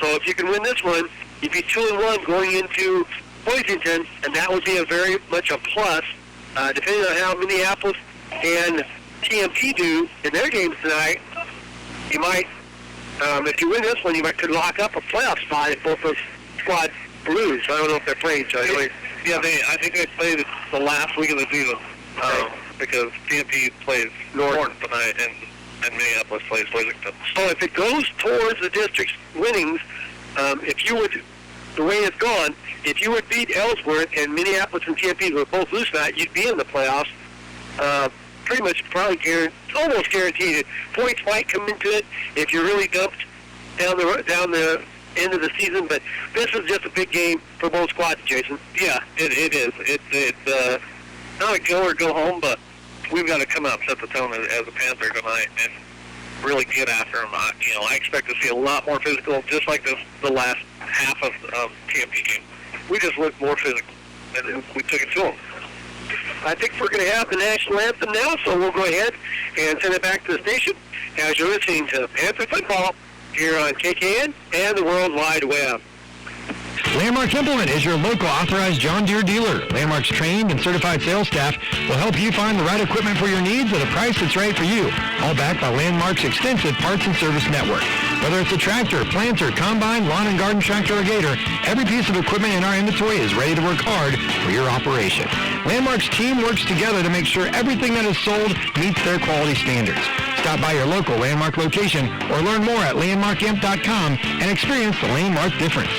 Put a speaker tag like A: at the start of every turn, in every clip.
A: So if you can win this one, you'd be 2-1 going into Boysington, and that would be a very much a plus, depending on how Minneapolis and TMP do in their games tonight. You might, if you win this one, you could lock up a playoff spot if both those squads lose. I don't know if they're playing each other.
B: Yeah, I think they play the last week of the season because TMP plays Norton tonight and Minneapolis plays Boysington.
A: So if it goes towards the district's winnings, if you would, the way it's gone, if you would beat Ellsworth and Minneapolis and TMP would both lose tonight, you'd be in the playoffs. Pretty much probably almost guaranteed. Points might come into it if you're really dumped down the end of the season, but this is just a big game for both squads, Jason.
B: Yeah, it is. It's not a go or go home, but we've got to come out and set the tone as a Panther tonight and really get after them. I expect to see a lot more physical, just like the last half of TMP game. We just looked more physical, and we took it to them.
A: I think we're going to have the national anthem now, so we'll go ahead and send it back to the station as you're listening to Panther Football here on KKN and the World Wide Web.
C: Landmark Implement is your local authorized John Deere dealer. Landmark's trained and certified sales staff will help you find the right equipment for your needs at a price that's right for you. All backed by Landmark's extensive parts and service network. Whether it's a tractor, planter, combine, lawn and garden tractor, or gator, every piece of equipment in our inventory is ready to work hard for your operation. Landmark's team works together to make sure everything that is sold meets their quality standards. Stop by your local Landmark location or learn more at landmarkimp.com and experience the Landmark difference.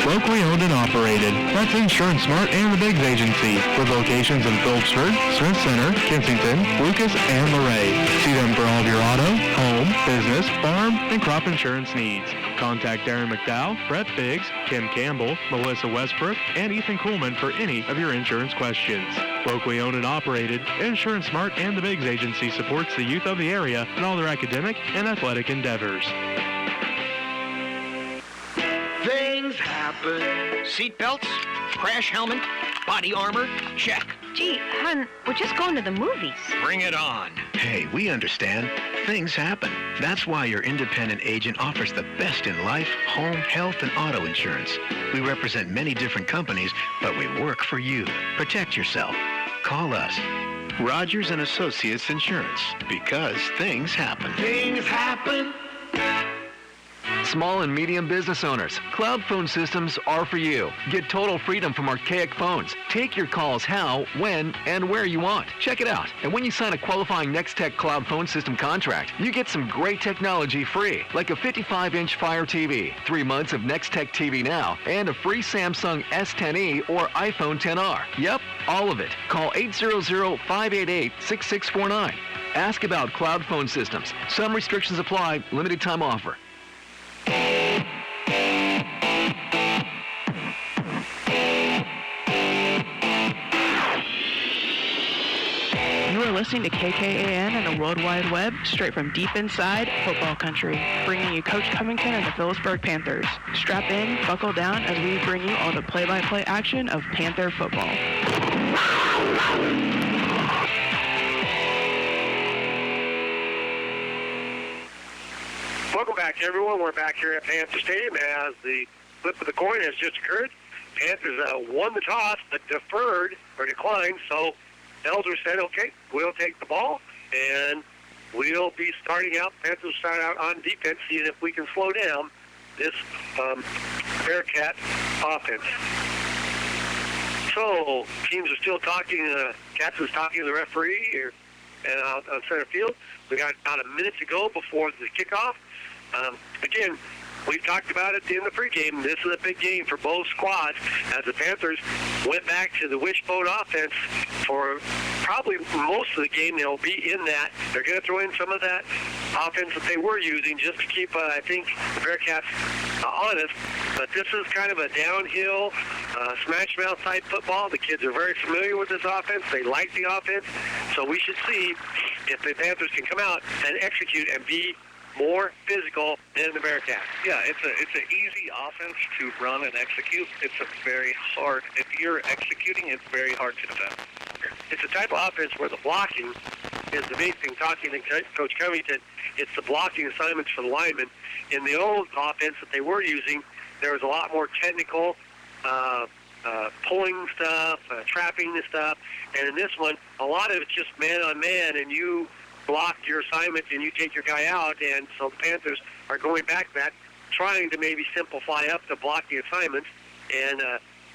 D: Locally owned and operated. That's Insurance Smart and the Biggs Agency, with locations in Phillipsburg, Smith Center, Kensington, Lucas, and Luray. See them for all of your auto, home, business, farm, and crop insurance needs. Contact Darren McDowell, Brett Biggs, Kim Campbell, Melissa Westbrook, and Ethan Coolman for any of your insurance questions. Locally owned and operated, Insurance Smart and the Biggs Agency supports the youth of the area in all their academic and athletic endeavors.
E: Things happen. Seatbelts, crash helmet, body armor, check.
F: Gee, hon, we're just going to the movies.
E: Bring it on.
G: Hey, we understand. Things happen. That's why your independent agent offers the best in life, home, health, and auto insurance. We represent many different companies, but we work for you. Protect yourself. Call us. Rogers & Associates Insurance, because things happen.
E: Things happen.
H: Small and medium business owners, cloud phone systems are for you. Get total freedom from archaic phones. Take your calls how, when, and where you want. Check it out. And when you sign a qualifying Nextech cloud phone system contract, you get some great technology free, like a 55-inch Fire TV, 3 months of Nextech TV Now, and a free Samsung S10e or iPhone XR. Yep, all of it. Call 800-588-6649. Ask about cloud phone systems. Some restrictions apply. Limited time offer.
I: You are listening to KKAN and the World Wide Web, straight from deep inside football country, bringing you Coach Covington and the Phillipsburg Panthers. Strap in, buckle down as we bring you all the play-by-play action of Panther football.
A: Welcome back, everyone. We're back here at Panther Stadium as the flip of the coin has just occurred. Panthers won the toss, but deferred or declined. So Ellsworth said, okay, we'll take the ball, and we'll be starting out. Panthers will start out on defense, seeing if we can slow down this Bearcat offense. So teams are still talking. Cats is talking to the referee here and on center field. We got about a minute to go before the kickoff. Again, we've talked about it in the pregame. This is a big game for both squads as the Panthers went back to the wishbone offense for probably most of the game. They'll be in that. They're going to throw in some of that offense that they were using just to keep, I think, the Bearcats honest. But this is kind of a downhill, smash mouth type football. The kids are very familiar with this offense. They like the offense. So we should see if the Panthers can come out and execute and be more physical than the Bearcats.
B: Yeah, it's an easy offense to run and execute. It's a very hard. If you're executing, it's very hard to defend.
A: It's a type of offense where the blocking is the big thing. Talking to Coach Covington, it's the blocking assignments for the linemen. In the old offense that they were using, there was a lot more technical pulling stuff, trapping the stuff, and in this one, a lot of it's just man on man, and you block your assignment and you take your guy out, and so the Panthers are going back to that, trying to maybe simplify up the blocking assignments and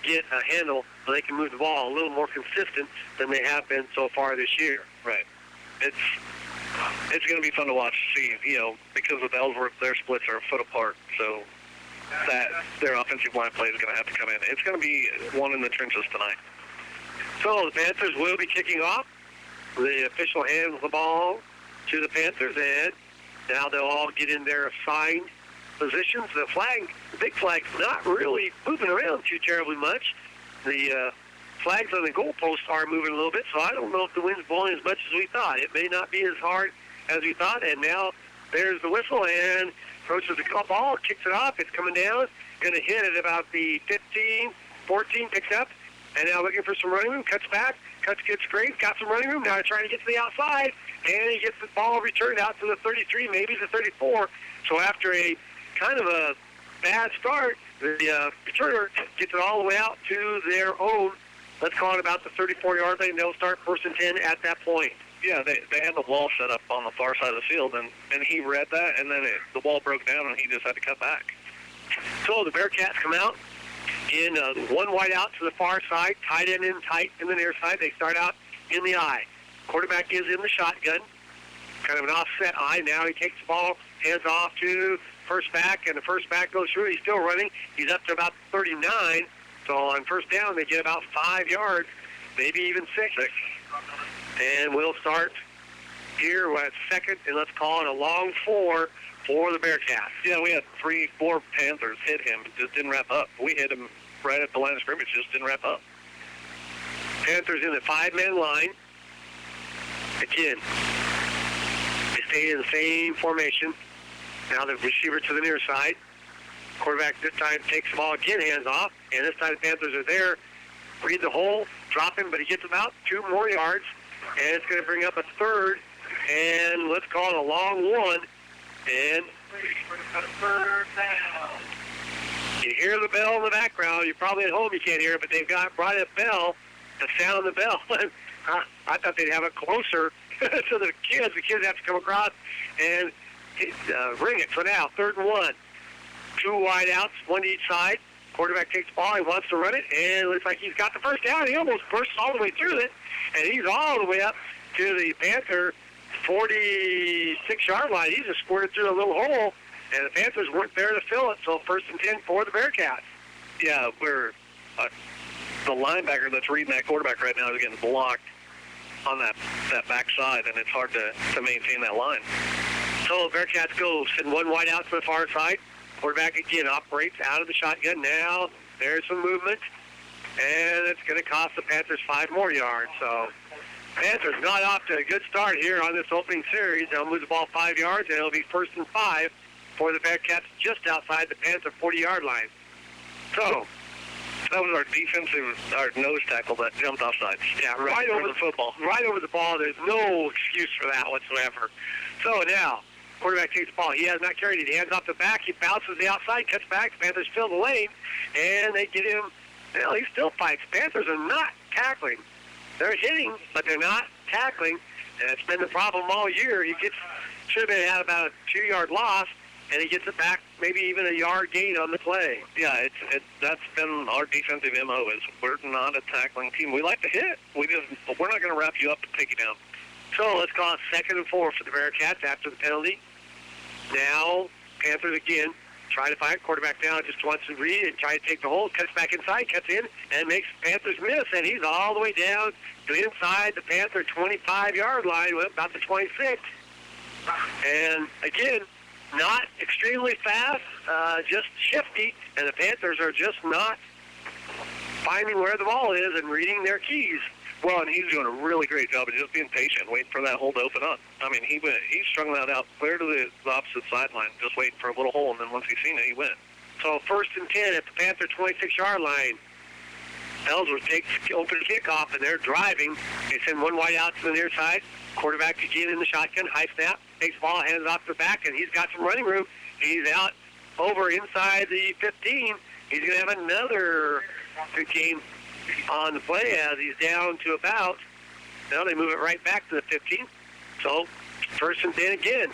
A: get a handle so they can move the ball a little more consistent than they have been so far this year.
B: Right. It's going to be fun to watch, see, because with Ellsworth, their splits are a foot apart, so that their offensive line play is going to have to come in. It's going to be one in the trenches tonight.
A: So the Panthers will be kicking off. The official hands the ball to the Panthers, and now they'll all get in their assigned positions. The big flag's not really moving around too terribly much. The flags on the goalposts are moving a little bit, so I don't know if the wind's blowing as much as we thought. It may not be as hard as we thought, and now there's the whistle, and approaches the ball, kicks it off. It's coming down, going to hit at about the 15, 14, picks up, and now looking for some running room, cuts back, gets straight, got some running room, now trying to get to the outside, and he gets the ball returned out to the 33, maybe the 34. So after a kind of a bad start, the returner gets it all the way out to their own, let's call it about the 34-yard line. They'll start 1st and 10 at that point.
B: Yeah, they had the wall set up on the far side of the field, and he read that, and then the wall broke down, and he just had to cut back.
A: So the Bearcats come out in one wide out to the far side, tight end in tight in the near side. They start out in the I. Quarterback is in the shotgun, kind of an offset I. Now he takes the ball, hands off to first back, and the first back goes through. He's still running. He's up to about 39. So on first down, they get about 5 yards, maybe even 6. And we'll start here at second, and let's call it a long 4 for the Bearcats.
B: Yeah, we had 3-4 Panthers hit him, just didn't wrap up. We hit him right at the line of scrimmage, just didn't wrap up.
A: Panthers in the 5-man line. Again, they stay in the same formation. Now the receiver to the near side. Quarterback this time takes the ball again, hands off, and this time the Panthers are there. Read the hole, drop him, but he gets about 2 more yards, and it's going to bring up a third, and let's call it a long 1. And you hear the bell in the background. You're probably at home, you can't hear it, but they've brought a bell to sound the bell. I thought they'd have it closer to the kids. The kids have to come across and ring it. So now, 3rd and 1. 2 wide outs, 1 to each side. Quarterback takes the ball. He wants to run it, and it looks like he's got the first down. He almost bursts all the way through it, and he's all the way up to the Panther 46-yard line. He just squirted through a little hole, and the Panthers weren't there to fill it, so 1st and 10 for the Bearcats.
B: Yeah, the linebacker that's reading that quarterback right now is getting blocked on that back side, and it's hard to maintain that line.
A: So the Bearcats go send 1 wide out to the far side. Quarterback again operates out of the shotgun. Now there's some movement, and it's going to cost the Panthers 5 more yards. So Panthers not off to a good start here on this opening series. They'll move the ball 5 yards, and it'll be 1st and 5 for the Bearcats just outside the Panther 40-yard line. So
B: that was our nose tackle that jumped offside.
A: Yeah, right over the football. Right over the ball. There's no excuse for that whatsoever. So now, quarterback takes the ball. He has not carried it. He hands off the back. He bounces the outside, cuts back. The Panthers fill the lane, and they get him. Well, he still fights. Panthers are not tackling. They're hitting, but they're not tackling, and it's been the problem all year. He should have had about a 2-yard loss, and he gets it back, maybe even a yard gain on the play.
B: Yeah, that's been our defensive MO is we're not a tackling team. We like to hit. But we're not going to wrap you up and take you down.
A: So let's call it 2nd and 4 for the Bearcats after the penalty. Now, Panthers again try to find quarterback now, just wants to read and try to take the hold, cuts back inside, cuts in, and makes Panthers miss, and he's all the way down to inside the Panther 25-yard line, about the 26. And again, not extremely fast, just shifty, and the Panthers are just not finding where the ball is and reading their keys.
B: Well, and he's doing a really great job of just being patient, waiting for that hole to open up. I mean, he strung that out clear to the opposite sideline, just waiting for a little hole, and then once he seen it, he went.
A: So 1st and 10 at the Panther 26-yard line. Ellsworth takes open kickoff, and they're driving. They send one wide out to the near side. Quarterback again in the shotgun, high snap, takes the ball, hands it off to the back, and he's got some running room. He's out over inside the 15. He's going to have another good game on the play as he's down to about, now they move it right back to the 15. So, first and 10 again.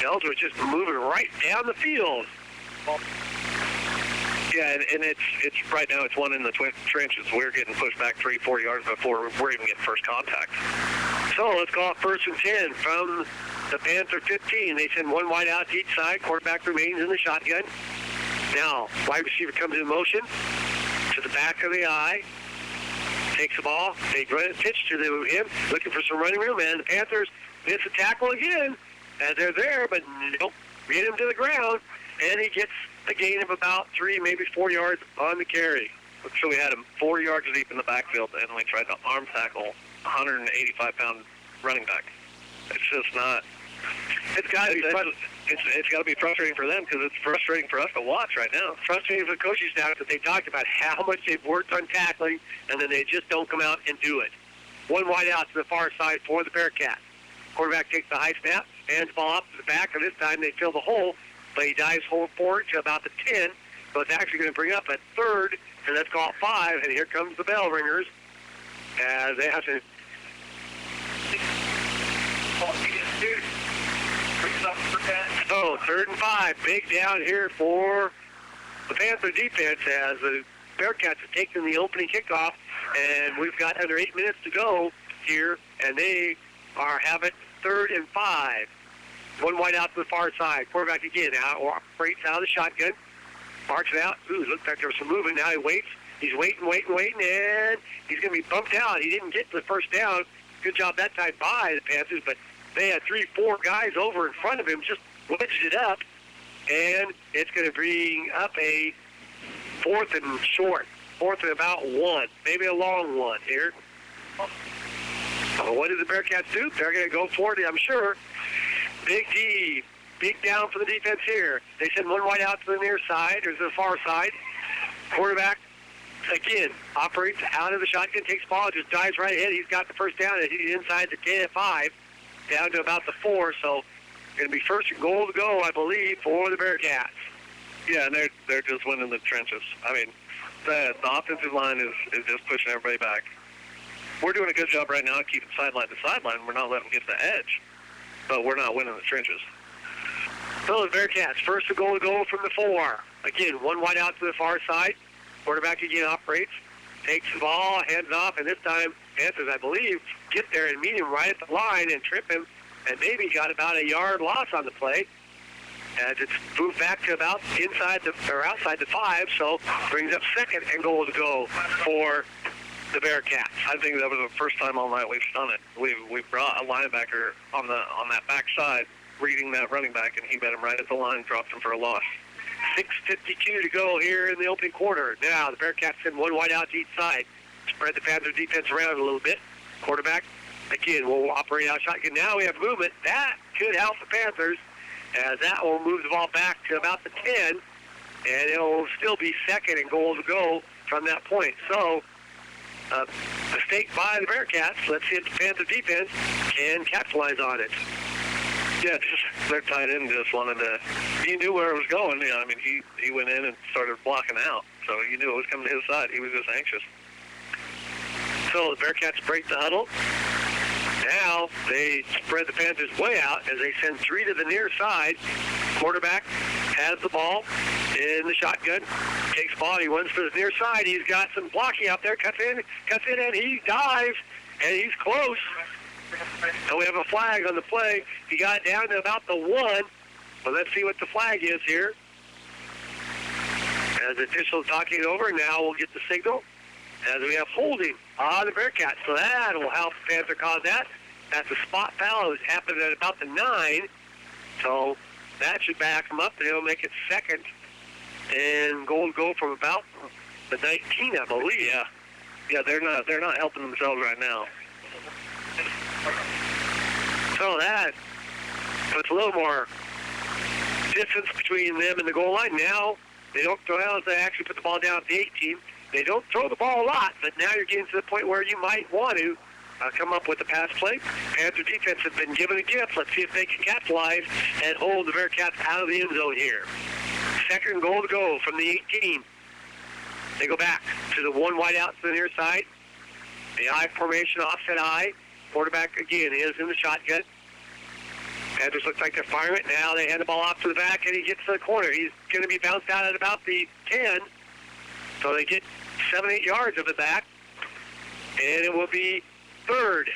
A: Ellsworth just moving right down the field.
B: Yeah, and it's right now it's one in the trenches. We're getting pushed back 3-4 yards before we're even getting first contact.
A: So let's call it first and 10 from the Panther 15. They send one wide out to each side. Quarterback remains in the shotgun. Now, wide receiver comes in motion to the back of the eye. Takes the ball. They run a pitch to him, looking for some running room, and the Panthers miss a tackle again as they're there, but nope, get him to the ground, and he gets a gain of about 3, maybe 4 yards on the carry.
B: So we had him 4 yards deep in the backfield, and we tried to arm tackle 185-pound running back. It's just not.
A: It's got to be
B: it's got to be frustrating for them because it's frustrating for us to watch right now.
A: Frustrating for the coaching staff that they talked about how much they've worked on tackling, and then they just don't come out and do it. One wide out to the far side for the Bearcats. Quarterback takes the high snap, hands the ball up to the back, and this time they fill the hole, but he dives forward to about the 10, so it's actually going to bring up a third, and let's call it 5, and here comes the bell ringers as they have to. So, 3rd and 5, big down here for the Panther defense as the Bearcats have taken the opening kickoff, and we've got under 8 minutes to go here, and they have it 3rd and 5. One wide out to the far side. Quarterback again operates out of the shotgun, marks it out. Ooh, looks like there was some movement. Now he waits. He's waiting, and he's going to be bumped out. He didn't get to the first down. Good job that time by the Panthers, but they had 3-4 guys over in front of him, just wedged it up, and it's going to bring up a 4th and short, 4th and about 1, maybe a long one here. So what did the Bearcats do? They're going to go for it, I'm sure. Big D, big down for the defense here. They send one wide out to the near side, or to the far side. Quarterback, again, operates out of the shotgun, takes the ball, just dives right ahead. He's got the first down, and he's inside the 10-5, down to about the 4, so going to be first and goal to go, I believe, for the Bearcats.
B: Yeah, and they're just winning the trenches. I mean, the offensive line is just pushing everybody back. We're doing a good job right now keeping sideline to sideline. We're not letting them get the edge, but we're not winning the trenches.
A: So the Bearcats, first and goal to go from the 4. Again, one wide out to the far side. Quarterback again operates, takes the ball, hands off, and this time Panthers, I believe, get there and meet him right at the line and trip him, and maybe got about a yard loss on the play. As it's moved back to about outside the 5, so brings up 2nd and goal to go for the Bearcats.
B: I think that was the first time all night we've done it. We brought a linebacker on that back side, reading that running back, and he met him right at the line, dropped him for a loss.
A: 6:52 to go here in the opening quarter. Now the Bearcats send one wide out to each side. Spread the Panther defense around a little bit. Quarterback, again, will operate out shotgun. Now we have movement. That could help the Panthers, as that will move the ball back to about the 10, and it'll still be 2nd and goal to go from that point. So, mistake by the Bearcats. Let's see if the Panther defense can capitalize on it.
B: Yeah, just their tight end just wanted to. He knew where it was going. I mean, he went in and started blocking out, so you knew it was coming to his side. He was just anxious.
A: So the Bearcats break the huddle. Now they spread the Panthers way out as they send 3 to the near side. Quarterback has the ball in the shotgun. Takes the ball. He runs to the near side. He's got some blocking out there. Cuts in, and he dives, and he's close. And we have a flag on the play. He got down to about the 1. But let's see what the flag is here. As the official talking it over, now we'll get the signal. As we have holding on the Bearcats. So that will help the Panther cause that. That's a spot foul. It happened at about the 9. So that should back them up. They'll make it 2nd. And goal to go from about the 19, I believe.
B: Yeah, they're not helping themselves right now.
A: So that puts a little more distance between them and the goal line. Now they don't throw out. They actually put the ball down at the 18. They don't throw the ball a lot, but now you're getting to the point where you might want to come up with a pass play. Panther defense has been given a gift. Let's see if they can capitalize and hold the Bearcats out of the end zone here. Second and goal to go from the 18. They go back to the one wide out to the near side. The I formation, offset I. Quarterback again is in the shotgun. Panthers look like they're firing it. Now they hand the ball off to the back, and he gets to the corner. He's going to be bounced out at about the 10. So they get 7-8 yards of it back. And it will be third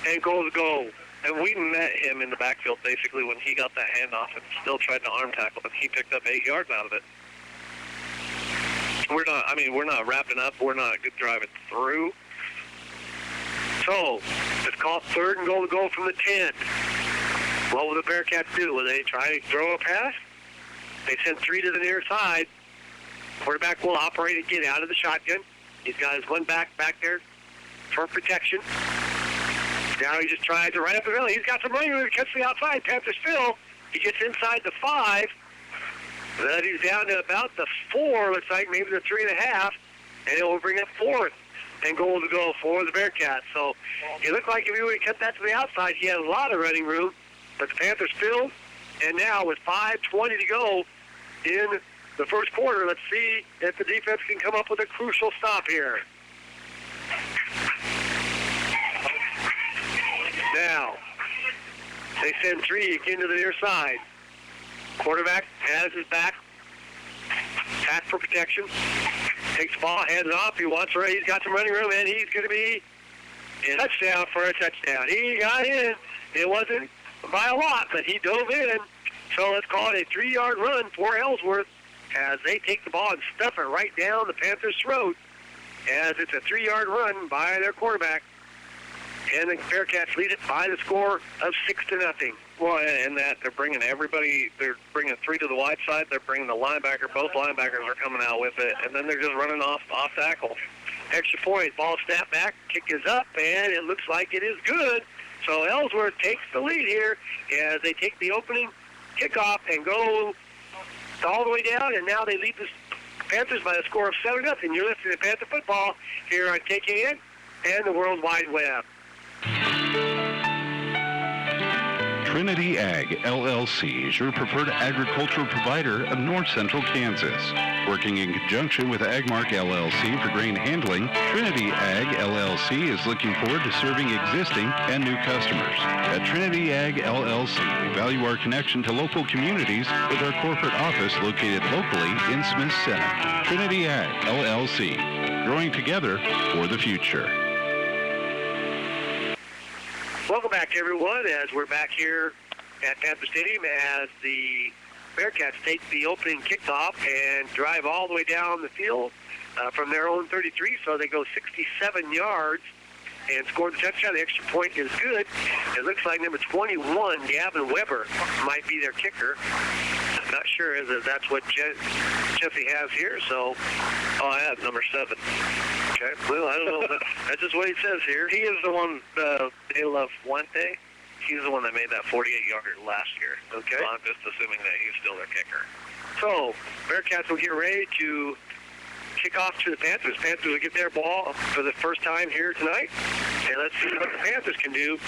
A: and goal to go.
B: And we met him in the backfield basically when he got that handoff and still tried to arm tackle, and he picked up 8 yards out of it. We're not wrapping up. We're not driving through. So it's called third and goal to go from the 10. What will the Bearcats do? Will they try to throw a pass? They send 3 to the near side. Quarterback will operate again out of the shotgun. He's got his one back there for protection. Now he just tries to right up the middle. He's got some running room to catch the outside. Panthers still. He gets inside the 5. Then he's down to about the 4, looks like, maybe the 3.5. And it will bring up fourth and goal to go for the Bearcats. So it looked like if he would have kept that to the outside, he had a lot of running room. But the Panthers filled. And now with 5:20 to go in the first quarter, let's see if the defense can come up with a crucial stop here. Now, they send 3 again to the near side. Quarterback has his back for protection. Takes the ball, hands it off. He wants to, he's got some running room, and he's going to be in touchdown for a touchdown. He got in. It wasn't by a lot, but he dove in. So let's call it a 3-yard run for Ellsworth as they take the ball and stuff it right down the Panthers' throat, as it's a 3-yard run by their quarterback. And the Bearcats lead it by the score of 6-0. Well, and that they're bringing everybody. They're bringing 3 to the wide side. They're bringing the linebacker. Both linebackers are coming out with it, and then they're just running off tackle.
A: Extra point. Ball snapped back. Kick is up, and it looks like it is good. So Ellsworth takes the lead here as they take the opening kickoff and go all the way down, and now they lead the Panthers by a score of 7-0. You're listening to Panther Football here on KKN and the World Wide Web.
J: Trinity Ag, LLC is your preferred agricultural provider of north central Kansas. Working in conjunction with Agmark LLC for grain handling, Trinity Ag LLC is looking forward to serving existing and new customers. At Trinity Ag LLC, we value our connection to local communities with our corporate office located locally in Smith Center. Trinity Ag LLC, growing together for the future.
A: Welcome back, everyone, as we're back here at Panther Stadium as the Bearcats take the opening kickoff and drive all the way down the field from their own 33, so they go 67 yards and score the touchdown. The extra point is good. It looks like number 21, Gavin Weber, might be their kicker. I'm not sure if that's what Jesse has here, so...
B: Oh, I have number 7.
A: Okay, well, I don't know, but that's just what he says here.
B: He is the one, De La Fuente. He's the one that made that 48-yarder last year.
A: Okay.
B: So I'm just assuming that he's still their kicker.
A: So, Bearcats will get ready to kick off to the Panthers. Panthers will get their ball for the first time here tonight. And let's see what the Panthers can do,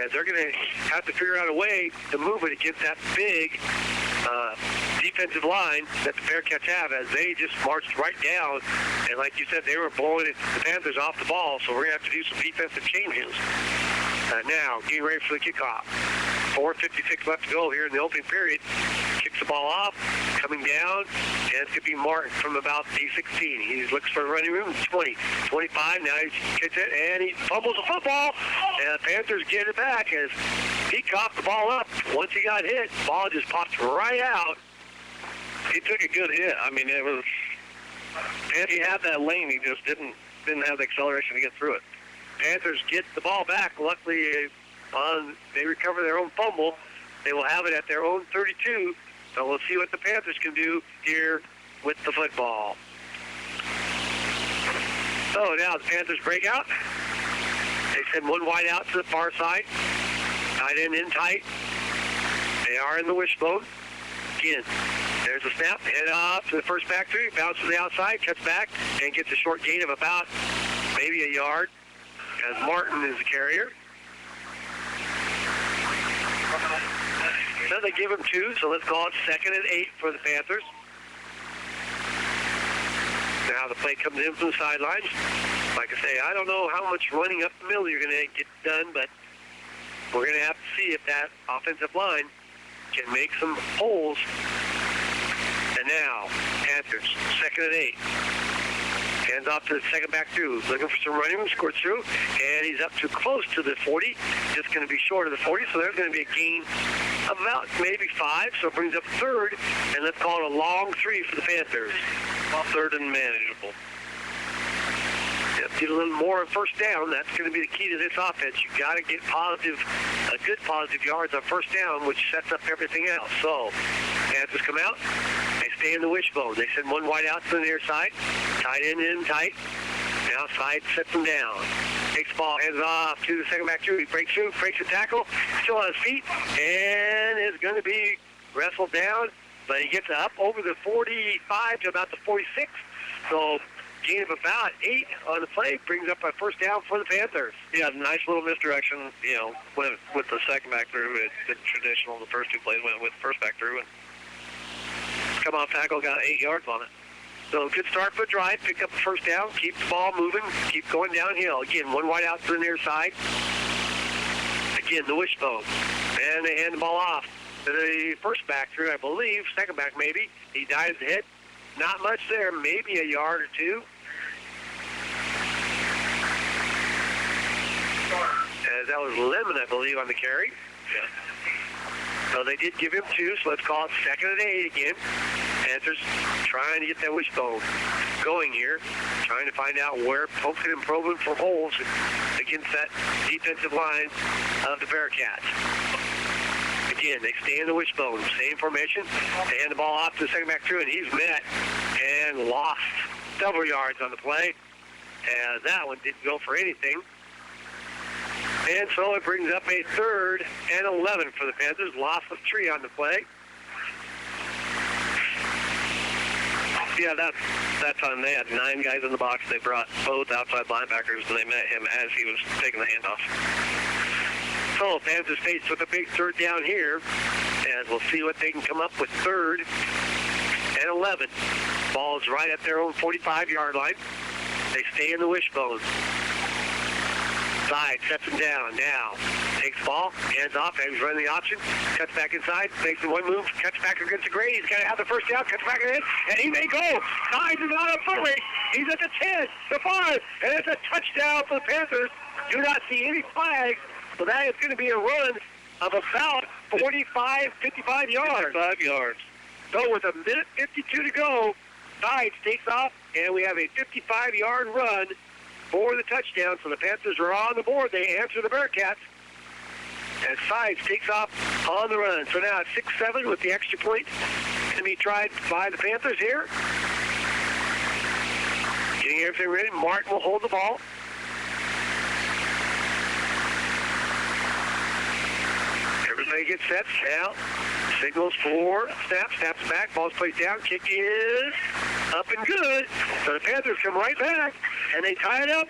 A: as they're going to have to figure out a way to move it against that big defensive line that the Bearcats have, as they just marched right down. And like you said, they were blowing the Panthers off the ball, so we're going to have to do some defensive changes. Now, getting ready for the kickoff. 4:56 left to go here in the opening period. Kicks the ball off, coming down, and it's going to be Martin from about the 16. He looks for the running room, 20, 25. Now he gets it, and he fumbles the football, and the Panthers get it back as he coughed the ball up. Once he got hit, the ball just popped right out.
B: He took a good hit. I mean, it was... If he had that lane, he just didn't have the acceleration to get through it.
A: Panthers get the ball back. Luckily, they recover their own fumble. They will have it at their own 32. So we'll see what the Panthers can do here with the football. So now the Panthers break out. They send one wide out to the far side. Tight end in tight. They are in the wishbone. Again, there's a snap, head off to the first back three, bounces to the outside, cuts back, and gets a short gain of about maybe a yard, as Martin is the carrier. So they give him 2, so let's call it 2nd and 8 for the Panthers. Now the play comes in from the sidelines. Like I say, I don't know how much running up the middle you're going to get done, but we're going to have to see if that offensive line can make some holes. And now, Panthers, 2nd and 8. Hands off to the second back through. Looking for some running room, scored through, and he's up too close to the 40. Just going to be short of the 40, so there's going to be a gain of about maybe 5, so it brings up 3rd, and let's call it a long 3 for the Panthers.
B: 3rd and manageable.
A: Yep, get a little more on first down. That's going to be the key to this offense. You've got to get good positive yards on first down, which sets up everything else. So, Panthers come out. They stay in the wishbone. They send one wide out to the near side. Tight end in tight. Now side sets them down. Takes the ball, hands off to the second back through. He breaks through, breaks the tackle, still on his feet, and is going to be wrestled down. But he gets up over the 45 to about the 46. So gain of about 8 on the play brings up a first down for the Panthers.
B: Yeah, nice little misdirection, with the second back through. It's been traditional. The first 2 plays went with the first back through, and come off tackle, got 8 yards on it.
A: So good start for the drive, pick up the first down, keep the ball moving, keep going downhill. Again, one wide out to the near side. Again, the wishbone. And they hand the ball off to the first back through, I believe, second back maybe. He dives the hit. Not much there, maybe a yard or 2. As that was Lemon, I believe, on the carry.
B: Yeah.
A: So they did give him 2, so let's call it 2nd and 8 again. Panthers trying to get that wishbone going here, trying to find out where poking and probing for holes against that defensive line of the Bearcats. Again, they stay in the wishbone, same formation. They hand the ball off to the second back through, and he's met and lost several yards on the play. And that one didn't go for anything. And so it brings up a 3rd and 11 for the Panthers. Loss of 3 on the play.
B: Yeah, that time they had 9 guys in the box. They brought both outside linebackers, and they met him as he was taking the handoff.
A: So Panthers faced with a big 3rd down here, and we'll see what they can come up with 3rd and 11. Ball's right at their own 45-yard line. They stay in the wishbone. Side, sets him down. Now, takes the ball, hands off, and he's running the option. Cuts back inside, makes the one move, cuts back against the grade. He's got to have the first down, cuts back in, and he may go. Side is not a foot race. He's at the 10, the 5, and it's a touchdown for the Panthers. Do not see any flags, so that is going to be a run of about 45, 55 yards.
B: 5 yards.
A: So with 1:52 to go, Sides takes off, and we have a 55-yard run for the touchdown. So the Panthers are on the board. They answer the Bearcats. And Sides takes off on the run. So now it's 6-7 with the extra point to be tried by the Panthers here. Getting everything ready. Martin will hold the ball. Everybody gets set. Now signals for snap. Snaps back. Ball's placed down. Kick is up and good. So the Panthers come right back, and they tie it up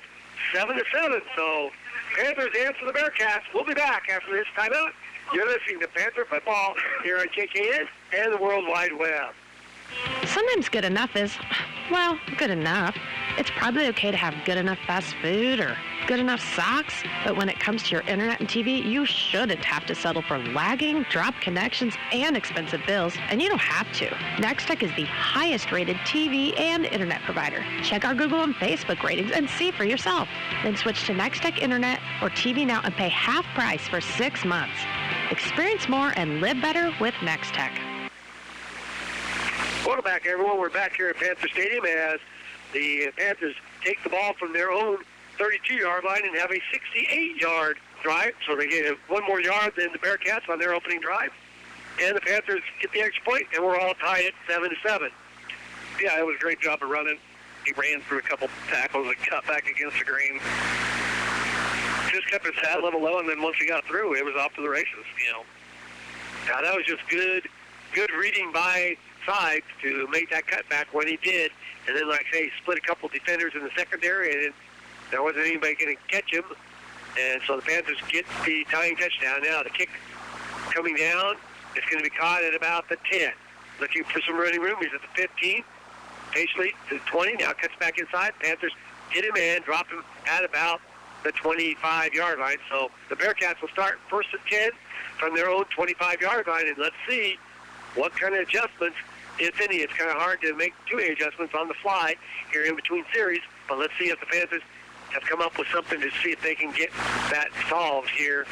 A: 7-7. So Panthers answer the Bearcats. We'll be back after this timeout. You're listening to Panther Football here on KKN and the World Wide Web.
F: Sometimes good enough is, well, good enough. It's probably okay to have good enough fast food or good enough socks, but when it comes to your internet and TV, you shouldn't have to settle for lagging, dropped connections, and expensive bills, and you don't have to. Nextech is the highest-rated TV and internet provider. Check our Google and Facebook ratings and see for yourself. Then switch to Nextech Internet or TV Now and pay half price for 6 months. Experience more and live better with Nextech.
A: Welcome back, everyone. We're back here at Panther Stadium as the Panthers take the ball from their own 32-yard line and have a 68-yard drive. So they get one more yard than the Bearcats on their opening drive. And the Panthers get the extra point, and we're all tied at 7-7.
B: Yeah, it was a great job of running. He ran through a couple tackles and cut back against the green. Just kept his hat level low, and then once he got through, it was off to the races,
A: Now, that was just good good reading by side to make that cutback when he did. And then, like I say, split a couple defenders in the secondary, and there wasn't anybody going to catch him. And so the Panthers get the tying touchdown. Now the kick coming down, it's going to be caught at about the 10. Looking for some running room. He's at the 15. Patiently to the 20. Now cuts back inside. Panthers get him in, drop him at about the 25-yard line. So the Bearcats will start first and 10 from their own 25-yard line. And let's see what kind of adjustments, if any. It's kind of hard to make too many adjustments on the fly here in between series. But let's see if the Panthers have come up with something to see if they can get that solved here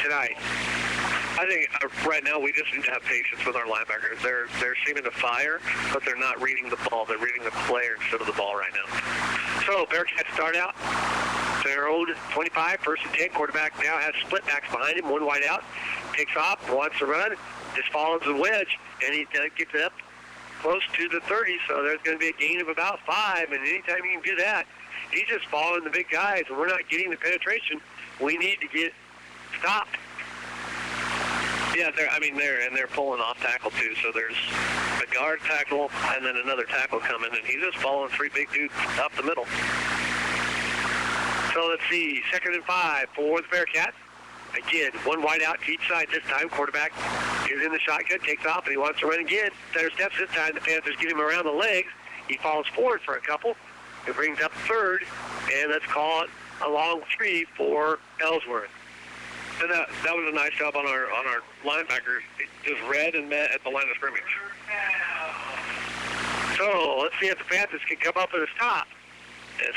A: tonight.
B: I think right now we just need to have patience with our linebackers. They're seeming to fire, but they're not reading the ball. They're reading the player instead of the ball right now.
A: So Bearcats start out their own 25, first and 10. Quarterback now has split backs behind him, one wide out. Takes off, wants to run, just follows the wedge, and he gets it up close to the 30, so there's going to be a gain of about 5, and anytime you can do that, he's just following the big guys, and we're not getting the penetration we need to get stopped.
B: Yeah, they're pulling off tackle too. So there's a guard tackle and then another tackle coming, and he's just following 3 big dudes up the middle.
A: So let's see, 2nd and 5 for the Bearcats. Again, one wide out to each side this time. Quarterback is in the shotgun, takes off, and he wants to run again. Center steps this time. The Panthers get him around the legs. He falls forward for a couple. It brings up 3rd, and let's call it a long 3 for Ellsworth.
B: And that was a nice job on our linebackers. Just read and met at the line of scrimmage.
A: So let's see if the Panthers can come up with a stop. As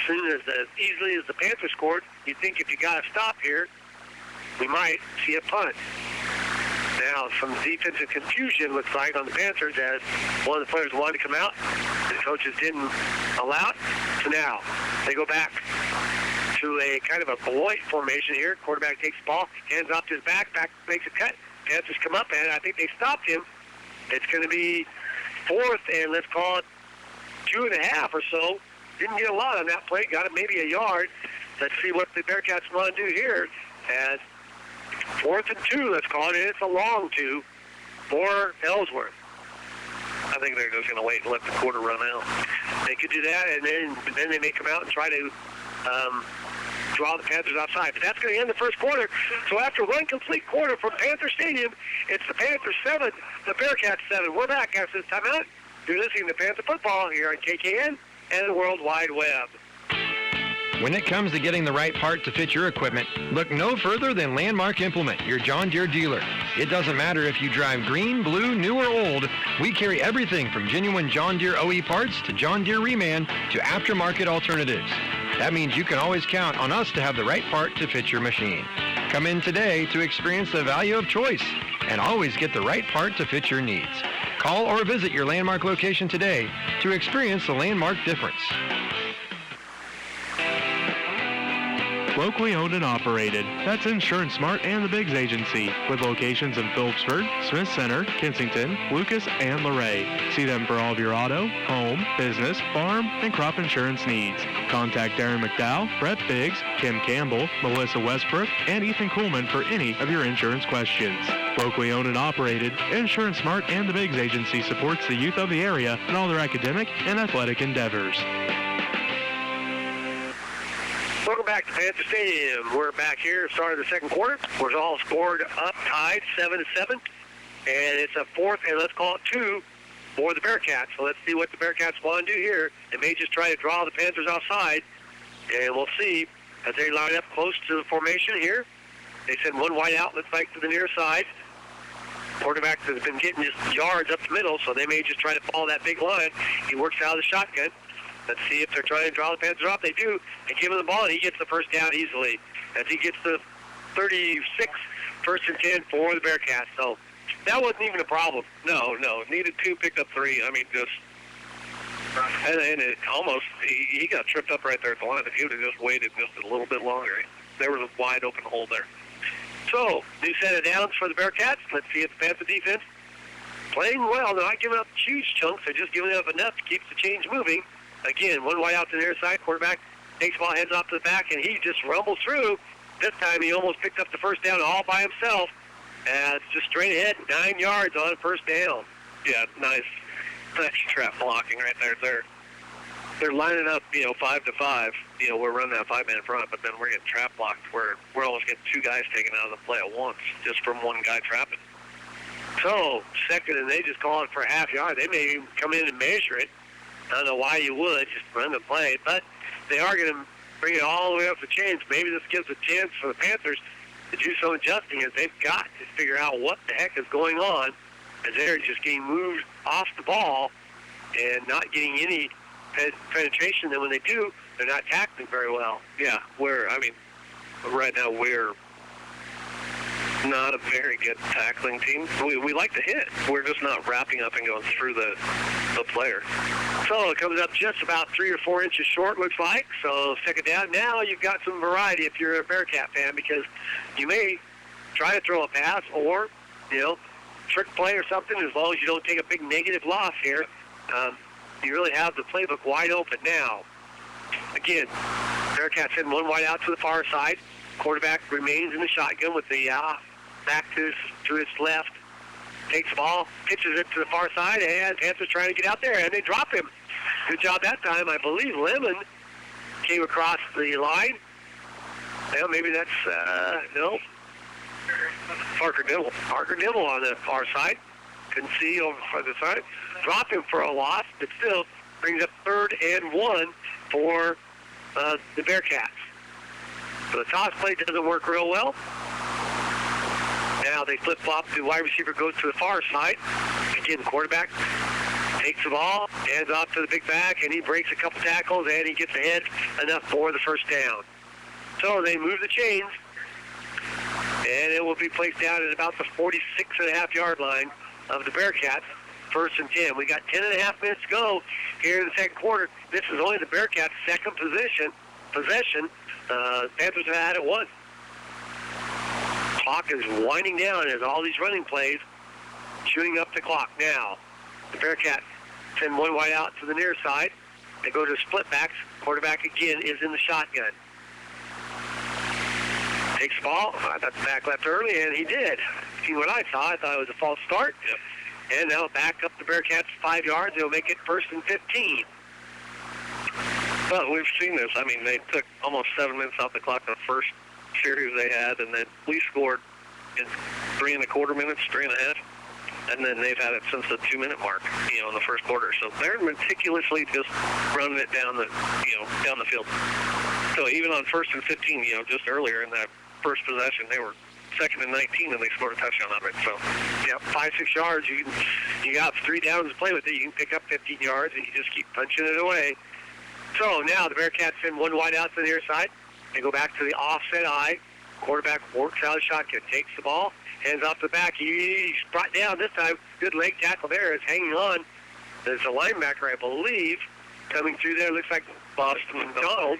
A: easily as the Panthers scored, you'd think if you got a stop here, we might see a punt. Now, some defensive confusion looks like on the Panthers as one of the players wanted to come out. The coaches didn't allow it. So now they go back to a kind of a Beloit formation here. Quarterback takes the ball, hands off to his back makes a cut. Panthers come up, and I think they stopped him. It's going to be 4th, and let's call it 2.5 or so. Didn't get a lot on that play, got it maybe a yard. Let's see what the Bearcats want to do here. As 4th and 2, let's call it, and it's a long 2 for Ellsworth.
B: I think they're just going to wait and let the quarter run out.
A: They could do that, and then they may come out and try to draw the Panthers outside. But that's going to end the first quarter. So after one complete quarter from Panther Stadium, it's the Panthers 7, the Bearcats 7. We're back after this timeout. You're listening to Panther Football here on KKN and the World Wide Web.
C: When it comes to getting the right part to fit your equipment, look no further than Landmark Implement, your John Deere dealer. It doesn't matter if you drive green, blue, new, or old. We carry everything from genuine John Deere OE parts to John Deere Reman to aftermarket alternatives. That means you can always count on us to have the right part to fit your machine. Come in today to experience the value of choice and always get the right part to fit your needs. Call or visit your Landmark location today to experience the Landmark difference.
D: Locally owned and operated. That's Insurance Smart and the Biggs Agency, with locations in Phillipsburg, Smith Center, Kensington, Lucas, and Luray. See them for all of your auto, home, business, farm, and crop insurance needs. Contact Darren McDowell, Brett Biggs, Kim Campbell, Melissa Westbrook, and Ethan Coleman for any of your insurance questions. Locally owned and operated, Insurance Smart and the Biggs Agency supports the youth of the area in all their academic and athletic endeavors.
A: Welcome back to Panther Stadium. We're back here, started the second quarter. We're all scored up, tied 7-7. And it's a 4th, and let's call it 2 for the Bearcats. So let's see what the Bearcats want to do here. They may just try to draw the Panthers outside. And we'll see as they line up close to the formation here. They send one wide out, looks like, to the near side. Quarterback has been getting just yards up the middle, so they may just try to follow that big line. He works out of the shotgun. Let's see if they're trying to draw the Panthers off. They do. They give him the ball, and he gets the first down easily as he gets the 36, 1st and 10 for the Bearcats. So that wasn't even a problem. No. Needed 2, picked up 3. I mean, just... And it almost... He got tripped up right there at the line. If he would have just waited just a little bit longer, there was a wide open hole there. So, new set of downs for the Bearcats. Let's see if the Panther defense playing well. They're not giving up huge chunks. They're just giving up enough to keep the change moving. Again, one wide out to the near side. Quarterback takes the ball, heads off to the back, and he just rumbles through. This time he almost picked up the first down all by himself. It's just straight ahead, 9 yards on first down.
B: Yeah, nice trap blocking right there. They're lining up, 5 to 5. We're running that 5-man front, but then we're getting trap blocked where we're almost getting 2 guys taken out of the play at once just from one guy trapping.
A: So, second, and they just call it for a half yard. They may even come in and measure it. I don't know why you would, just run the play, but they are going to bring it all the way up the chains. Maybe this gives a chance for the Panthers to do some adjusting, as they've got to figure out what the heck is going on, as they're just getting moved off the ball and not getting any penetration. And when they do, they're not tackling very well.
B: Yeah, right now we're not a very good tackling team. We like to hit. We're just not wrapping up and going through the player.
A: So it comes up just about 3 or 4 inches short, looks like. So second down. Now you've got some variety if you're a Bearcat fan, because you may try to throw a pass or, trick play or something, as long as you don't take a big negative loss here. You really have the playbook wide open now. Again, Bearcats send one wide out to the far side. Quarterback remains in the shotgun with the back to his left. Takes the ball, pitches it to the far side, and Panthers trying to get out there, and they drop him. Good job that time. I believe Lemon came across the line. Well, maybe that's, no.
B: Parker Dibble.
A: Parker Dibble on the far side. Couldn't see over the side. Drop him for a loss, but still brings up 3rd and 1 for the Bearcats. So the toss play doesn't work real well. Now they flip-flop. The wide receiver goes to the far side. Again, quarterback takes the ball, hands off to the big back, and he breaks a couple tackles, and he gets ahead enough for the first down. So they move the chains, and it will be placed down at about the 46.5-yard line of the Bearcats. 1st and 10. We got 10.5 minutes to go here in the second quarter. This is only the Bearcats' second possession. Panthers have had it once. Clock is winding down as all these running plays chewing up the clock. Now, the Bearcats send one wide out to the near side. They go to split backs. Quarterback again is in the shotgun. Takes the ball. I thought the back left early, and he did. See what I saw. I thought it was a false start.
B: Yep.
A: And now back up the Bearcats 5 yards. They'll make it 1st and 15.
B: Well, we've seen this. They took almost 7 minutes off the clock in the first series they had, and then we scored in 3 1/4 minutes, 3 1/2, and then they've had it since the 2-minute mark, in the first quarter. So they're meticulously just running it down the field. So even on 1st and 15, just earlier in that first possession, they were 2nd and 19, and they scored a touchdown on it. So,
A: 5-6 yards. You got 3 downs to play with it. You can pick up 15 yards, and you just keep punching it away. So now the Bearcats send one wide out to the near side. They go back to the offset eye. Quarterback works out of shotgun, takes the ball, hands off the back. He's brought down this time. Good leg tackle there. Is hanging on. There's a linebacker, I believe, coming through there. Looks like Boston McDonald.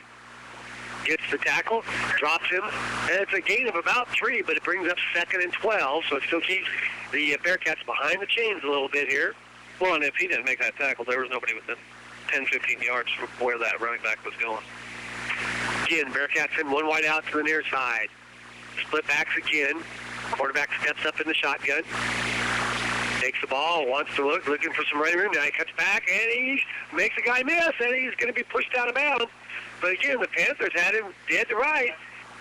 A: Gets the tackle, drops him, and it's a gain of about 3, but it brings up 2nd and 12, so it still keeps the Bearcats behind the chains a little bit here.
B: Well, and if he didn't make that tackle, there was nobody within 10, 15 yards from where that running back was going.
A: Again, Bearcats send one wide out to the near side. Split backs again. Quarterback steps up in the shotgun. Takes the ball, wants to looking for some running room. Now he cuts back, and he makes a guy miss, and he's going to be pushed out of bounds. But again, the Panthers had him dead to right.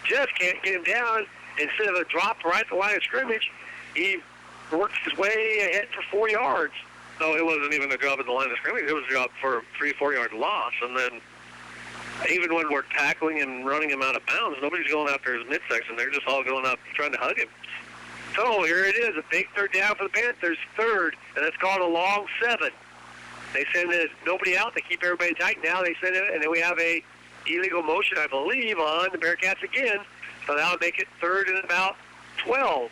A: Just can't get him down. Instead of a drop right at the line of scrimmage, he works his way ahead for 4 yards.
B: So it wasn't even a job at the line of scrimmage. It was a job for a 3-4 yard loss. And then even when we're tackling and running him out of bounds, nobody's going after his midsection. They're just all going up trying to hug him.
A: So here it is, a big 3rd down for the Panthers, 3rd, and it's called a long 7. They send nobody out. They keep everybody tight. Now they send it, and then we have a illegal motion, I believe, on the Bearcats again. So that'll make it 3rd and about 12.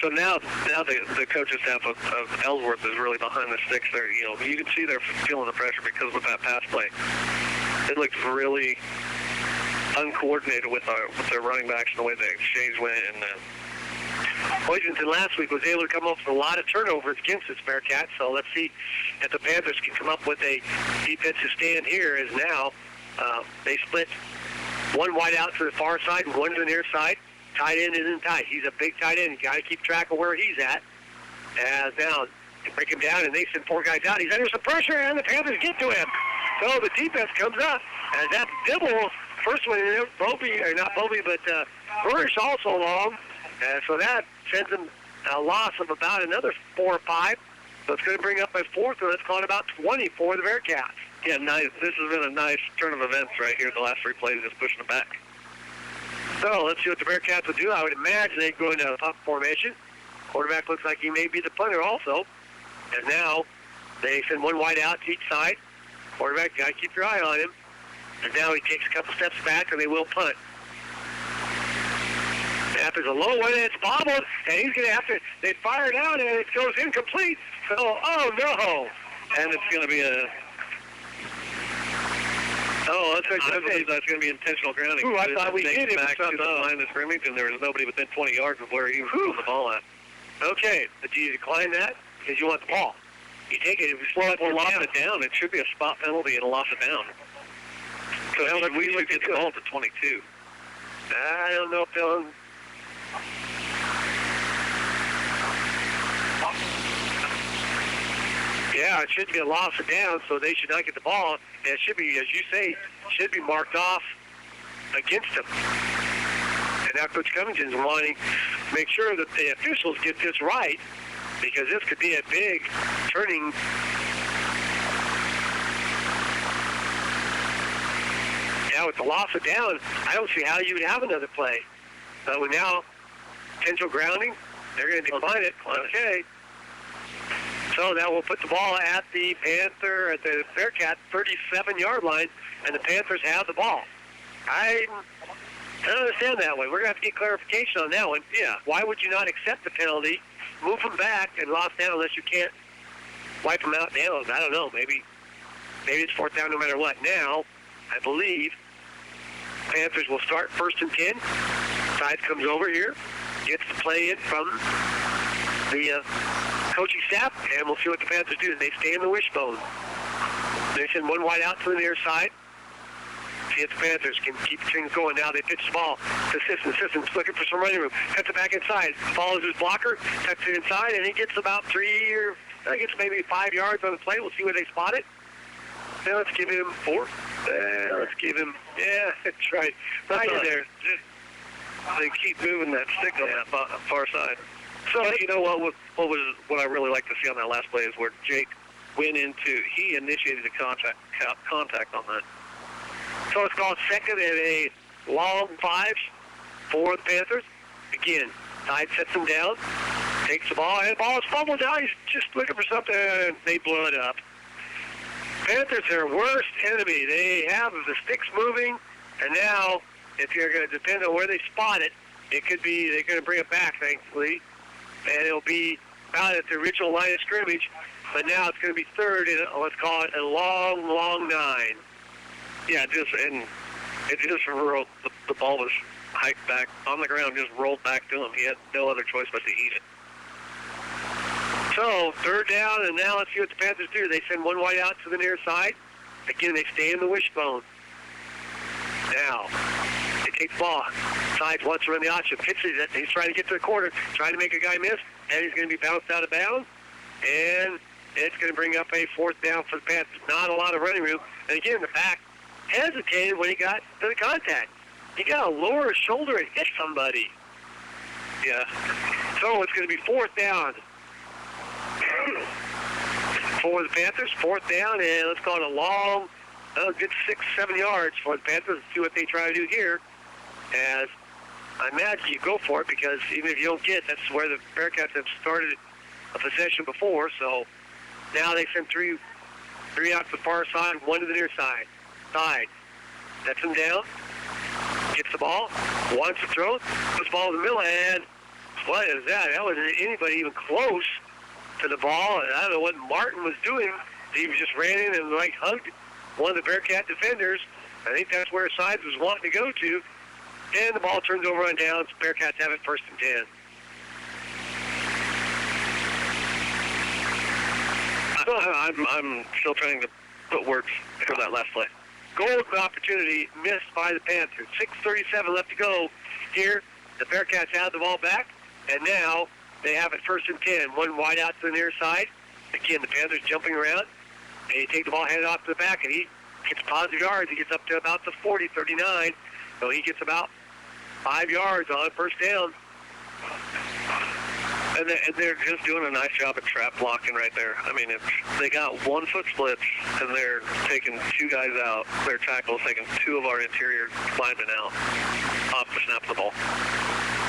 B: So now the coaching staff of Ellsworth is really behind the sticks there. You can see they're feeling the pressure because of that pass play. It looks really uncoordinated with their running backs and the way the exchange went. And
A: Hoisington last week was able to come up with a lot of turnovers against this Bearcats, so let's see if the Panthers can come up with a defensive stand here. As now they split one wide out to the far side and one to the near side. tight end isn't tight. He's a big tight end. You got to keep track of where he's at. As now, they break him down, and they send 4 guys out. He's under some pressure, and the Panthers get to him. So the defense comes up, and that Dibble, first one, Bovey, or not Bovey, but Burrish also along. So that sends him a loss of about another 4 or 5. So it's going to bring up a 4th, and let's call it about 20 for the Bearcats.
B: Yeah, nice. This has been a nice turn of events right here. The last 3 plays, just pushing it back.
A: So let's see what the Bearcats will do. I would imagine they go into a punt formation. Quarterback looks like he may be the punter also. And now they send 1 wide out to each side. Quarterback, got to keep your eye on him. And now he takes a couple steps back, and they will punt. After the low one, it's bobbled, and he's going to have to, they fire it out, and it goes incomplete. So, oh no.
B: And it's going to be a, I believe that's going to be intentional grounding.
A: Ooh, I thought we did it.
B: Back to the line of scrimmage, and there was nobody within 20 yards of where he was throwing the ball at.
A: Okay, but do you decline that? Because you want the ball. You take it, if you
B: lost it down, it should be a spot penalty and a loss it down. So we should get the ball to 22.
A: I don't know if they'll... Yeah, it should be a loss of down, so they should not get the ball. And it should be, as you say, should be marked off against them. And now Coach Covington's wanting to make sure that the officials get this right, because this could be a big turning. Now with the loss of down, I don't see how you would have another play. But with now potential grounding, they're going to decline it. Okay. So that will put the ball at the Bearcat 37-yard line, and the Panthers have the ball. I don't understand that one. We're going to have to get clarification on that one. Yeah. Why would you not accept the penalty, move them back, and lost down unless you can't wipe them out down? I don't know. Maybe it's 4th down no matter what. Now, I believe Panthers will start 1st and 10. Side comes over here, gets the play in from the coaching staff, and we'll see what the Panthers do. They stay in the wishbone. They send 1 wide out to the near side. See if the Panthers can keep things going. Now they pitch the ball to Sisson's looking for some running room. Cuts it back inside. Follows his blocker. Cuts it inside, and he gets about 3 or I guess maybe 5 yards on the play. We'll see where they spot it. Now let's give him 4. Let's give him, that's right. Right there.
B: They keep moving that stick on that far side. So you know what I really like to see on that last play is where Jake went into, he initiated a contact on that.
A: So it's called 2nd and a long 5 for the Panthers. Again, Tide sets him down, takes the ball, and the ball is fumbled down. He's just looking for something, and they blow it up. Panthers are their worst enemy. They have the sticks moving, and now, if you're going to depend on where they spot it, it could be they're going to bring it back, thankfully, and it'll be out at the original line of scrimmage, but now it's going to be 3rd and let's call it a long, long 9.
B: Yeah, it just rolled, the ball was hiked back on the ground, just rolled back to him. He had no other choice but to eat it.
A: So 3rd down, and now let's see what the Panthers do. They send 1 wide out to the near side. Again, they stay in the wishbone. Now, they take the ball. Sides wants to run the option. Pitches it. He's trying to get to the corner, trying to make a guy miss, and he's going to be bounced out of bounds. And it's going to bring up a 4th down for the Panthers. Not a lot of running room. And again, the back hesitated when he got to the contact. He got to lower his shoulder and hit somebody.
B: Yeah.
A: So it's going to be 4th down for the Panthers. 4th down, and let's call it a long, good 6-7 yards for the Panthers. Let's see what they try to do here. As I imagine you go for it, because even if you don't get, that's where the Bearcats have started a possession before. So now they send 3 out to the far side, 1 to the near side. Sets him down, gets the ball, wants to throw, puts the ball in the middle, and what is that? That wasn't anybody even close to the ball. And I don't know what Martin was doing. He was just ran in and hugged one of the Bearcat defenders. I think that's where Sides was wanting to go to. And the ball turns over on downs. Bearcats have it 1st and 10.
B: I'm still trying to put words for that last play.
A: Golden opportunity missed by the Panthers. 6:37 left to go here the Bearcats have the ball back, and now they have it 1st and 10. One wide out to the near side. Again, the Panthers jumping around. And he takes the ball, handed off to the back, and he gets positive yards. He gets up to about the 40, 39. So he gets about 5 yards on 1st down.
B: And they're just doing a nice job at trap blocking right there. I mean, they got 1 foot splits, and they're taking 2 guys out. Their tackles taking 2 of our interior linemen out off the snap of the ball.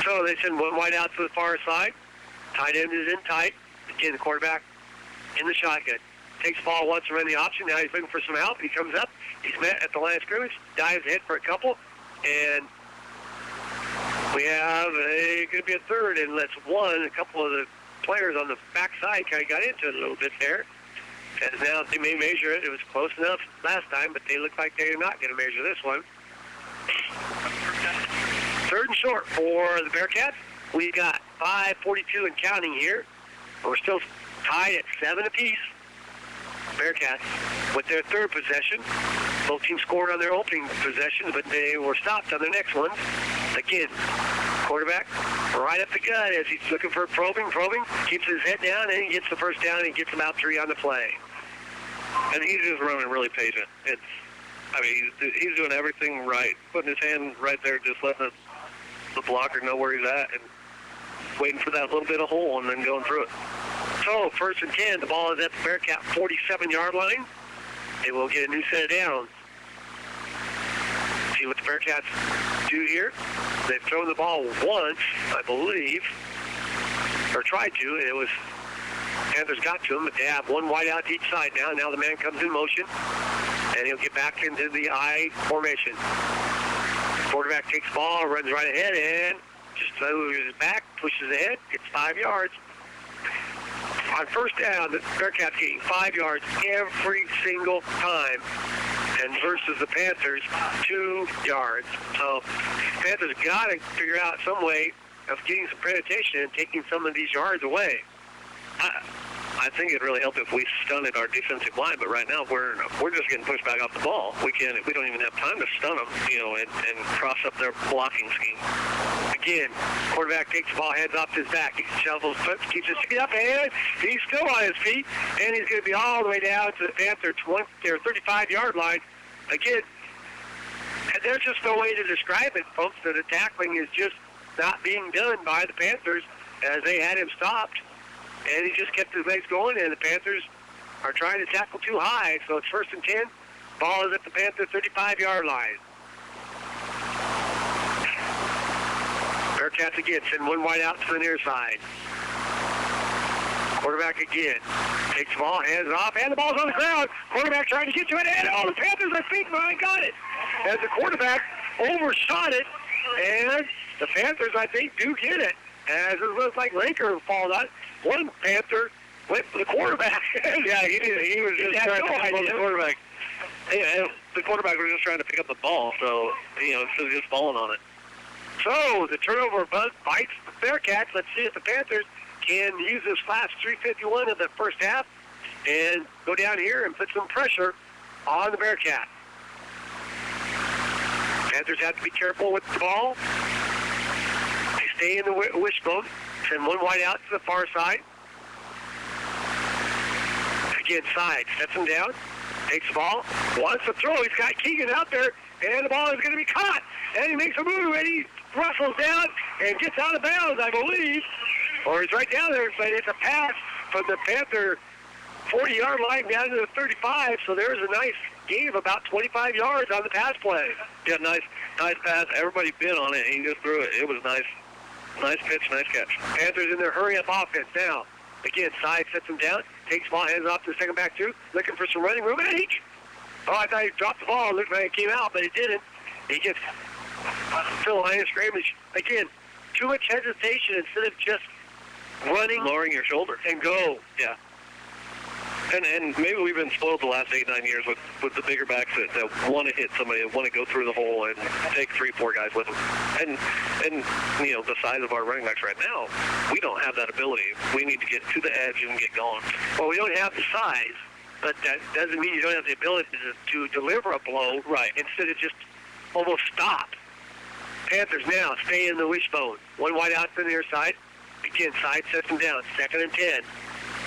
A: So they send one wide out to the far side. Tight end is in tight. Again, the quarterback in the shotgun. Takes the ball once around the option. Now he's looking for some help. He comes up. He's met at the line of scrimmage. Dives ahead for a couple. And we have going to be a third. And that's one. A couple of the players on the backside kind of got into it a little bit there. And now they may measure it. It was close enough last time, but they look like they're not going to measure this one. 3rd and short for the Bearcats. We got 5:42 and counting here. We're still tied at 7 apiece. Bearcats with their 3rd possession. Both teams scored on their opening possession, but they were stopped on their next one. Again, quarterback right up the gut as he's looking for probing, keeps his head down, and he gets the 1st down, and he gets about 3 on the play.
B: And he's just running really patient. He's doing everything right, putting his hand right there, just letting the blocker know where he's at, and waiting for that little bit of hole, and then going through it.
A: So, 1st and 10, the ball is at the Bearcat 47-yard line. They will get a new set of downs. See what the Bearcats do here. They've thrown the ball once, I believe, or tried to. It was Panthers got to him, but they have one wide out to each side now. Now the man comes in motion, and he'll get back into the I formation. Quarterback takes the ball, runs right ahead, and just moves back, pushes ahead, gets 5 yards. On 1st down, the Bearcats getting 5 yards every single time, and versus the Panthers, 2 yards. So Panthers got to figure out some way of getting some penetration and taking some of these yards away.
B: I think it'd really help if we stunted our defensive line, but right now we're just getting pushed back off the ball. We don't even have time to stun them, and cross up their blocking scheme.
A: Again, quarterback takes the ball, hands off his back. He shovels, keeps his feet up, and he's still on his feet, and he's going to be all the way down to the Panther 35-yard line. Again, and there's just no way to describe it, folks, that the tackling is just not being done by the Panthers as they had him stopped. And he just kept his legs going, and the Panthers are trying to tackle too high. So it's 1st and 10. Ball is at the Panther 35-yard line. Bearcats again send one wide out to the near side. Quarterback again takes the ball, hands it off, and the ball's on the ground. Quarterback trying to get to it, and the Panthers are feet behind, got it. As the quarterback overshot it, and the Panthers, I think, do get it. As it looks like Laker falls out. One Panther went for the quarterback.
B: Yeah, he was just trying to pick up the quarterback. And the quarterback was just trying to pick up the ball, so, instead of just falling on it.
A: So the turnover bites the Bearcats. Let's see if the Panthers can use this last 3:51 of the 1st half and go down here and put some pressure on the Bearcats. Panthers have to be careful with the ball. They stay in the wishbone. Send one wide out to the far side. Again, side. Sets him down. Takes the ball. Wants to throw. He's got Keegan out there. And the ball is going to be caught. And he makes a move. And he rustles down and gets out of bounds, I believe. Or he's right down there. But it's a pass from the Panther 40-yard line down to the 35. So there's a nice gain of about 25 yards on the pass play.
B: Yeah, nice pass. Everybody bid on it. And he just threw it. It was nice. Nice pitch, nice catch.
A: Panthers in their hurry-up offense now. Again, side sets him down. Takes ball, hands off to the second back, too. Looking for some running room. And I thought he dropped the ball. Looked like it came out, but he didn't. He gets to the line of scrimmage. Again, too much hesitation instead of just running.
B: Lowering your shoulder.
A: And go.
B: Yeah. And maybe we've been spoiled the last 8-9 years with the bigger backs that want to hit somebody, that want to go through the hole and take 3-4 guys with them. And the size of our running backs right now, we don't have that ability. We need to get to the edge and get going.
A: Well, we don't have the size, but that doesn't mean you don't have the ability to deliver a blow.
B: Right.
A: Instead of just almost stop. Panthers now stay in the wishbone. One wide out to the near side. Again, side sets him down. 2nd and 10.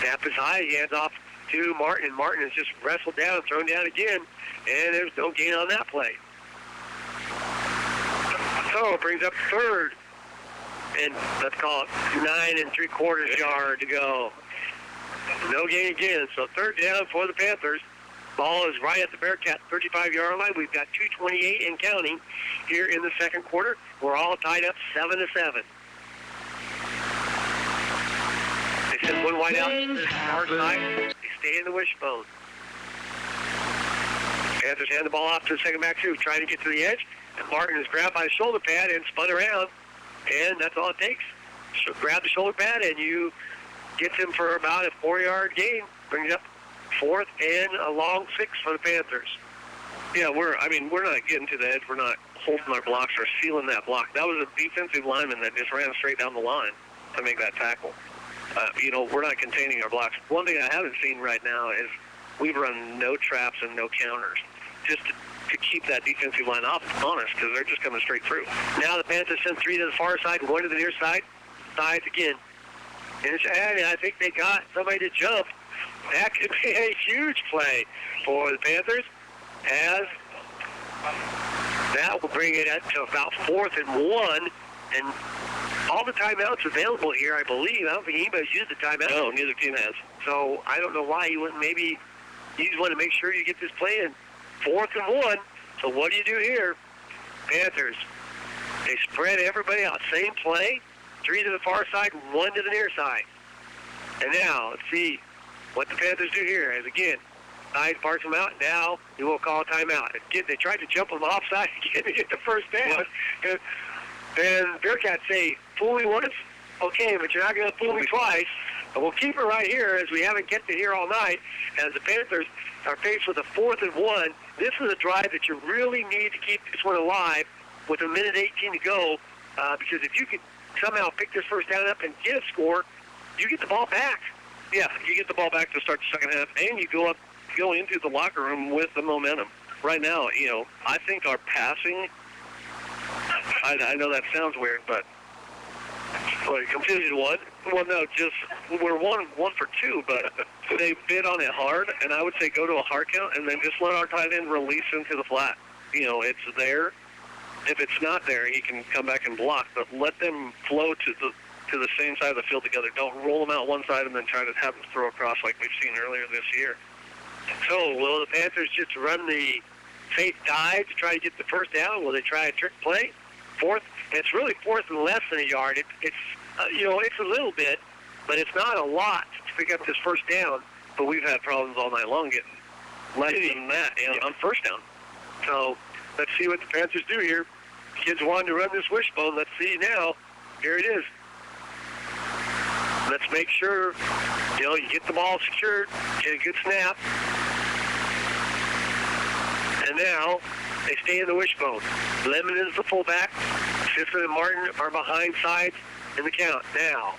A: Snap is high. He hands off to Martin. Martin is just wrestled down, thrown down again, and there's no gain on that play. So it brings up 3rd, and let's call it 9 3/4 yard to go. No gain again, so 3rd down for the Panthers. Ball is right at the Bearcat 35-yard line. We've got 2:28 and counting here in the second quarter. We're all tied up 7-7. They send one wide out to the far side. They stay in the wishbone. Panthers hand the ball off to the second back too, trying to get to the edge. And Martin is grabbed by the shoulder pad and spun around. And that's all it takes. So grab the shoulder pad and you get him for about a 4-yard gain. Brings up 4th and a long 6 for the Panthers.
B: Yeah, we're not getting to the edge. We're not holding our blocks or sealing that block. That was a defensive lineman that just ran straight down the line to make that tackle. We're not containing our blocks. One thing I haven't seen right now is we've run no traps and no counters just to keep that defensive line honest because they're just coming straight through.
A: Now the Panthers send 3 to the far side, going to the near side. Sides again. And I think they got somebody to jump. That could be a huge play for the Panthers, as that will bring it up to about 4th and 1. And all the timeouts available here, I believe. I don't think anybody's used the timeout.
B: No, neither team has.
A: So I don't know why you wouldn't. Maybe you just want to make sure you get this play in 4th and 1. So what do you do here? Panthers, they spread everybody out. Same play, 3 to the far side, 1 to the near side. And now, let's see what the Panthers do here. As again, side parts them out. Now you will call a timeout. Again, they tried to jump them offside again to get the first down. And Bearcats say, fool me once? Okay, but you're not going to fool me twice. But we'll keep it right here as we haven't kept it here all night. As the Panthers are faced with a 4th and 1. This is a drive that you really need to keep this one alive with 1:18 to go. Because if you could somehow pick this first down up and get a score, you get the ball back.
B: Yeah, you get the ball back to start the second half, and you go into the locker room with the momentum. Right now, I think our passing, I know that sounds weird, but
A: Completed 1?
B: Well, no, we're one for 2, but they bid on it hard, and I would say go to a hard count and then just let our tight end release into the flat. It's there. If it's not there, he can come back and block, but let them flow to the same side of the field together. Don't roll them out one side and then try to have them throw across like we've seen earlier this year.
A: So will the Panthers just run the safe dive to try to get the first down? Will they try a trick play? 4th? It's really 4th and less than a yard. It's a little bit, but it's not a lot to pick up this first down.
B: But we've had problems all night long getting less than that on first down.
A: So let's see what the Panthers do here. Kids wanted to run this wishbone. Let's see now. Here it is. Let's make sure, you get the ball secured, get a good snap. And now they stay in the wishbone. Lemon is the fullback. Sisson and Martin are behind sides in the count now.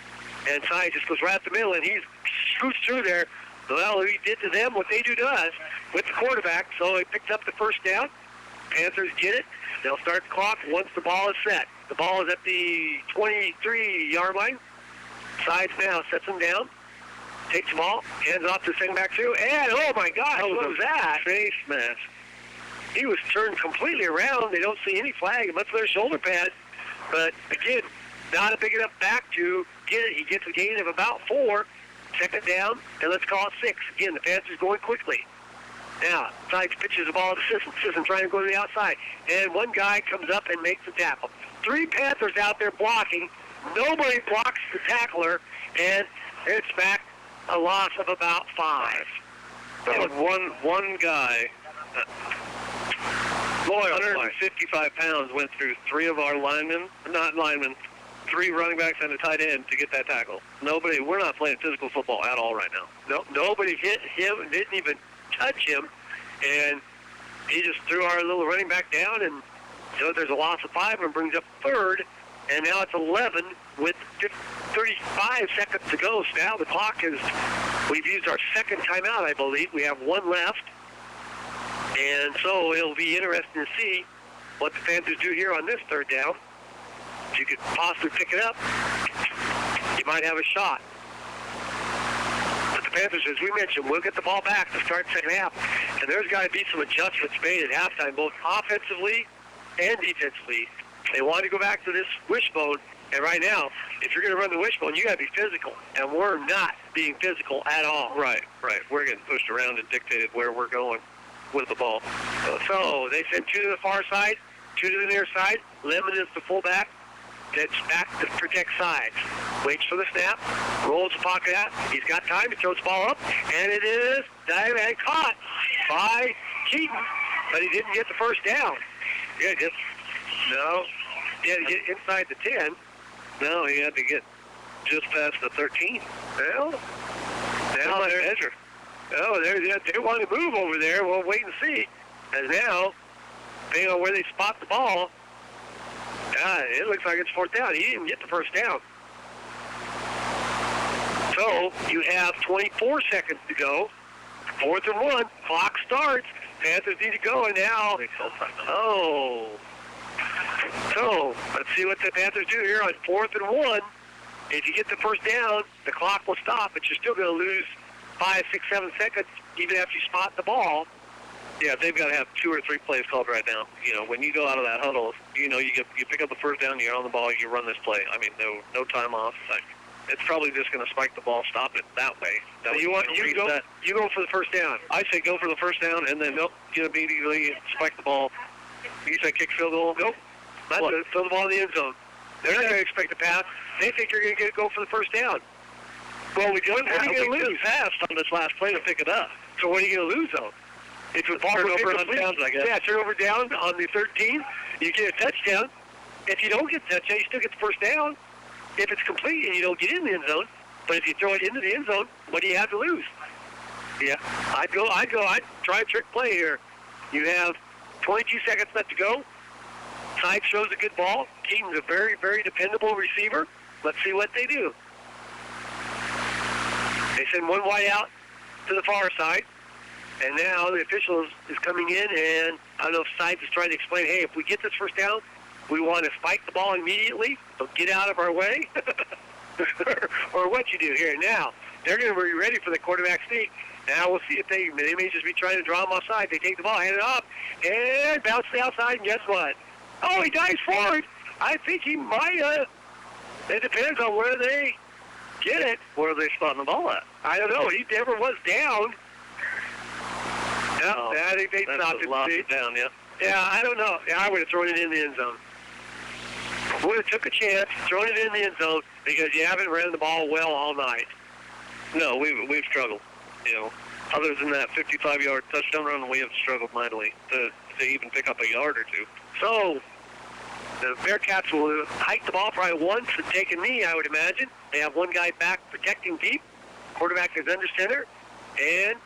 A: And Side just goes right up the middle, and he scoots through there. Well, he did to them what they do to us with the quarterback, so he picked up the first down. Panthers get it. They'll start the clock once the ball is set. The ball is at the 23-yard line. Sides now sets him down, takes the ball, hands off to the second back too, and oh my gosh, what was that?
B: Face mask.
A: He was turned completely around. They don't see any flag unless there's shoulder pad. But again, not big enough back to get it. He gets a gain of about 4. Second down, and let's call it 6. Again, the Panthers going quickly. Now, Sides pitches the ball to Sisson. Sisson trying to go to the outside. And one guy comes up and makes the tackle. 3 Panthers out there blocking. Nobody blocks the tackler, and it's back a loss of about 5.
B: So one guy, 155 pounds, went through 3 of our linemen, 3 running backs and a tight end to get that tackle. We're not playing physical football at all right now.
A: No, nobody hit him, didn't even touch him, and he just threw our little running back down, and so there's a loss of 5 and brings up 3rd, and now it's 11 with 35 seconds to go. So now the clock is, we've used our second timeout, I believe. We have 1 left, and so it'll be interesting to see what the Panthers do here on this 3rd down. if you could possibly pick it up, you might have a shot. But the Panthers, as we mentioned, will get the ball back to start the second half. And there's got to be some adjustments made at halftime, both offensively and defensively. They want to go back to this wishbone. And right now, if you're going to run the wishbone, you got to be physical. And we're not being physical at all.
B: Right. We're getting pushed around and dictated where we're going with the ball.
A: So they send 2 to the far side, 2 to the near side. Lemon is the fullback. That's back to protect sides. Waits for the snap. Rolls the pocket out. He's got time to throw the ball up. And it is dived and caught by Keaton. But he didn't get the first down. He had to get inside the 10.
B: No, he had to get just past the 13.
A: Well, now they're measure. Oh, they want to move over there. We'll wait and see. And now, depending on where they spot the ball, it looks like it's fourth down. He didn't get the first down. So you have 24 seconds to go. 4th and 1. Clock starts. Panthers need to go, and now, So let's see what the Panthers do here on 4th and 1. If you get the first down, the clock will stop, but you're still going to lose 5, 6, 7 seconds even after you spot the ball.
B: Yeah, they've got to have 2 or 3 plays called right now. You know, when you go out of that huddle, you pick up the first down, you're on the ball, you run this play. I mean, no time off. It's probably just going to spike the ball, stop it that way.
A: So you go for the first down.
B: I say go for the first down, and then immediately spike the ball. You say kick field goal?
A: Nope. Throw the ball in the end zone. They're not going to expect a pass. They think you're going to go for the first down. Well, what are you going to lose?
B: Passed on this last play to pick it up.
A: So what are you going to lose, though? If the ball goes over on downs, I guess. Yeah, turnover down on the 13, you get a touchdown. If you don't get the touchdown, you still get the first down. If it's complete and you don't get in the end zone, but if you throw it into the end zone, what do you have to lose? Yeah, I'd try a trick play here. You have 22 seconds left to go. Side shows a good ball. Keaton's a very, very dependable receiver. Let's see what they do. They send one wide out to the far side. And now the official is coming in, and I don't know if Sides is trying to explain, hey, if we get this first down, we want to spike the ball immediately, so get out of our way. Or what you do here. Now, they're going to be ready for the quarterback sneak. Now we'll see if they may just be trying to draw him offside. They take the ball, hand it off, and bounce to the outside, and guess what? Oh, he dives forward. I think he might it depends on where they get it.
B: Where are they spotting the ball at?
A: I don't know. He never was down. I think they stopped it
B: down, yeah.
A: Yeah, I don't know. Yeah, I would have thrown it in the end zone. Would have took a chance, thrown it in the end zone, because you haven't ran the ball well all night.
B: No, we've struggled. You know, other than that 55-yard touchdown run, we have struggled mightily to even pick up a yard or two.
A: So the Bearcats will hike the ball probably once and take a knee, I would imagine. They have one guy back protecting deep. Quarterback is under center, and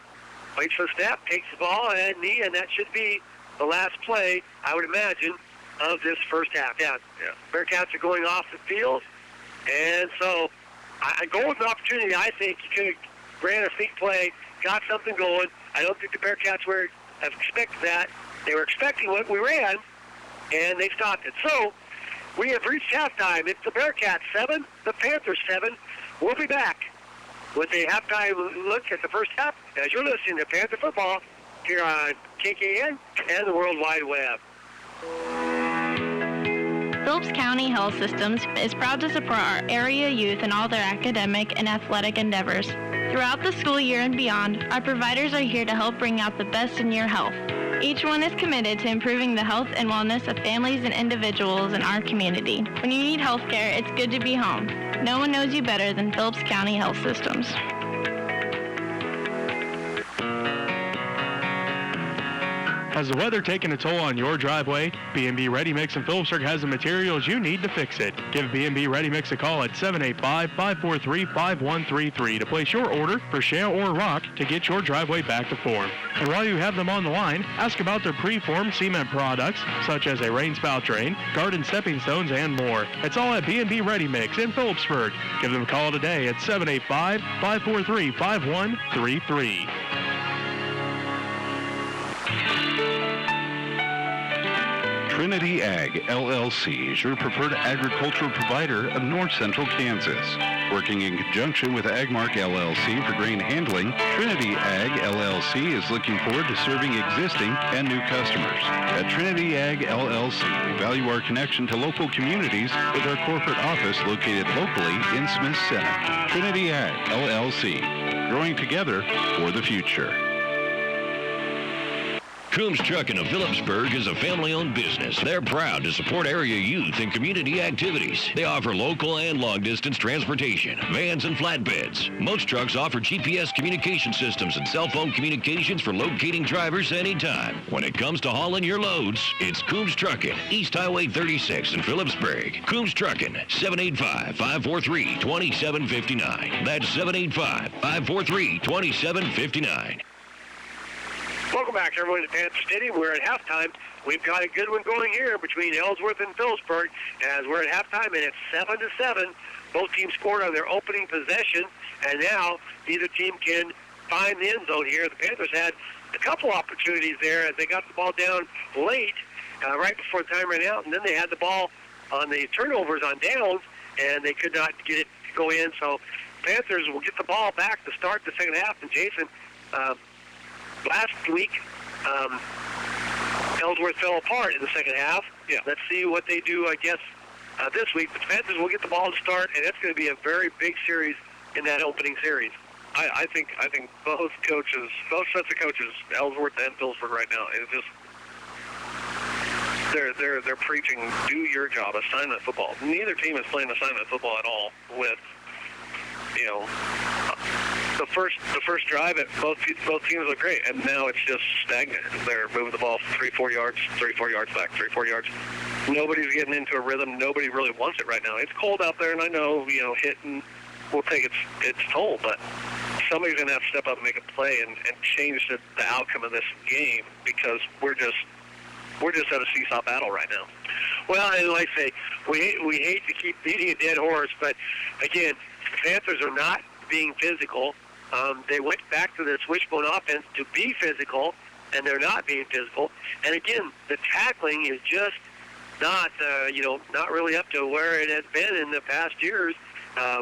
A: waits for the snap, takes the ball and knee, and that should be the last play, I would imagine, of this first half. Yeah. Bearcats are going off the field, and so I go with an opportunity. I think you could have ran a sneak play, got something going. I don't think the Bearcats have expected that. They were expecting what we ran, and they stopped it. So we have reached halftime. It's the Bearcats 7, the Panthers 7. We'll be back with a halftime look at the first half as you're listening to Panther Football here on KKN and the World Wide Web.
K: Phillips County Health Systems is proud to support our area youth in all their academic and athletic endeavors. Throughout the school year and beyond, our providers are here to help bring out the best in your health. Each one is committed to improving the health and wellness of families and individuals in our community. When you need health care, it's good to be home. No one knows you better than Phillips County Health Systems.
D: Has the weather taken a toll on your driveway? B&B Ready Mix in Phillipsburg has the materials you need to fix it. Give B&B Ready Mix a call at 785-543-5133 to place your order for shale or rock to get your driveway back to form. And while you have them on the line, ask about their pre-formed cement products, such as a rain spout drain, garden stepping stones, and more. It's all at B&B Ready Mix in Phillipsburg. Give them a call today at 785-543-5133.
J: Trinity Ag, LLC is your preferred agricultural provider of north central Kansas. Working in conjunction with Agmark LLC for grain handling, Trinity Ag LLC is looking forward to serving existing and new customers. At Trinity Ag LLC, we value our connection to local communities with our corporate office located locally in Smith Center. Trinity Ag LLC, growing together for the future.
L: Coombs Trucking of Phillipsburg is a family-owned business. They're proud to support area youth and community activities. They offer local and long-distance transportation, vans and flatbeds. Most trucks offer GPS communication systems and cell phone communications for locating drivers anytime. When it comes to hauling your loads, it's Coombs Trucking, East Highway 36 in Phillipsburg. Coombs Trucking, 785-543-2759. That's 785-543-2759.
A: Welcome back, everyone, to Panther Stadium. We're at halftime. We've got a good one going here between Ellsworth and Phillipsburg as we're at halftime, and it's 7-7. Both teams scored on their opening possession, and now neither team can find the end zone here. The Panthers had a couple opportunities there as they got the ball down late, right before the time ran out, and then they had the ball on the turnovers on downs, and they could not get it to go in. So Panthers will get the ball back to start the second half, and Jason, last week, Ellsworth fell apart in the second half.
B: Yeah.
A: Let's see what they do, I guess, this week. But the Panthers will get the ball to start, and it's going to be a very big series in that opening series.
B: I think both sets of coaches, Ellsworth and Phillipsburg right now, is just they're preaching do your job, assignment football. Neither team is playing assignment football at all with the first drive at both teams look great, and now it's just stagnant. They're moving the ball 3-4 yards, 3-4 yards back, 3-4 yards. Nobody's getting into a rhythm. Nobody really wants it right now. It's cold out there, and I know hitting will take its toll, but somebody's going to have to step up and make a play and change the outcome of this game because we're just at a seesaw battle right now.
A: Well, and like I say, we hate to keep beating a dead horse, but again, the Panthers are not being physical. They went back to the wishbone offense to be physical, and they're not being physical. And again, the tackling is just not really up to where it has been in the past years.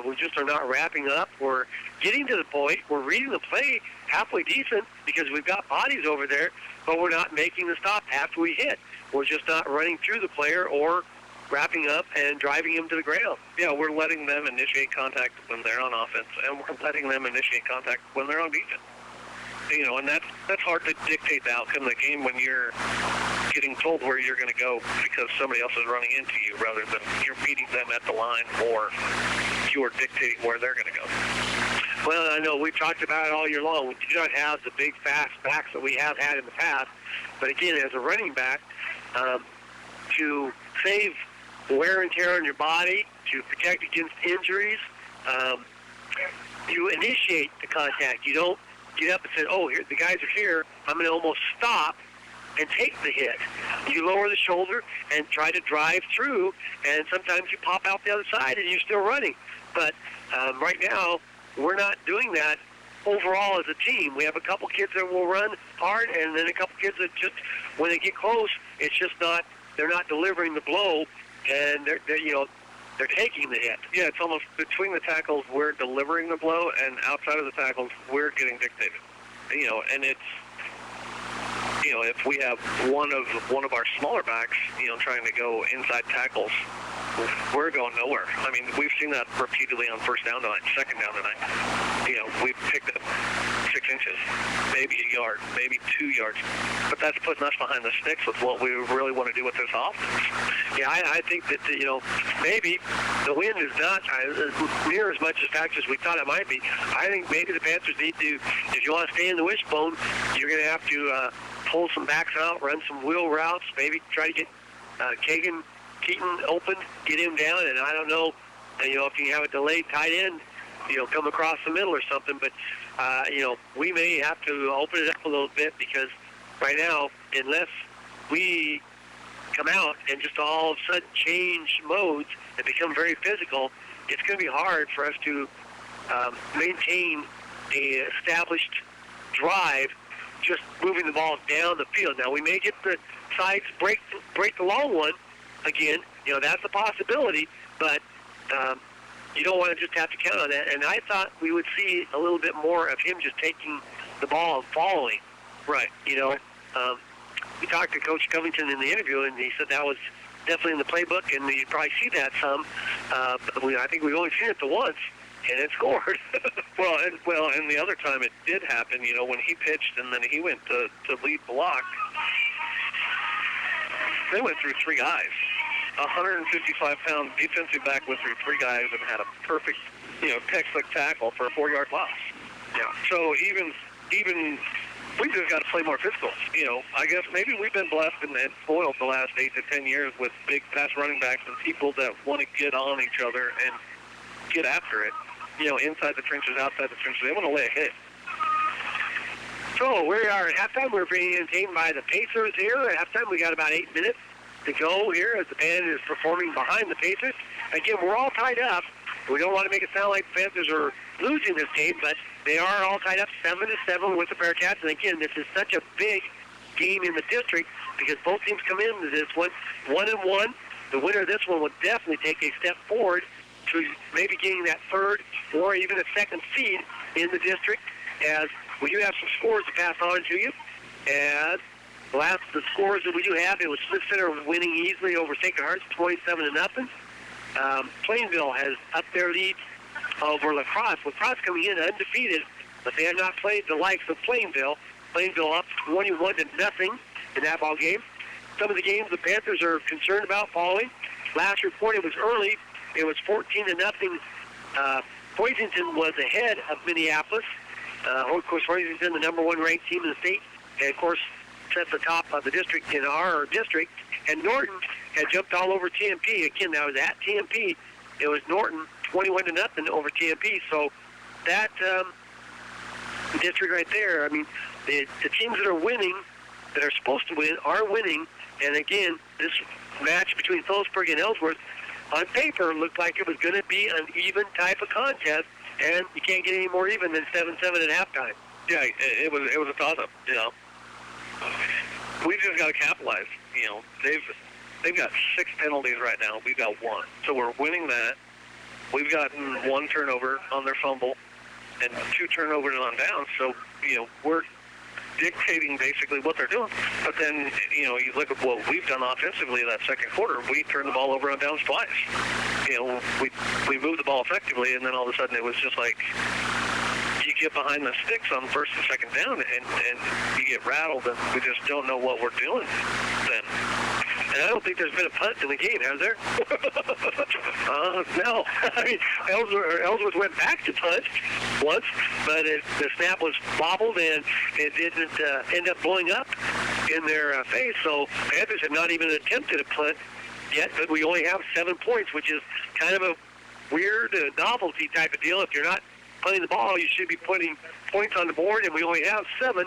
A: We just are not wrapping up. We're getting to the point. We're reading the play halfway decent because we've got bodies over there, but we're not making the stop after we hit. We're just not running through the player or wrapping up and driving him to the ground.
B: Yeah, we're letting them initiate contact when they're on offense, and we're letting them initiate contact when they're on defense. And that's hard to dictate the outcome of the game when you're getting told where you're going to go because somebody else is running into you rather than you're meeting them at the line or you're dictating where they're going to go.
A: Well, I know we've talked about it all year long. We do not have the big, fast backs that we have had in the past. But again, as a running back, to save wear and tear on your body, to protect against injuries, you initiate the contact. You don't get up and say, oh, here, the guys are here. I'm going to almost stop and take the hit. You lower the shoulder and try to drive through, and sometimes you pop out the other side and you're still running. But right now, we're not doing that overall as a team. We have a couple kids that will run hard, and then a couple kids that just, when they get close, it's just not, they're not delivering the blow, and they're taking the hit.
B: Yeah, it's almost between the tackles, we're delivering the blow, and outside of the tackles, we're getting dictated. And it's, if we have one of our smaller backs, trying to go inside tackles, we're going nowhere. I mean, we've seen that repeatedly on first down tonight, second down tonight. We've picked up 6 inches, maybe a yard, maybe 2 yards, but that's putting us behind the sticks with what we really want to do with this offense.
A: Yeah, I think that, maybe the wind is not near as much as factors as we thought it might be. I think maybe the Panthers need to, if you want to stay in the wishbone, you're going to have to pull some backs out, run some wheel routes, maybe try to get Keaton open, get him down, and I don't know, if you have a delayed tight end, come across the middle or something, but, we may have to open it up a little bit because right now, unless we come out and just all of a sudden change modes and become very physical, it's going to be hard for us to maintain a established drive just moving the ball down the field. Now, we may get the sides break the long one again. You know, that's a possibility, but you don't want to just have to count on that. And I thought we would see a little bit more of him just taking the ball and following.
B: Right.
A: You know, we talked to Coach Covington in the interview, and he said that was definitely in the playbook, and you probably see that some. But I think we've only seen it the once, and it scored.
B: And the other time it did happen, you know, when he pitched and then he went to lead block, they went through three guys. 155-pound defensive back went through three guys and had a perfect, you know, textbook tackle for a 4-yard loss.
A: Yeah.
B: So even we just got to play more physical. You know, I guess maybe we've been blessed and spoiled the last 8 to 10 years with big fast running backs and people that want to get on each other and get after it. You know, inside the trenches, outside the trenches. They want to lay a hit.
A: So we are at halftime. We're being entertained by the Pacers here. At halftime, we got about 8 minutes to go here as the band is performing behind the Pacers. Again, we're all tied up. We don't want to make it sound like the Panthers are losing this game, but they are all tied up 7-7 with the Bearcats. And again, this is such a big game in the district because both teams come into this one 1-1. The winner of this one will definitely take a step forward to maybe getting that third or even a second seed in the district. As we do have some scores to pass on to you. As the scores that we do have, it was Smith Center winning easily over Sacred Hearts, 27-0. Plainville has upped their lead over La Crosse. La Crosse coming in undefeated, but they have not played the likes of Plainville. Plainville up 21-0 in that ball game. Some of the games the Panthers are concerned about following. Last report, it was early. It was 14-0. Hoisington was ahead of Minneapolis. Of course, Hoisington, the number 1 ranked team in the state, and of course, set the top of the district in our district. And Norton had jumped all over TMP. Again, that was at TMP. It was Norton 21-0 over TMP. So that district right there, I mean, the teams that are winning, that are supposed to win, are winning. And again, this match between Phillipsburg and Ellsworth, on paper, looked like it was going to be an even type of contest, and you can't get any more even than 7-7 at halftime.
B: Yeah, it was a toss-up, you know. We've just got to capitalize. You know, they've got 6 penalties right now. We've got 1. So we're winning that. We've gotten 1 turnover on their fumble and 2 turnovers on downs. So, you know, we're dictating basically what they're doing. But then, you know, you look at what we've done offensively that second quarter. We turned the ball over on downs twice. You know, we moved the ball effectively, and then all of a sudden it was just like you get behind the sticks on first and second down, and you get rattled, and we just don't know what we're doing then. And I don't think there's been a punt in the game, has there? No. I mean, Ellsworth went back to punt once, but the snap was bobbled, and it didn't end up blowing up in their face. So Panthers have not even attempted a punt yet, but we only have 7 points, which is kind of a weird novelty type of deal. If you're not punting the ball, you should be putting points on the board, and we only have 7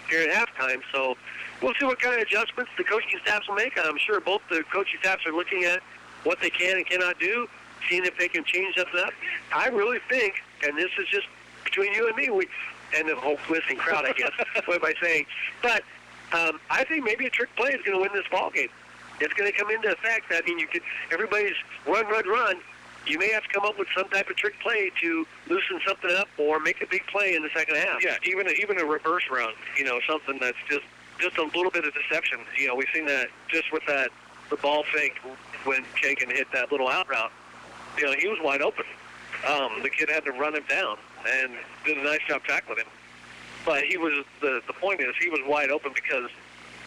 B: here at halftime. So we'll see what kind of adjustments the coaching staffs will make. I'm sure both the coaching staffs are looking at what they can and cannot do, seeing if they can change something up. I really think, and this is just between you and me, and the whole listening crowd, I guess, what am I saying? But I think maybe a trick play is going to win this ball game. It's going to come into effect. I mean, everybody's run. You may have to come up with some type of trick play to loosen something up or make a big play in the second half. Yeah, even a reverse run, you know, something that's just a little bit of deception. You know, we've seen that just with the ball fake when Kagan hit that little out route. You know, he was wide open. The kid had to run him down and did a nice job tackling him. But the point is he was wide open because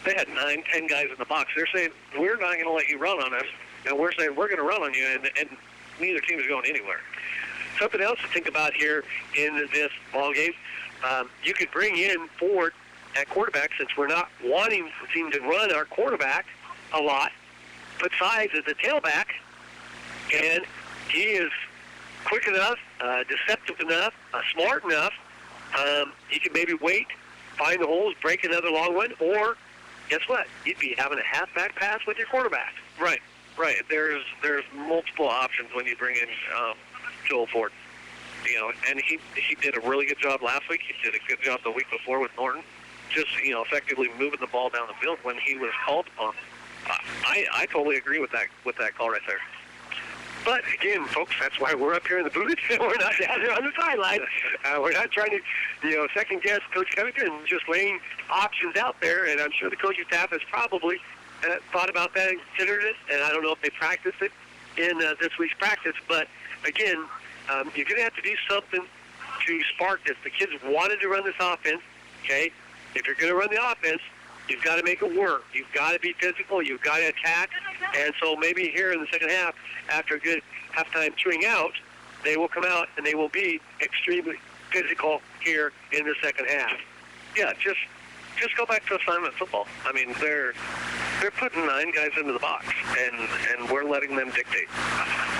B: they had 9, 10 guys in the box. They're saying, we're not going to let you run on us, and we're saying we're going to run on you, and neither team is going anywhere. Something else to think about here in this ball game, you could bring in Ford at quarterback, since we're not wanting the team to run our quarterback a lot. Put Sides as the tailback, and he is quick enough, deceptive enough, smart enough. He can maybe wait, find the holes, break another long one, or guess what? You'd be having a halfback pass with your quarterback. Right. There's multiple options when you bring in Joel Ford. You know, and he did a really good job last week. He did a good job the week before with Norton. just, effectively moving the ball down the field when he was called upon. I totally agree with that call right there.
A: But again, folks, that's why we're up here in the booth. We're not down there on the sideline. We're not trying to, second guess Coach Covington, just laying options out there. And I'm sure the coaching staff has probably thought about that and considered it. And I don't know if they practiced it in this week's practice. But again, you're going to have to do something to spark this. The kids wanted to run this offense. Okay, if you're going to run the offense, you've got to make it work. You've got to be physical. You've got to attack. And so maybe here in the second half, after a good halftime chewing out, they will come out and they will be extremely physical here in the second half.
B: Yeah, just go back to assignment football. I mean, they're putting 9 guys into the box, and we're letting them dictate.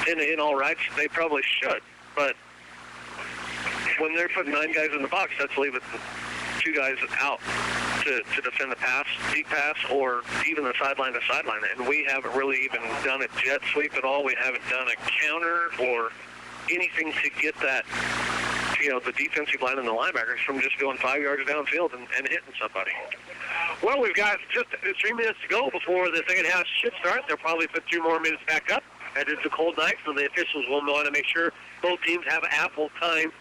B: In all rights, they probably should, but when they're putting 9 guys in the box, that's leaving 2 guys out to defend the pass, deep pass, or even the sideline to sideline. And we haven't really even done a jet sweep at all. We haven't done a counter or anything to get that, the defensive line and the linebackers from just going 5 yards downfield and hitting somebody.
A: Well, we've got just 3 minutes to go before the second half should start. They'll probably put 2 more minutes back up. And it's a cold night, so the officials will want to make sure both teams have ample time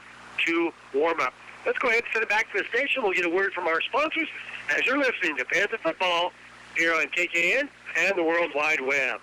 A: to warm up. Let's go ahead and send it back to the station. We'll get a word from our sponsors as you're listening to Panther Football here on KKN and the World Wide Web.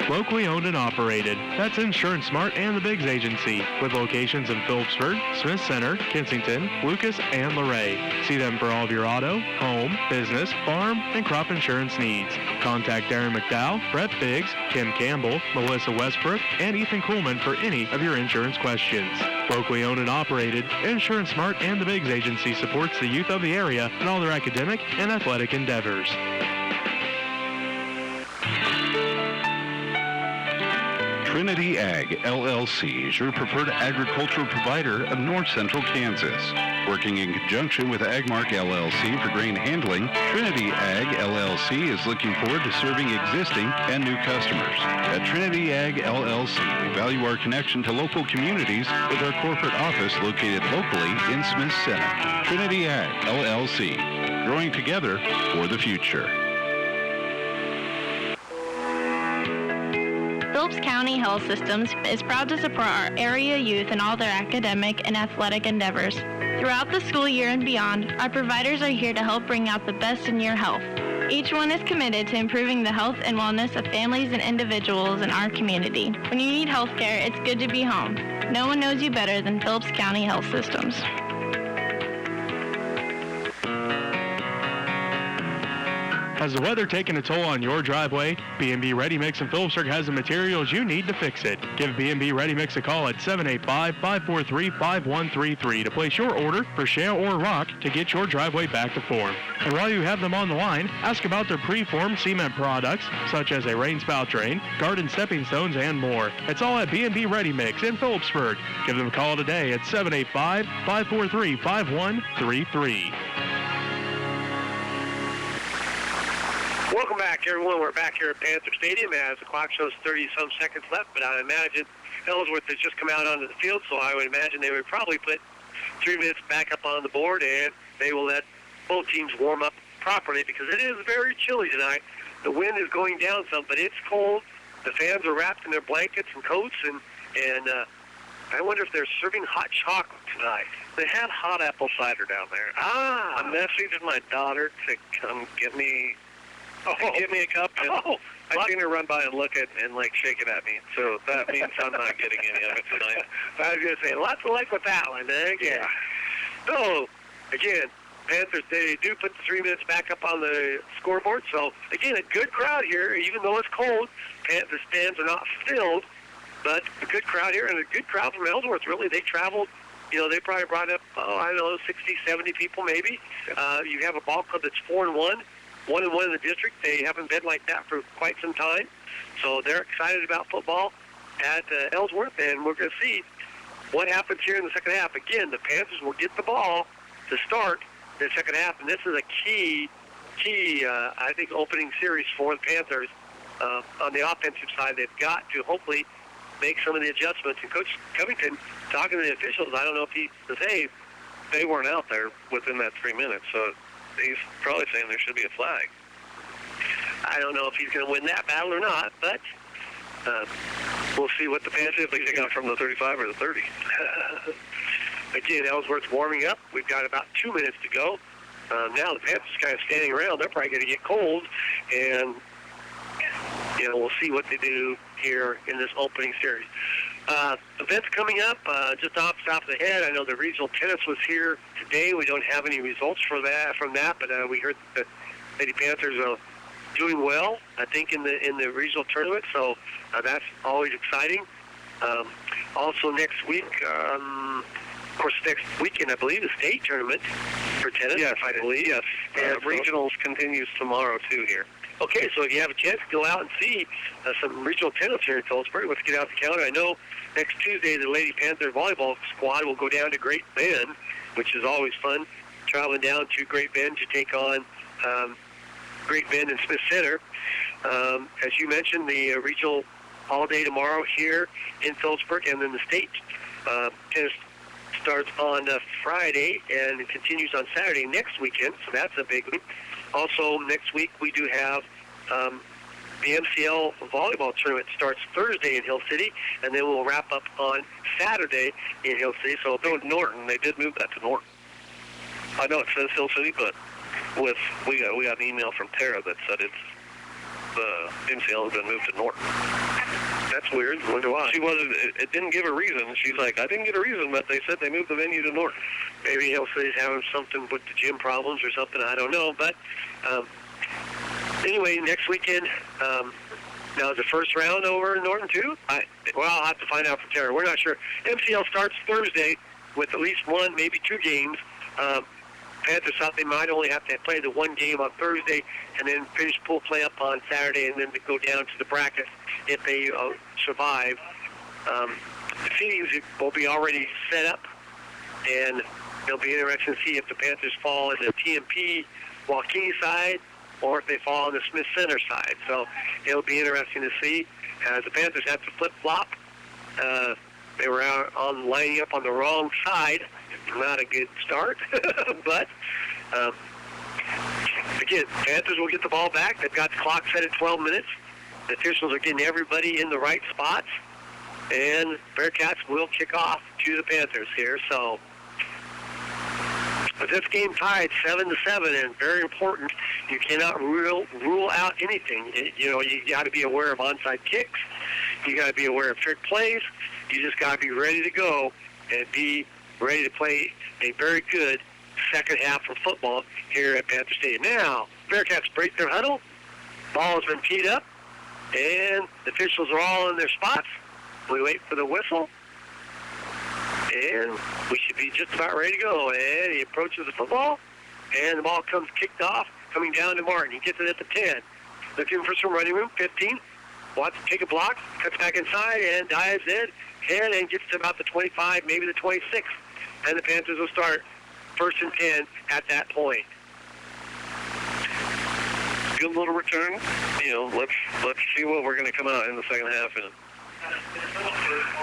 D: Locally owned and operated. That's Insurance Smart and the Biggs Agency, with locations in Phillipsburg, Smith Center, Kensington, Lucas, and Luray. See them for all of your auto, home, business, farm, and crop insurance needs. Contact Darren McDowell, Brett Biggs, Kim Campbell, Melissa Westbrook, and Ethan Coleman for any of your insurance questions. Locally owned and operated, Insurance Smart and the Biggs Agency supports the youth of the area in all their academic and athletic endeavors.
J: Trinity Ag, LLC is your preferred agricultural provider of North Central Kansas. Working in conjunction with Agmark LLC for grain handling, Trinity Ag LLC is looking forward to serving existing and new customers. At Trinity Ag LLC, we value our connection to local communities with our corporate office located locally in Smith Center. Trinity Ag LLC, growing together for the future.
K: Phillips County Health Systems is proud to support our area youth in all their academic and athletic endeavors. Throughout the school year and beyond, our providers are here to help bring out the best in your health. Each one is committed to improving the health and wellness of families and individuals in our community. When you need health care, it's good to be home. No one knows you better than Phillips County Health Systems.
D: Has the weather taken a toll on your driveway? B&B Ready Mix in Phillipsburg has the materials you need to fix it. Give B&B Ready Mix a call at 785-543-5133 to place your order for shale or rock to get your driveway back to form. And while you have them on the line, ask about their pre-formed cement products, such as a rain spout drain, garden stepping stones, and more. It's all at B&B Ready Mix in Phillipsburg. Give them a call today at 785-543-5133.
A: Welcome back, everyone. We're back here at Panther Stadium as the clock shows 30-some seconds left, but I imagine Ellsworth has just come out onto the field, so I would imagine they would probably put 3 minutes back up on the board, and they will let both teams warm up properly because it is very chilly tonight. The wind is going down some, but it's cold. The fans are wrapped in their blankets and coats, and I wonder if they're serving hot chocolate tonight.
B: They had hot apple cider down there. I'm messaging my daughter to come get me a cup. And I seen her run by and look at and shake it at me. So that means I'm not getting any of it tonight.
A: I was going to say, lots of luck with that one. Yeah. So, again, Panthers, they do put the 3 minutes back up on the scoreboard. So, again, a good crowd here, even though it's cold. The stands are not filled, but a good crowd here and a good crowd from Ellsworth, really. They traveled, they probably brought up, 60, 70 people maybe. You have a ball club that's 4-1. 1-1 in the district. They haven't been like that for quite some time. So they're excited about football at Ellsworth, and we're going to see what happens here in the second half. Again, the Panthers will get the ball to start the second half, and this is a key, I think, opening series for the Panthers. On the offensive side, they've got to hopefully make some of the adjustments. And Coach Covington, talking to the officials, I don't know if he says, hey,
B: they weren't out there within that 3 minutes, so he's probably saying there should be a flag.
A: I don't know if he's going to win that battle or not, but we'll see what the Panthers
B: got from the 35 or the 30.
A: Again, Ellsworth's warming up. We've got about 2 minutes to go. Now the Panthers kind of standing around. They're probably going to get cold, and we'll see what they do here in this opening series. Events coming up, just off the top of the head. I know the regional tennis was here today. We don't have any results from that, but we heard the Lady Panthers are doing well, I think, in the regional tournament. So that's always exciting. Also next week, of course, next weekend, I believe, the state tournament for tennis.
B: Yes, I believe. Yes, and regionals continues tomorrow too here.
A: Okay, so if you have a chance, go out and see some regional tennis here in Phillipsburg. Let's get out the calendar. I know next Tuesday the Lady Panther volleyball squad will go down to Great Bend, which is always fun, traveling down to Great Bend to take on Great Bend and Smith Center. As you mentioned, the regional holiday tomorrow here in Phillipsburg, and then the state tennis starts on Friday and continues on Saturday next weekend, so that's a big one. Also, next week we do have the MCL volleyball tournament starts Thursday in Hill City, and then we'll wrap up on Saturday in Hill City. So
B: Norton, they did move that to Norton. I know it says Hill City, but we got an email from Tara that said the MCL has been moved to Norton.
A: That's weird. Wonder why.
B: It didn't give a reason. She's like, I didn't get a reason, but they said they moved the venue to Norton.
A: Maybe Hill City's having something with the gym problems or something. I don't know. But anyway, next weekend, now the first round over in Norton too? I'll have to find out from Tara. We're not sure. MCL starts Thursday with at least one, maybe two games. Panthers thought they might only have to play the one game on Thursday and then finish pool play up on Saturday and then to go down to the bracket if they survive. The seedings will be already set up, and it'll be interesting to see if the Panthers fall in the TMP Waukee side or if they fall on the Smith Center side. So it'll be interesting to see. The Panthers have to flip-flop. They were out on lining up on the wrong side. Not a good start, but again, Panthers will get the ball back. They've got the clock set at 12 minutes. The officials are getting everybody in the right spots, and Bearcats will kick off to the Panthers here. So, but this game tied 7-7, and very important. You cannot rule out anything. You got to be aware of onside kicks. You got to be aware of trick plays. You just got to be ready to go and be ready to play a very good second half of football here at Panther Stadium. Now, Bearcats break their huddle. Ball has been teed up, and the officials are all in their spots. We wait for the whistle, and we should be just about ready to go. And he approaches the football, and the ball comes kicked off, coming down to Martin. He gets it at the 10. Looking for some running room, 15. Wants to take a block, cuts back inside, and dives in, and gets to about the 25, maybe the 26. And the Panthers will start 1st and 10 at that point.
B: Good little return. Let's see what we're going to come out in the second half.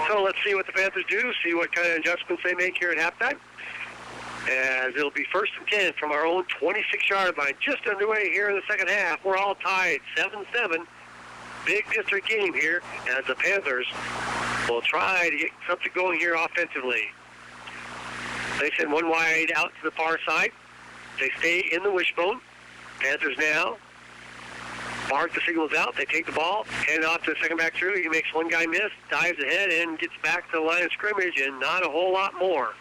A: So let's see what the Panthers do, see what kind of adjustments they make here at halftime. As it'll be 1st and 10 from our own 26-yard line, just underway here in the second half. We're all tied, 7-7. Big district game here as the Panthers will try to get something going here offensively. They send one wide out to the far side. They stay in the wishbone. Panthers now mark the signals out. They take the ball, hand it off to the second back through. He makes one guy miss, dives ahead, and gets back to the line of scrimmage, and not a whole lot more.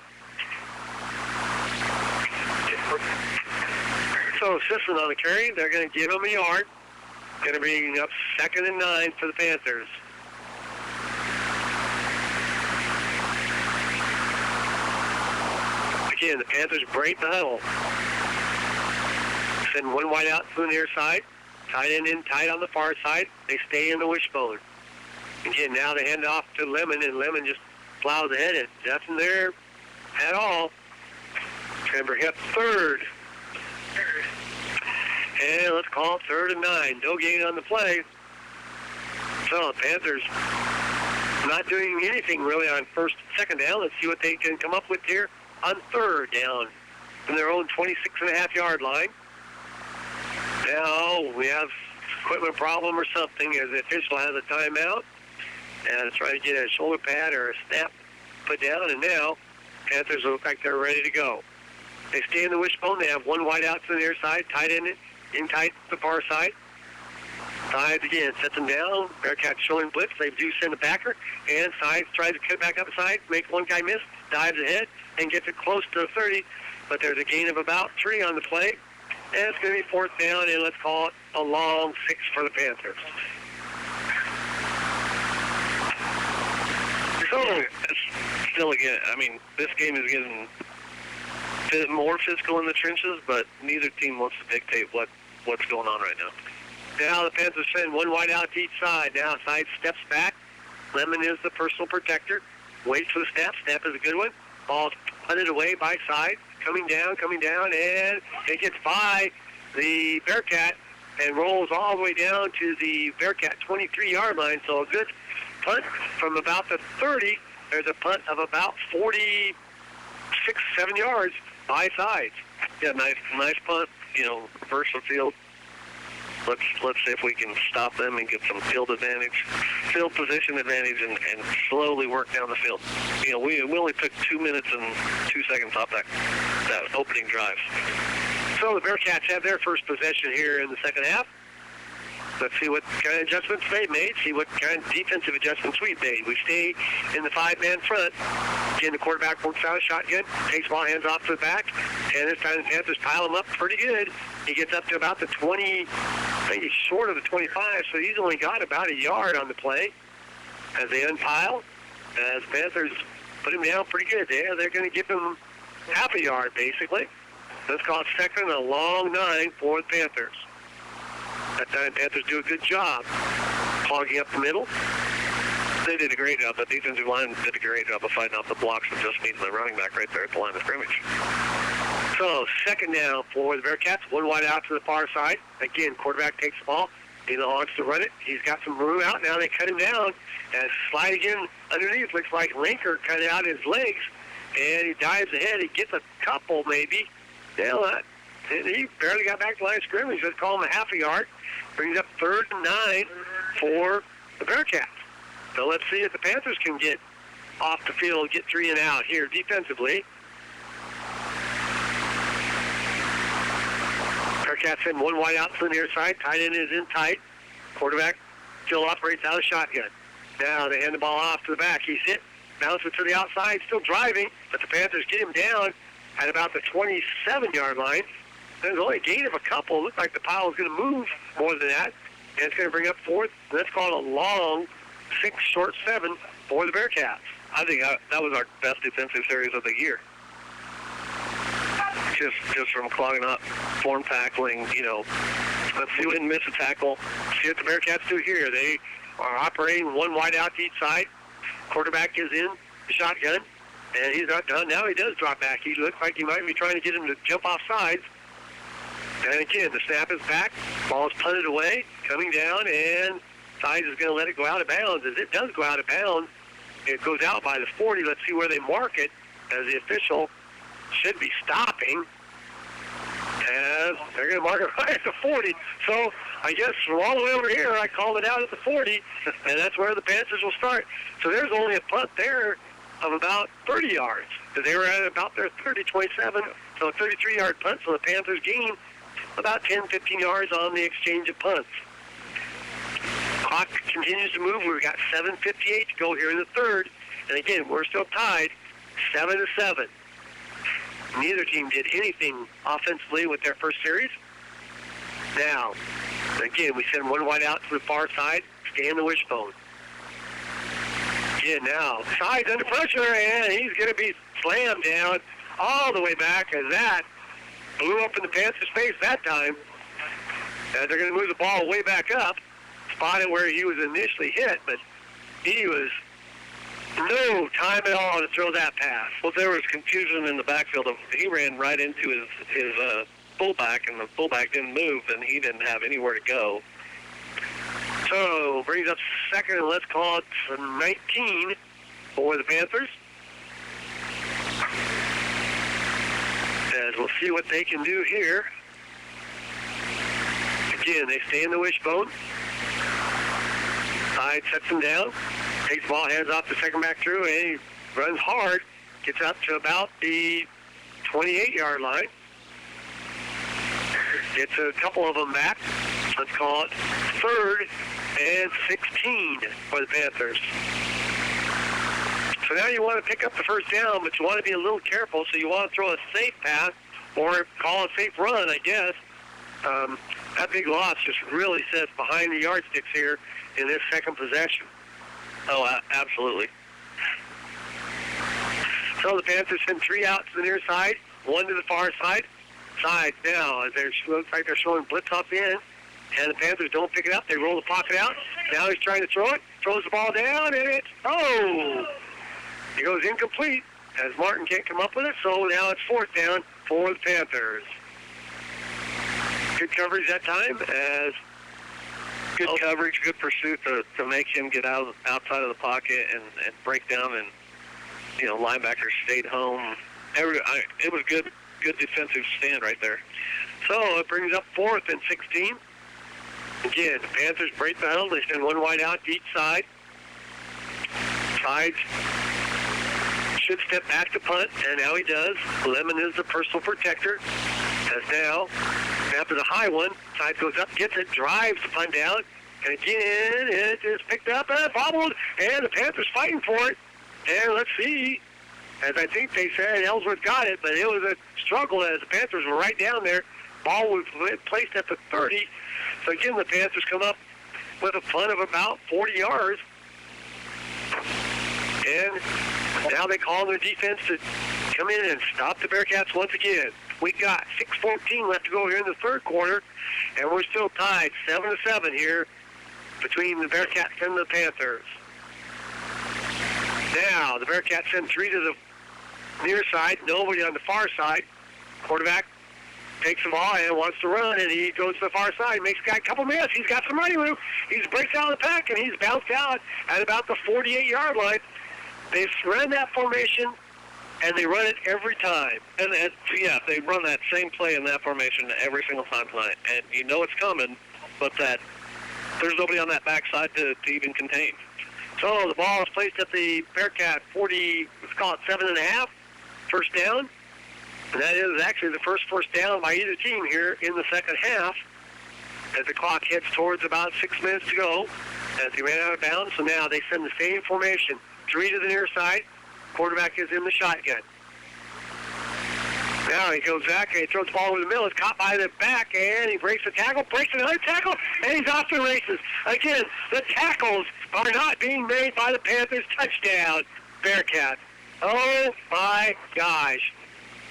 A: So Sisson on the carry. They're going to give him a yard. Going to bring up 2nd and 9 for the Panthers. Again, the Panthers break the huddle. Send one wide out to the near side. Tight end in, tight on the far side. They stay in the wishbone. Again, now they hand it off to Lemon, and Lemon just plows ahead. And nothing there at all. Going to bring up 3rd. And let's call it 3rd and 9. No gain on the play. So the Panthers not doing anything really on 1st and 2nd down. Let's see what they can come up with here on third down from their own 26.5-yard line. Now we have equipment problem or something as the official has a timeout and trying to get a shoulder pad or a snap put down, and now Panthers look like they're ready to go. They stay in the wishbone. They have one wide out to the near side, tight end in tight to the far side. Sides again, sets them down. Bearcats showing blitz. They do send a backer, and Sides tries to cut back up the side, make one guy miss, dives ahead, and gets it close to the 30, but there's a gain of about 3 on the play, and it's going to be fourth down, and let's call it a long 6 for the Panthers.
B: So, still again, I mean, this game is getting more physical in the trenches, but neither team wants to dictate what's going on right now.
A: Now the Panthers send one wide out to each side. Now Side steps back. Lemon is the personal protector. Waits for the snap. Snap is a good one. Ball's punted away by Side. Coming down, and it gets by the Bearcat and rolls all the way down to the Bearcat 23-yard line. So a good punt from about the 30. There's a punt of about 46, 7 yards by Sides.
B: Yeah, nice punt. Reverse the field. Let's see if we can stop them and get some field position advantage, and slowly work down the field. We only took 2 minutes and 2 seconds off that opening drive.
A: So the Bearcats have their first possession here in the second half. Let's see what kind of adjustments they've made, see what kind of defensive adjustments we've made. We stay in the 5-man front. Again, the quarterback works out a shotgun, takes ball, hands off to the back, and this time the Panthers pile him up pretty good. He gets up to about the 20, maybe short of the 25, so he's only got about a yard on the play as they unpile. As Panthers put him down pretty good there. They're going to give him half a yard, basically. Let's call it second and a long 9 for the Panthers. That time, Panthers do a good job clogging up the middle.
B: They did a great job. The defensive line did a great job of fighting off the blocks and just meeting the running back right there at the line of scrimmage.
A: So, second down for the Bearcats. One wide out to the far side. Again, quarterback takes the ball. He wants to run it. He's got some room out. Now they cut him down and slide again underneath. Looks like Linker cut out his legs, and he dives ahead. He gets a couple, maybe. He barely got back to the line of scrimmage. Let's call him a half a yard. Brings up third and 9 for the Bearcats. So let's see if the Panthers can get off the field, get 3 and out here defensively. Bearcats send one wide out to the near side. Tight end is in tight. Quarterback still operates out of shotgun. Now they hand the ball off to the back. He's hit, bounces to the outside, still driving, but the Panthers get him down at about the 27-yard line. There's only a gain of a couple. It looked like the pile was going to move more than that. And it's going to bring up fourth. Let's call it a long 6, short 7 for the Bearcats.
B: I think that was our best defensive series of the year. Just from clogging up, form tackling, let's see, we didn't miss a tackle.
A: See what the Bearcats do here. They are operating one wide out to each side. Quarterback is in the shotgun, and he's not done. Now he does drop back. He looks like he might be trying to get him to jump off sides. And again, the snap is back. Ball is punted away, coming down, and Sides is going to let it go out of bounds. As it does go out of bounds, it goes out by the 40. Let's see where they mark it, as the official should be stopping. As they're going to mark it right at the 40. So I guess from all the way over here, I called it out at the 40, and that's where the Panthers will start. So there's only a punt there of about 30 yards. They were at about their 30, 27, so a 33-yard punt. So the Panthers gain about 10, 15 yards on the exchange of punts. Clock continues to move. We've got 7:58 to go here in the third. And again, we're still tied 7-7. Neither team did anything offensively with their first series. Now, again, we send one wide out to the far side, stay in the wishbone. Again, now, Sides under pressure, and he's going to be slammed down all the way back, and that blew up in the Panthers' face that time. And they're going to move the ball way back up, spotted where he was initially hit, but he was no time at all to throw that pass.
B: Well, there was confusion in the backfield. He ran right into his fullback, and the fullback didn't move, and he didn't have anywhere to go.
A: So, brings up second, and let's call it 19 for the Panthers. as we'll see what they can do here. Again, they stay in the wishbone. Side sets him down. Takes the ball, hands off the second back through, and he runs hard. Gets up to about the 28-yard line. Gets a couple of them back. Let's call it 3rd and 16 for the Panthers. So now you want to pick up the first down, but you want to be a little careful, so you want to throw a safe pass or call a safe run, I guess. That big loss just really sits behind the yardsticks here in this second possession.
B: Oh, absolutely.
A: So the Panthers send 3 out to the near side, 1 to the far side. Side now, as looks like they're showing blitz off the end, and the Panthers don't pick it up. They roll the pocket out. Now he's trying to throw it. Throws the ball down, and it goes incomplete as Martin can't come up with it. So now it's 4th down for the Panthers. Good coverage that time as
B: good coverage, good pursuit to make him get outside of the pocket and break down, and linebackers stayed home. It was good defensive stand right there.
A: So it brings up 4th and 16. Again, the Panthers break the huddle. They send 1 wide out to each side. Sides should step back to punt, and now he does. Lemon is the personal protector. As now, after the high one, side goes up, gets it, drives the punt down, and again, it is picked up and bobbled, and the Panthers fighting for it. And let's see, as I think they said, Ellsworth got it, but it was a struggle as the Panthers were right down there. Ball was placed at the 30. So again, the Panthers come up with a punt of about 40 yards. And now they call on their defense to come in and stop the Bearcats once again. We got 6:14 left to go here in the third quarter, and we're still tied 7-7 here between the Bearcats and the Panthers. Now, the Bearcats send 3 to the near side, nobody on the far side. Quarterback takes the ball and wants to run, and he goes to the far side, makes a couple minutes. He's got some running room. He breaks out of the pack, and he's bounced out at about the 48-yard line. They've run that formation, and they run it every time.
B: And they run that same play in that formation every single time tonight. And you know it's coming, but there's nobody on that backside to even contain.
A: So the ball is placed at the Bearcat 40, let's call it 7.5, first down. And that is actually the first down by either team here in the second half as the clock hits towards about 6 minutes to go as he ran out of bounds. So now they send the same formation, 3 to the near side. Quarterback is in the shotgun. Now he goes back and he throws the ball over the middle. It's caught by the back, and he breaks the tackle, breaks another tackle, and he's off to the races. Again, the tackles are not being made by the Panthers. Touchdown, Bearcats. Oh, my gosh.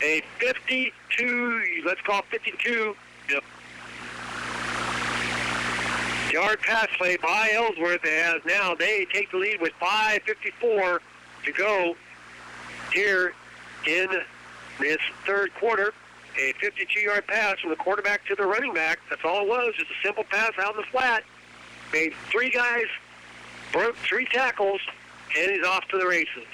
A: A 52, let's call it 52.
B: Yep.
A: Yard pass play by Ellsworth as now they take the lead with 5:54 to go here in this third quarter. A 52-yard pass from the quarterback to the running back. That's all it was, just a simple pass out in the flat. Made 3 guys, broke 3 tackles, and he's off to the races.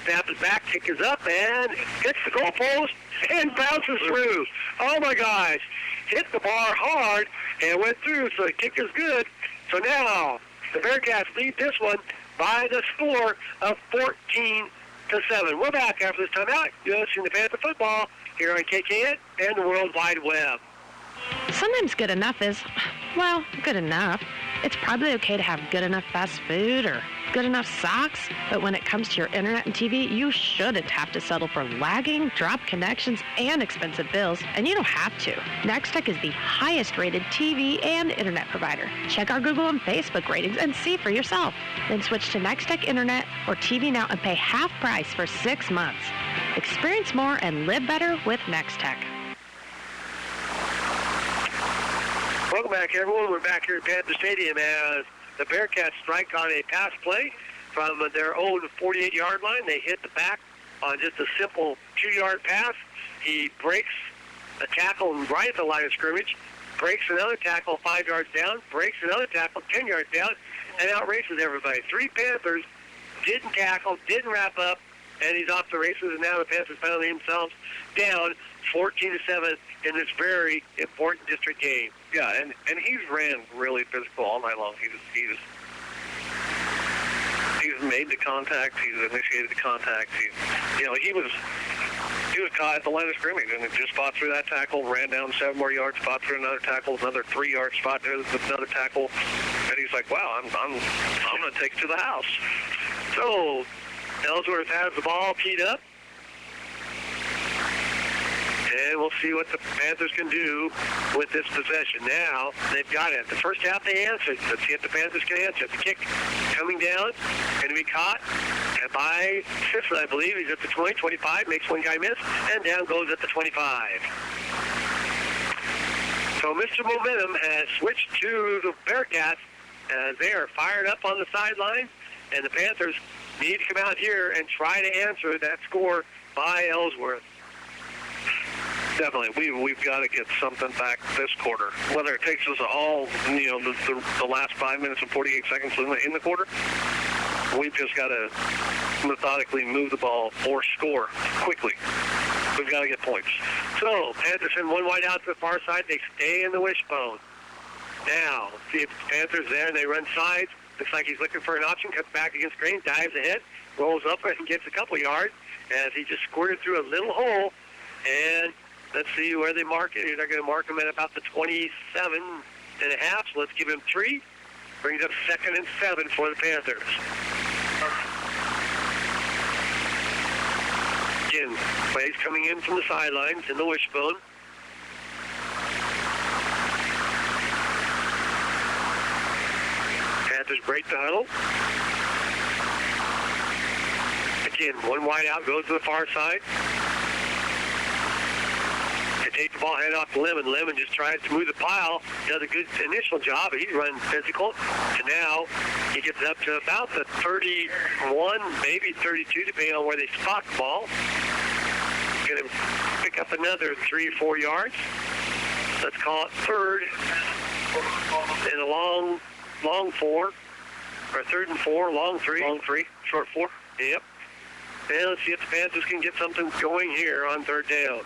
A: Snap his back, kick is up, and hits the goalpost and bounces through. Oh, my gosh. Hit the bar hard and went through, so the kick is good. So now the Bearcats lead this one by the score of 14-7. We're back after this timeout. You're listening to PHS Football here on KKN and the World Wide Web.
F: Sometimes good enough is, well, good enough. It's probably okay to have good enough fast food or good enough socks, but when it comes to your internet and TV, you shouldn't have to settle for lagging, dropped connections, and expensive bills, and you don't have to. Nextech is the highest-rated TV and internet provider. Check our Google and Facebook ratings and see for yourself. Then switch to Nextech Internet or TV Now and pay half price for 6 months. Experience more and live better with Nextech.
A: Welcome back, everyone. We're back here at Panther Stadium as the Bearcats strike on a pass play from their own 48-yard line. They hit the back on just a simple 2-yard pass. He breaks a tackle right at the line of scrimmage, breaks another tackle 5 yards down, breaks another tackle 10 yards down, and outraces everybody. 3 Panthers didn't tackle, didn't wrap up, and he's off the races, and now the Panthers found themselves down 14-7 in this very important district game.
B: Yeah, and he's ran really physical all night long. He's made the contact. He's initiated the contact. He was caught at the line of scrimmage and just fought through that tackle, ran down 7 more yards, fought through another tackle, another 3-yard spot there, another tackle, and he's like, wow, I'm going to take it to the house.
A: So Ellsworth has the ball teed up. And we'll see what the Panthers can do with this possession. Now, they've got it. The first half they answered. Let's see if the Panthers can answer. The kick coming down, going to be caught by Sifson, I believe. He's at the 20, 25, makes one guy miss, and down goes at the 25. So Mr. Momentum has switched to the Bearcats as they are fired up on the sideline, and the Panthers need to come out here and try to answer that score by Ellsworth.
B: Definitely, we've got to get something back this quarter. Whether it takes us all, the last 5 minutes and 48 seconds in the quarter, we've just got to methodically move the ball or score quickly. We've got to get points.
A: So Panthers send one wide out to the far side. They stay in the wishbone. Now, see if the Panthers there, and they run sides. Looks like he's looking for an option. Cuts back against Green, dives ahead, rolls up and gets a couple yards as he just squirted through a little hole. And let's see where they mark it. They're going to mark him at about the 27.5, so let's give him 3. Brings up 2nd and 7 for the Panthers. Again, plays coming in from the sidelines in the wishbone. Panthers break the huddle. Again, one wide out, goes to the far side. Take the ball, head off to Lemon. Lemon just tries to move the pile. Does a good initial job, but he's running physical. And now he gets up to about the 31, maybe 32, depending on where they spot the ball. Going to pick up another 3 or 4 yards. Let's call it 3rd and a long 4. Or 3rd and 4, long 3.
B: Long 3, short 4.
A: Yep. And let's see if the Panthers can get something going here on 3rd down.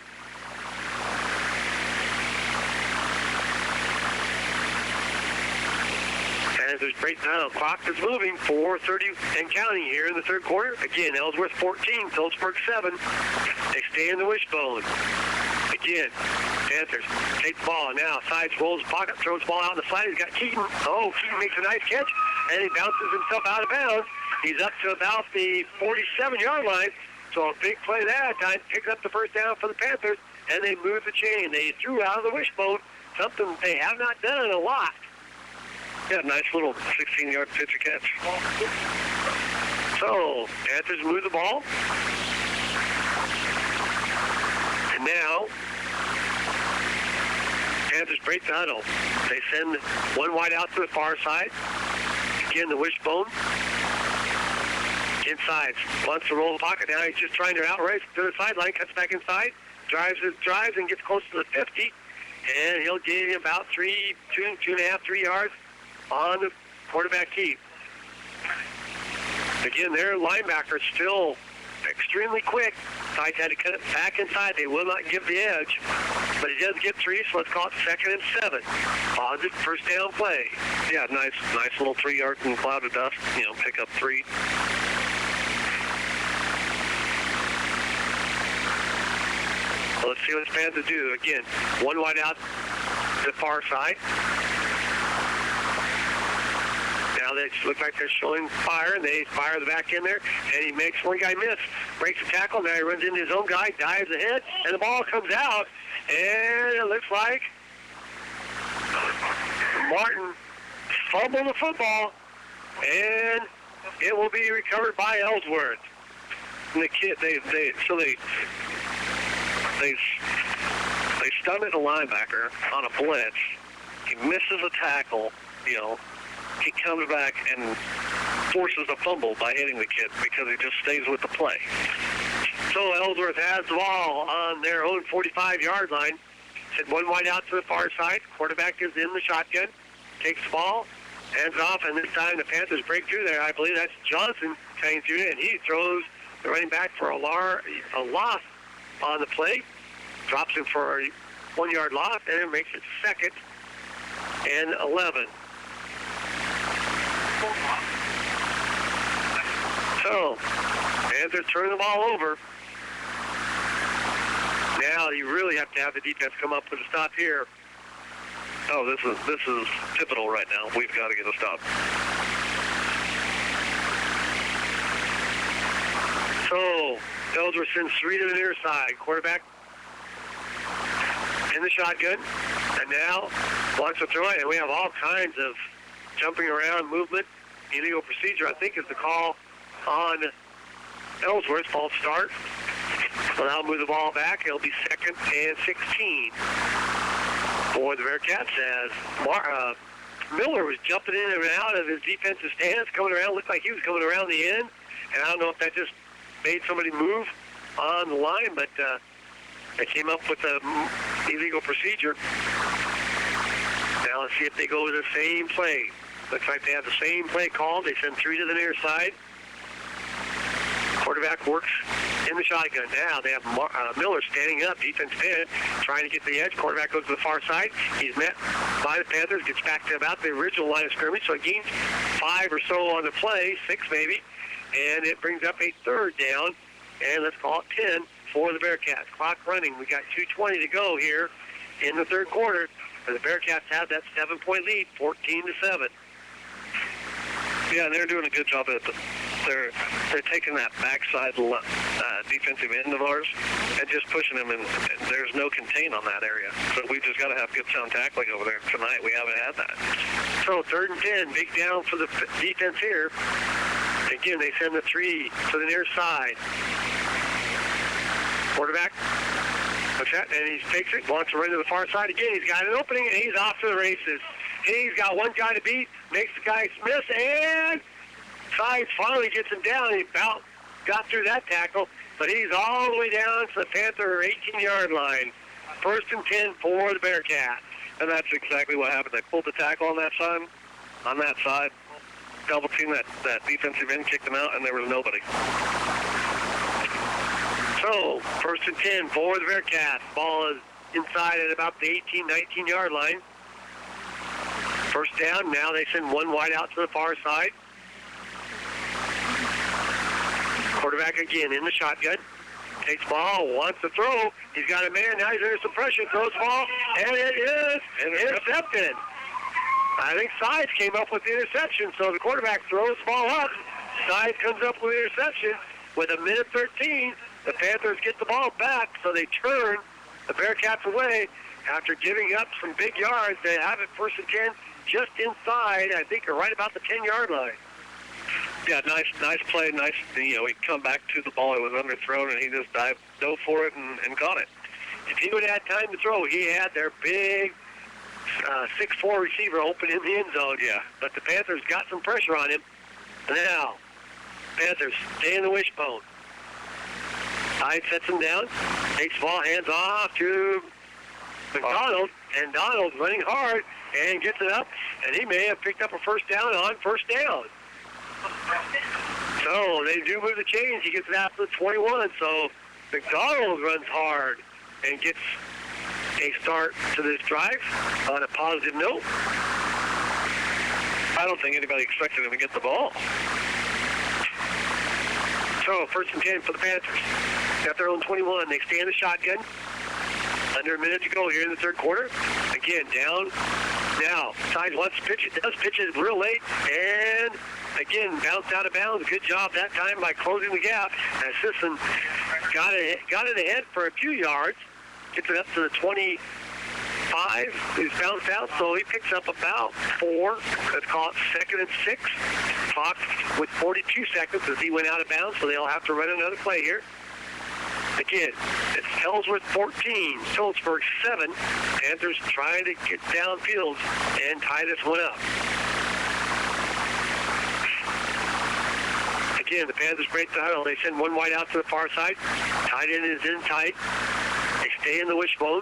A: Panthers break down. Clock is moving. 4:30 and counting here in the 3rd quarter. Again, Ellsworth 14, Phillipsburg 7. They stay in the wishbone. Again, Panthers take the ball. Now, sides rolls the pocket, throws the ball out on the side. He's got Keaton. Oh, Keaton makes a nice catch, and he bounces himself out of bounds. He's up to about the 47-yard line. So a big play that time. Picks up the first down for the Panthers, and they move the chain. They threw out of the wishbone, something they have not done a lot.
B: Yeah, nice little 16-yard pitch catch.
A: So, Panthers move the ball. And now, Panthers break the huddle. They send one wide out to the far side. Again, the wishbone. Inside. Wants to roll the pocket. Now he's just trying to outrace to the sideline. Cuts back inside. Drives and gets close to the 50. And he'll gain about 2.5, 3 yards on the quarterback keep. Again, their linebackers still extremely quick. Sides had to cut it back inside. They will not give the edge. But he does get 3, so let's call it 2nd and 7. Positive first down play.
B: Yeah, nice little 3 yards in the cloud of dust. Pick up 3.
A: Well, let's see what the Panthers do. Again, one wide out to the far side. Now they look like they're showing fire, and they fire the back in there, and he makes one guy miss. Breaks the tackle. Now he runs into his own guy, dives ahead, and the ball comes out, and it looks like Martin fumbled the football, and it will be recovered by Ellsworth.
B: And the kid, they stun at the linebacker on a blitz. He misses a tackle, He comes back and forces a fumble by hitting the kid because he just stays with the play.
A: So Ellsworth has the ball on their own 45-yard line. Send one wide out to the far side. Quarterback is in the shotgun. Takes the ball, hands it off, and this time the Panthers break through there. I believe that's Johnson coming through, and he throws the running back for a loss on the play. Drops him for a 1-yard loss, and it makes it 2nd and 11. So, Panthers turn the ball over. Now you really have to have the defense come up with a stop here.
B: Oh, this is pivotal right now. We've got to get a stop.
A: So, Ellsworth sends 3 to the near side. Quarterback in the shotgun. And now wants to throw it. And we have all kinds of jumping around, movement. Illegal procedure, I think, is the call on Ellsworth. False start. So now move the ball back. It'll be 2nd and 16 for the Bearcats as Miller was jumping in and out of his defensive stance, coming around. Looked like he was coming around the end. And I don't know if that just made somebody move on the line, but they came up with a illegal procedure. Now let's see if they go with the same play. Looks like they have the same play called. They send 3 to the near side. Quarterback works in the shotgun. Now they have Miller standing up, defense end, trying to get the edge. Quarterback goes to the far side. He's met by the Panthers, gets back to about the original line of scrimmage, so he gains 5 or so on the play, 6 maybe, and it brings up a 3rd down, and let's call it 10 for the Bearcats. Clock running. We got 2:20 to go here in the 3rd quarter, and the Bearcats have that 7-point lead, 14-7.
B: Yeah, they're doing a good job at it. They're taking that backside defensive end of ours and just pushing them, and there's no contain on that area. So we've just got to have good sound tackling over there. Tonight we haven't had that.
A: So 3rd and 10, big down for the defense here. Again, they send the 3 to the near side. Quarterback, what's that? And he takes it, wants to run to the far side again. He's got an opening, and he's off to the races. He's got one guy to beat, makes the guy miss, and Sides finally gets him down. He about got through that tackle, but he's all the way down to the Panther 18-yard line. 1st and 10 for the Bearcats.
B: And that's exactly what happened. They pulled the tackle on that side, double team that defensive end, kicked him out, and there was nobody.
A: So, 1st and 10 for the Bearcats. Ball is inside at about the 18, 19-yard line. 1st down. Now they send one wide out to the far side. Quarterback again in the shotgun. Takes ball, wants to throw. He's got a man. Now he's under some pressure. Throws ball, and it is intercepted. I think Sides came up with the interception, so the quarterback throws the ball up. Sides comes up with the interception. With 1:13, the Panthers get the ball back, so they turn the Bearcats away after giving up some big yards. They have it 1st and 10 just inside, I think, or right about the 10-yard line.
B: Yeah, nice play. Nice, he come back to the ball. It was underthrown, and he just dove for it and caught it.
A: If he would have had time to throw, he had their big 6'4" receiver open in the end zone.
B: Yeah.
A: But the Panthers got some pressure on him. Now, Panthers stay in the wishbone. Hyde sets him down, takes the ball, hands off to McDonald, and Donald's running hard and gets it up, and he may have picked up a 1st down on 1st down. So they do move the chains. He gets it out to the 21. So McDonald runs hard and gets a start to this drive on a positive note.
B: I don't think anybody expected him to get the ball.
A: So 1st and 10 for the Panthers. Got their own 21. They stay in the shotgun. Under a minute to go here in the 3rd quarter. Again, down. Now, Sides wants to pitch it. Does pitch it real late. And again, bounced out of bounds. Good job that time by closing the gap. And Sisson got it ahead for a few yards. Gets it up to the 25. He's bounced out, so he picks up about 4. Let's call it 2nd and 6. Clock with 42 seconds as he went out of bounds, so they'll have to run another play here. Again, it's Ellsworth 14, Phillipsburg 7. Panthers trying to get downfield and tie this one up. Again, the Panthers break the huddle. They send one wide out to the far side. Tight end is in tight. They stay in the wishbone.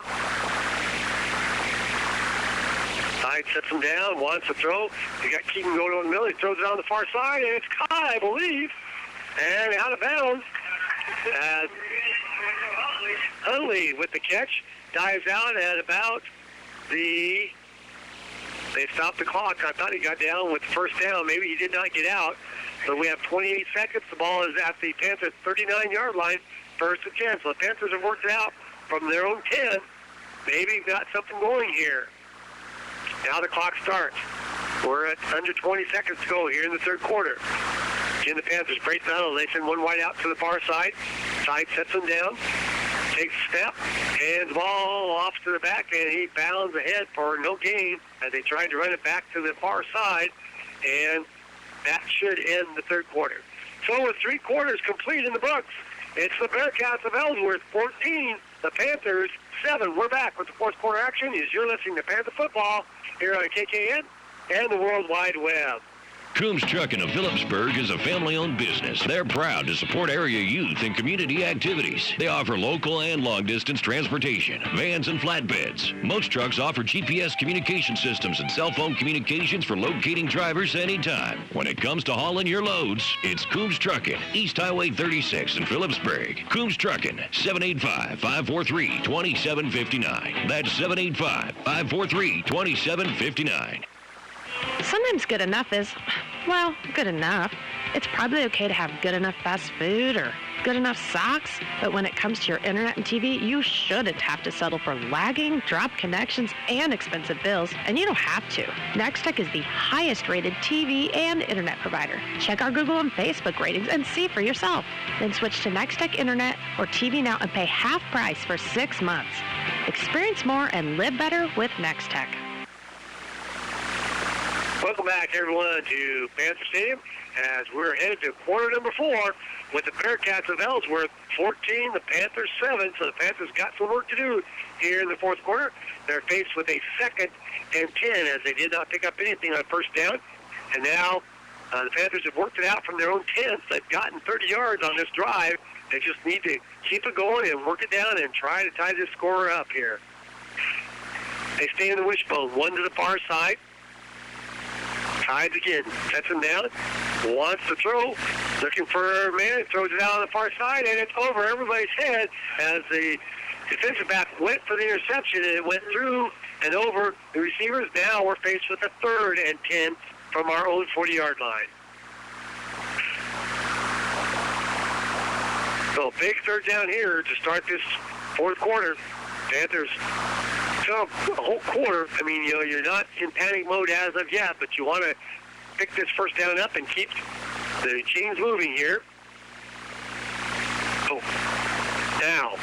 A: Hyde sets him down, wants to throw. He got Keaton going on the middle. He throws it on the far side, and it's caught, I believe. And out of bounds. as Hunley with the catch dives out at about they stopped the clock. I thought he got down with the first down. Maybe he did not get out. So we have 28 seconds. The ball is at the Panthers' 39-yard line. First and 10. So the Panthers have worked it out from their own 10. Maybe got something going here. Now the clock starts. We're at under 20 seconds to go here in the third quarter. Again, the Panthers break the huddle. They send one wide out to the far side. Side sets him down. Takes a step. Hands the ball off to the back, and he bounds ahead for no gain as they tried to run it back to the far side. And that should end the third quarter. So with 3 quarters complete in the books, it's the Bearcats of Ellsworth 14, the Panthers 7. We're back with the fourth quarter action as you're listening to Panther Football here on KKN and the World Wide Web.
L: Coombs Trucking of Phillipsburg is a family-owned business. They're proud to support area youth and community activities. They offer local and long-distance transportation, vans and flatbeds. Most trucks offer GPS communication systems and cell phone communications for locating drivers anytime. When it comes to hauling your loads, it's Coombs Trucking, East Highway 36 in Phillipsburg. Coombs Trucking, 785-543-2759. That's 785-543-2759.
F: Sometimes good enough is, well, good enough. It's probably okay to have good enough fast food or good enough socks, but when it comes to your internet and TV, you shouldn't have to settle for lagging, dropped connections, and expensive bills, and you don't have to. Nextech is the highest-rated TV and internet provider. Check our Google and Facebook ratings and see for yourself. Then switch to Nextech Internet or TV Now and pay half price for 6 months. Experience more and live better with Nextech.
A: Welcome back, everyone, to Panther Stadium as we're headed to quarter number 4 with the Bearcats of Ellsworth 14, the Panthers 7. So the Panthers got some work to do here in the fourth quarter. They're faced with a 2nd and 10 as they did not pick up anything on first down. And now the Panthers have worked it out from their own 10th. They've gotten 30 yards on this drive. They just need to keep it going and work it down and try to tie this score up here. They stay in the wishbone, one to the far side. Hides again, sets him down, wants to throw, looking for a man, throws it out on the far side, and it's over everybody's head as the defensive back went for the interception, and it went through and over the receivers. Now we're faced with a 3rd and 10 from our own 40-yard line. So big third down here to start this fourth quarter. Panthers a whole quarter. I mean, you know, you're not in panic mode as of yet, but you want to pick this first down up and keep the chains moving here. Oh, now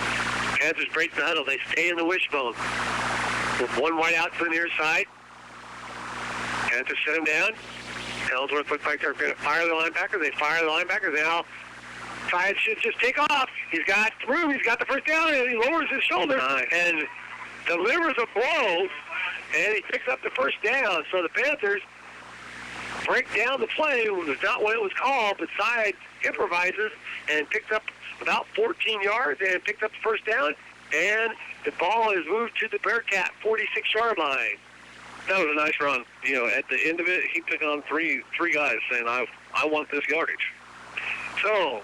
A: Panthers break the huddle. They stay in the wishbone with one wide out to the near side. Panthers set him down. Ellsworth looks like they're going to fire the linebacker. They fire the linebacker. Now Tide should just take off. He's got room. He's got the first down, and he lowers his shoulder and delivers a blow, and he picks up the first down. So the Panthers break down the play. It was not what it was called, but Side improvises and picks up about 14 yards and picked up the first down, and the ball is moved to the Bearcat 46-yard line.
B: That was a nice run. You know, at the end of it, he took on three guys saying, I want this yardage.
A: So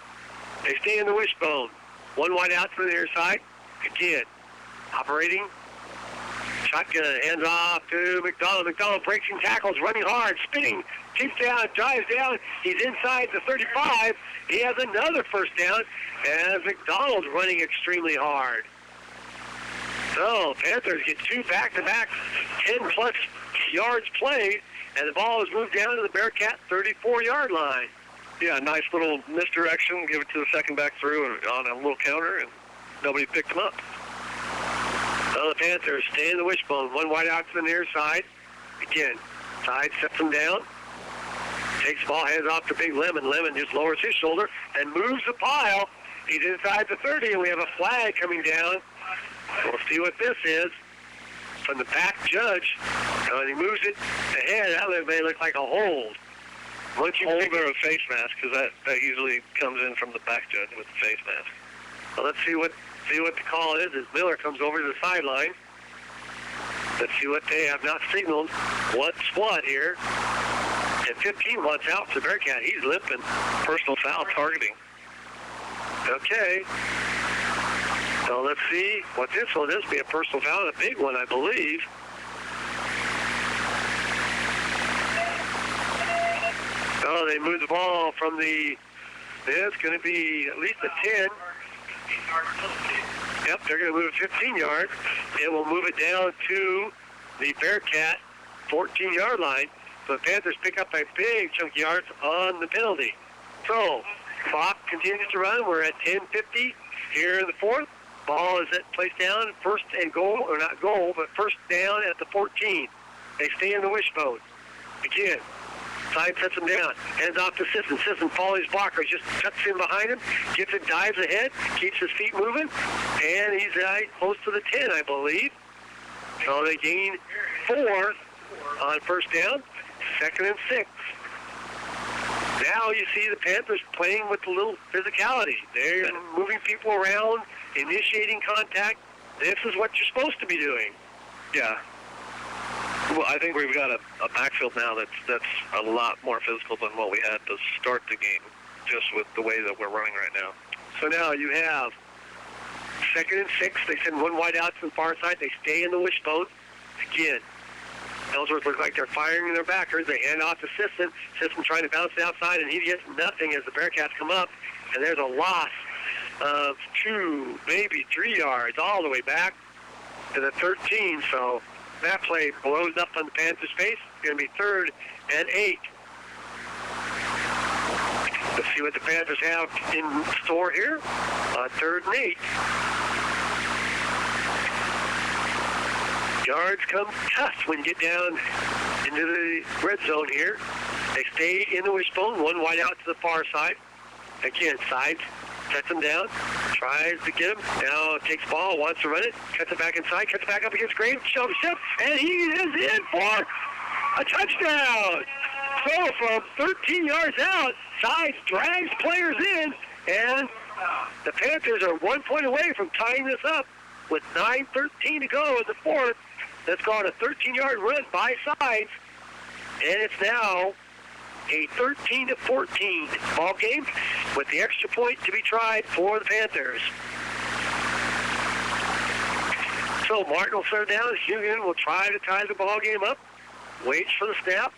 A: they stay in the wishbone. One wide out to the near side. Again, operating. Shotgun, hands off to McDonald. McDonald breaks and tackles, running hard, spinning, keeps down, drives down. He's inside the 35. He has another first down as McDonald's running extremely hard. So Panthers get 2 back-to-back 10-plus yards played, and the ball is moved down to the Bearcat 34-yard line.
B: Yeah, nice little misdirection. Give it to the second back through on a little counter, and nobody picked him up.
A: So the Panthers stay in the wishbone. One wide out to the near side. Again, Side sets him down. Takes the ball, hands off to Big Lemon. Lemon just lowers his shoulder and moves the pile. He's inside the 30, and we have a flag coming down. We'll see what this is from the back judge. And he moves it ahead. That may look like a hold.
B: Once you hold or a face mask, because that usually comes in from the back judge with the face mask.
A: Well, let's see what the call is as Miller comes over to the sideline. Let's see what they have not signaled. What's what here? And 15 wants out to Bearcat. He's limping.
B: Personal foul targeting.
A: Okay. So let's see what this one is. Be a personal foul, a big one, I believe. Oh, they moved the ball from the... It's going to be at least a 10. Yep, they're going to move it 15 yards. And we'll move it down to the Bearcat 14-yard line. So the Panthers pick up a big chunk of yards on the penalty. So, clock continues to run. We're at 10:50 here in the fourth. Ball is placed down, first and goal, or not goal, but first down at the 14. They stay in the wishbone. Again, side sets him down. Hands off to Sisson. Sisson follows his blocker. Just cuts in behind him. Gets it, dives ahead. Keeps his feet moving. And he's close to the 10, I believe. So they gain 4 on first down. 2nd and 6. Now you see the Panthers playing with a little physicality. They're moving people around, initiating contact. This is what you're supposed to be doing.
B: Yeah. Well, I think we've got a backfield now that's a lot more physical than what we had to start the game, just with the way that we're running right now.
A: So now you have 2nd and 6. They send one wide out to the far side. They stay in the wishbone. Again, Ellsworth looks like they're firing their backers. They hand off to Sisson. Sisson trying to bounce it outside, and he gets nothing as the Bearcats come up. And there's a loss of 2, maybe 3 yards all the way back to the 13. So that play blows up on the Panthers' face. It's going to be 3rd and 8. Let's see what the Panthers have in store here. 3rd and 8. Yards come tough when you get down into the red zone here. They stay in the wishbone, one wide out to the far side. Again, side, sets him down, tries to get him. Now takes ball, wants to run it, cuts it back inside, cuts it back up against Graves, shoves it, and he is in for a touchdown. So from 13 yards out, Sides drags players in, and the Panthers are 1 point away from tying this up with 9:13 to go in the fourth. That's called a 13-yard run by Sides, and it's now a 13-14 ball game with the extra point to be tried for the Panthers. So Martin will serve down. Hugan will try to tie the ball game up. Waits for the snap.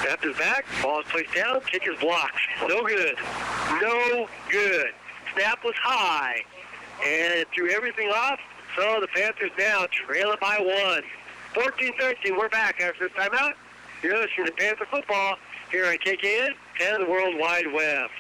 A: Snap is back. Ball is placed down. Kick is blocked. No good. No good. Snap was high, and it threw everything off. So the Panthers now trail it by 1. 14-13. We're back after this timeout. You're listening to Panther Football here on KKN and the World Wide Web.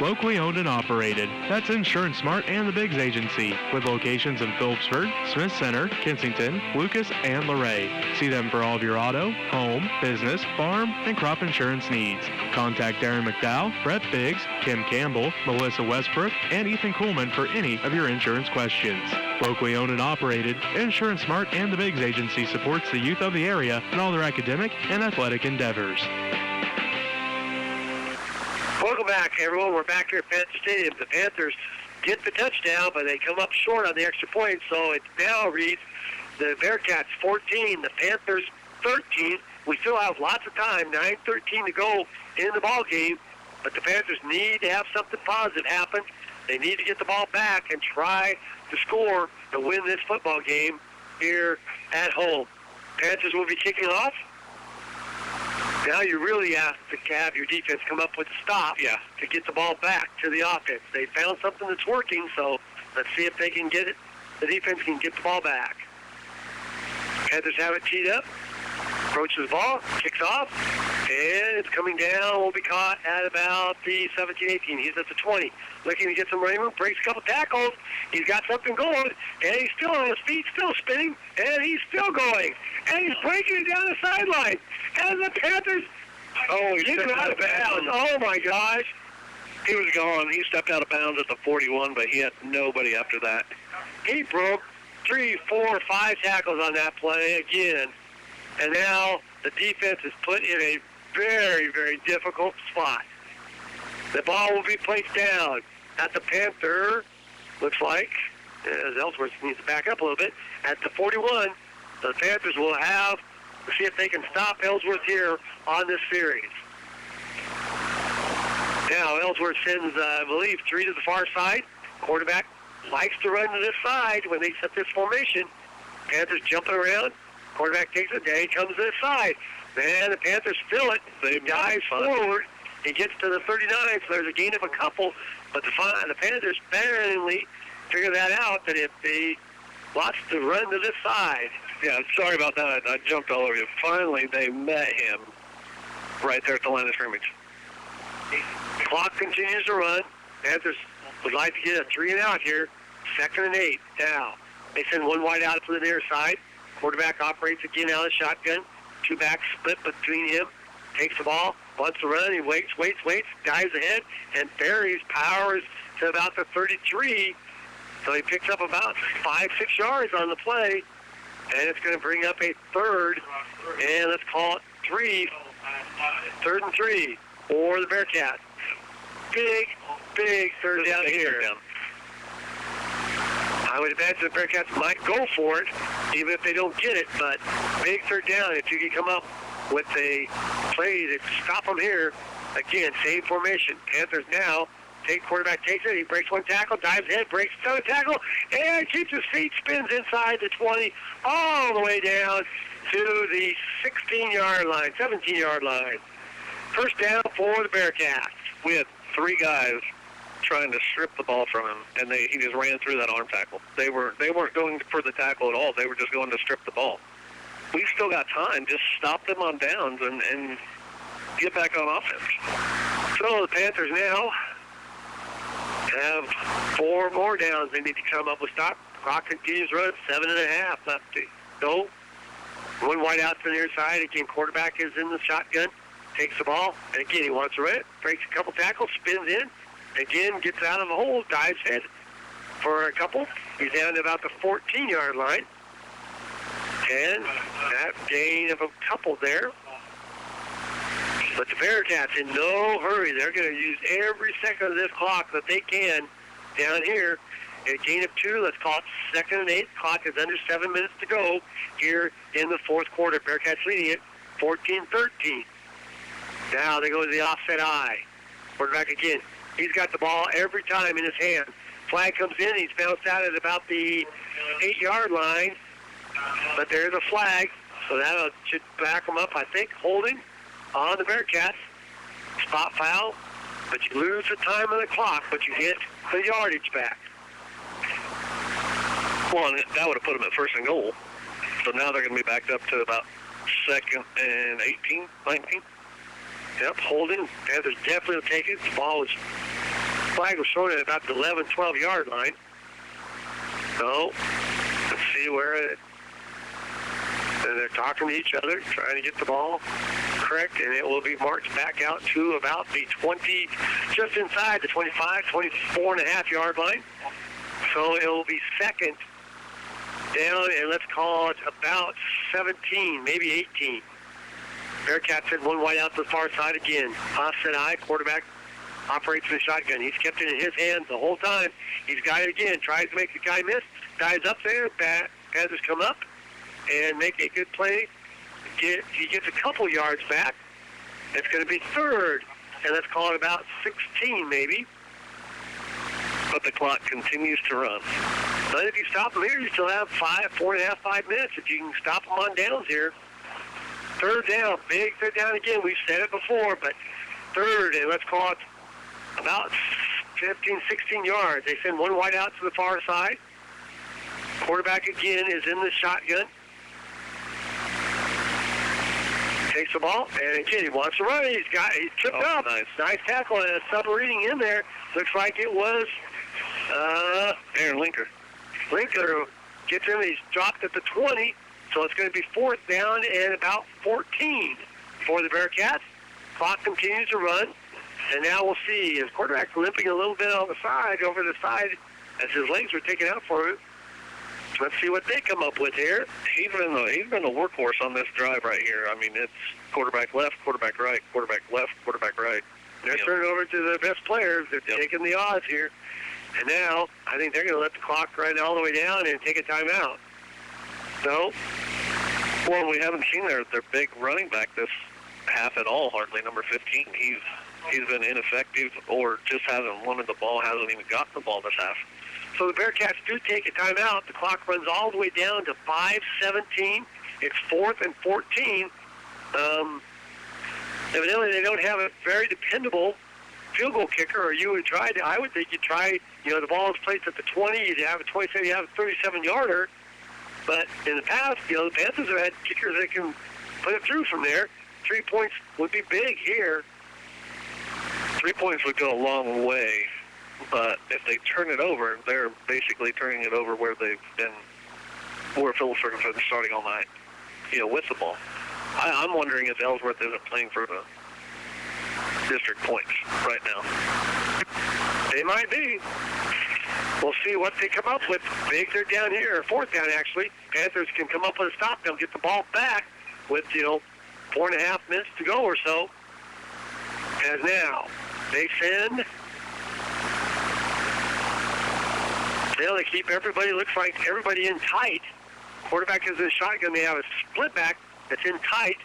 D: Locally owned and operated. That's Insurance Smart and the Biggs Agency, with locations in Phillipsburg, Smith Center, Kensington, Lucas, and Luray. See them for all of your auto, home, business, farm, and crop insurance needs. Contact Darren McDowell, Brett Biggs, Kim Campbell, Melissa Westbrook, and Ethan Coolman for any of your insurance questions. Locally owned and operated, Insurance Smart and the Biggs Agency supports the youth of the area in all their academic and athletic endeavors.
A: Welcome back, everyone. We're back here at Panther Stadium. The Panthers get the touchdown, but they come up short on the extra point, so it now reads the Bearcats 14, the Panthers 13. We still have lots of time, 9:13 to go in the ball game, but the Panthers need to have something positive happen. They need to get the ball back and try to score to win this football game here at home. Panthers will be kicking off. Now you really have to have your defense come up with a stop to get the ball back to the offense. They found something that's working, so let's see if they can get it. The defense can get the ball back. Panthers have it teed up. Approaches the ball, kicks off, and it's coming down. Will be caught at about the 17-18. He's at the 20. Looking to get some running room, breaks a couple tackles. He's got something going, and he's still on his feet, still spinning, and he's still going. And he's breaking it down the sideline. And the Panthers
B: He stepped out of bounds.
A: Oh, my gosh.
B: He was gone. He stepped out of bounds at the 41, but he had nobody after that.
A: He broke 3, 4, 5 tackles on that play again. And now the defense is put in a very, very difficult spot. The ball will be placed down at the Panther, looks like, as Ellsworth needs to back up a little bit, at the 41. The Panthers will have to see if they can stop Ellsworth here on this series. Now, Ellsworth sends, I believe, 3 to the far side. Quarterback likes to run to this side when they set this formation. Panthers jumping around. Quarterback takes it. There he comes to this side. Man, the Panthers fill it. They dives forward. He gets to the 39, so there's a gain of a couple. But the Panthers finally figure that out, that if they wants to run to this side.
B: Yeah, sorry about that. I jumped all over you. Finally, they met him right there at the line of scrimmage.
A: The clock continues to run. Panthers would like to get a 3-and-out here. 2nd and 8. Now, they send one wide out to the near side. Quarterback operates again out of the shotgun. 2 backs split between him. Takes the ball, wants to run. He waits, dives ahead, and buries, powers to about the 33. So he picks up about 5-6 yards on the play, and it's going to bring up a 3rd, and let's call it 3. 3rd and 3 for the Bearcats. Big 3rd down here. I would imagine the Bearcats might go for it, even if they don't get it, but big 3rd down. If you can come up with a play to stop them here, again, same formation. Panthers now quarterback takes it, he breaks one tackle, dives ahead, breaks another tackle, and keeps his feet, spins inside the 20, all the way down to the 16-yard line, 17-yard line. 1st down for the Bearcats.
B: We had 3 guys trying to strip the ball from him, and he just ran through that arm tackle. They weren't going for the tackle at all. They were just going to strip the ball. We've still got time. Just stop them on downs and get back on offense.
A: So the Panthers now have 4 more downs they need to come up with. Stop. Clock continues to run. 7.5 left to go. One wide out to the near side. Again, quarterback is in the shotgun. Takes the ball. And again, he wants to run it. Breaks a couple tackles. Spins in. Again, gets out of the hole. Dives head for a couple. He's down to about the 14-yard line. And that gain of a couple there. But the Bearcats in no hurry. They're going to use every second of this clock that they can down here. A gain of 2. Let's call it 2nd and 8. Clock is under 7 minutes to go here in the 4th quarter. Bearcats leading it 14-13. Now they go to the offset eye. Quarterback again. He's got the ball every time in his hand. Flag comes in. He's bounced out at about the 8-yard line. But there's a flag. So that should back him up, I think. Holding on the Bearcats. Spot foul. But you lose the time on the clock, but you get the yardage back.
B: Well, and that would have put them at 1st and goal. So now they're going to be backed up to about 2nd and 18, 19.
A: Yep, holding. Panthers definitely will take it. The flag was thrown at about the 11, 12-yard line. So, let's see where and they're talking to each other, trying to get the ball correct, and it will be marched back out to about the 20, just inside the 25, 24.5-yard line. So it will be 2nd down, and let's call it about 17, maybe 18. Bearcats had one wide out to the far side again. Offset eye, quarterback operates in the shotgun. He's kept it in his hands the whole time. He's got it again, tries to make the guy miss. Guy's up there, Panthers come up and make a good play. He gets a couple yards back. It's going to be 3rd, and let's call it about 16 maybe.
B: But the clock continues to run.
A: But if you stop them here, you still have 4.5, 5 minutes. If you can stop them on downs here. 3rd down, big 3rd down again. We've said it before, but 3rd, and let's call it about 15, 16 yards. They send one wide out to the far side. Quarterback again is in the shotgun. Takes the ball, and again, he wants to run. He's tripped up. Nice tackle and a submarine in there. Looks like it was
B: Aaron Linker.
A: Linker gets him. He's dropped at the 20, so it's going to be 4th down and about 14 for the Bearcats. Clock continues to run, and now we'll see. His quarterback limping a little bit on the side, over the side, as his legs were taken out for him. Let's see what they come up with here.
B: He's been a workhorse on this drive right here. I mean, it's quarterback left, quarterback right, quarterback left, quarterback right.
A: They're turning over to the best players. They're taking the odds here. And now, I think they're going to let the clock run all the way down and take a timeout. So,
B: Well, we haven't seen their big running back this half at all, hardly, number 15. He's been ineffective or just hasn't wanted the ball, hasn't even gotten the ball this half.
A: So the Bearcats do take a timeout. The clock runs all the way down to 5:17. It's 4th and 14. Evidently, they don't have a very dependable field goal kicker, or you would try to. I would think you'd try, the ball is placed at the 20, you'd have a 27, you have a 37-yarder. But in the past, the Panthers have had kickers that can put it through from there. 3 points would be big here.
B: 3 points would go a long way, but if they turn it over, they're basically turning it over where they've been, where Phillipsburg has been starting all night, with the ball. I'm wondering if Ellsworth isn't playing for the district points right now.
A: They might be. We'll see what they come up with. Big, they're down here, 4th down actually. Panthers can come up with a stop. They'll get the ball back with, 4.5 minutes to go or so. As now, they send. They keep everybody, looks like everybody in tight. Quarterback is in shotgun. They have a split back that's in tight.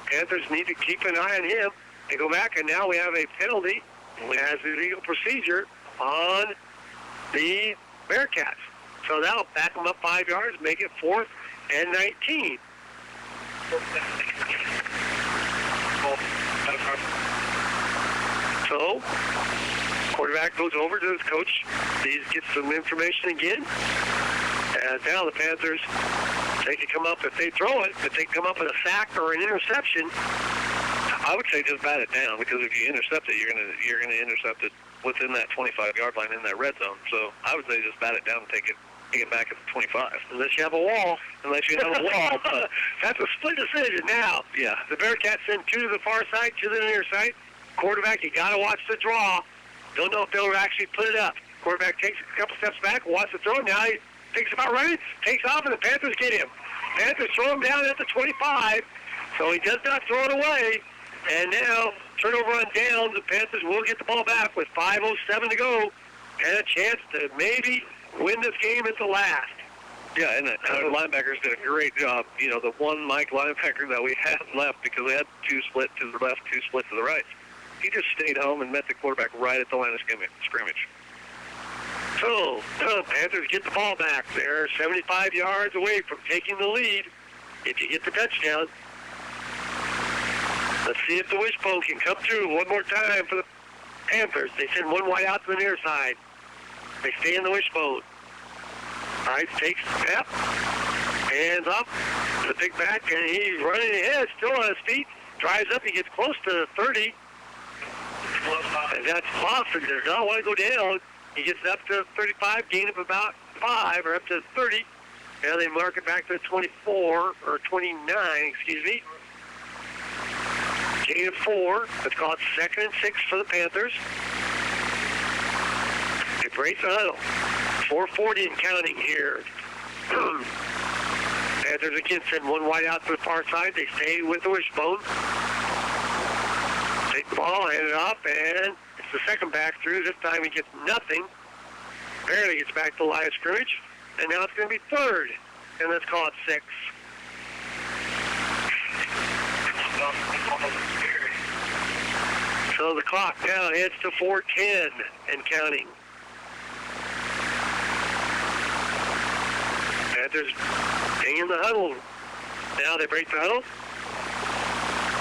A: Panthers need to keep an eye on him. They go back, and now we have a penalty as illegal procedure on the Bearcats. So that'll back them up 5 yards, make it 4th and 19. So, quarterback goes over to his coach. He gets some information again. And now the Panthers, they can come up, if they throw it, if they come up with a sack or an interception, I would say just bat it down, because if you intercept it, you're gonna intercept it within that 25-yard line in that red zone. So I would say just bat it down and take it back at the 25. Unless you have a wall. That's a split decision now.
B: Yeah.
A: The Bearcats send 2 to the far side, 2 to the near side. Quarterback, you got to watch the draw. Don't know if they'll actually put it up. Quarterback takes a couple steps back, watch the throw. Now he thinks about running, takes off, and the Panthers get him. Panthers throw him down at the 25, so he does not throw it away. And now, turnover on downs, the Panthers will get the ball back with 5:07 to go, and a chance to maybe win this game at the last.
B: Yeah, and the linebackers did a great job. The one Mike linebacker that we had left, because we had 2 split to the left, 2 split to the right, he just stayed home and met the quarterback right at the line of scrimmage.
A: So, the Panthers get the ball back. They're 75 yards away from taking the lead if you get the touchdown. Let's see if the wishbone can come through one more time for the Panthers. They send one wide out to the near side. They stay in the wishbone. All right, takes a step. Hands up. The big back, and he's running ahead, still on his feet. Drives up, he gets close to 30. And that's Boston. Does not want to go down. He gets up to 35, gain of about 5, or up to 30. Now they mark it back to 24, or 29, excuse me. Gain of 4. Let's call it 2nd and 6 for the Panthers. They break the huddle. 4:40 and counting here. Panthers again send one wide out to the far side. They stay with the wishbone. Take the ball, hand it off, and it's the second back through. This time he gets nothing. Barely gets back to the line of scrimmage. And now it's going to be 3rd. And let's call it 6. So the clock now heads to 4:10 and counting. Panthers hang in the huddle. Now they break the huddle.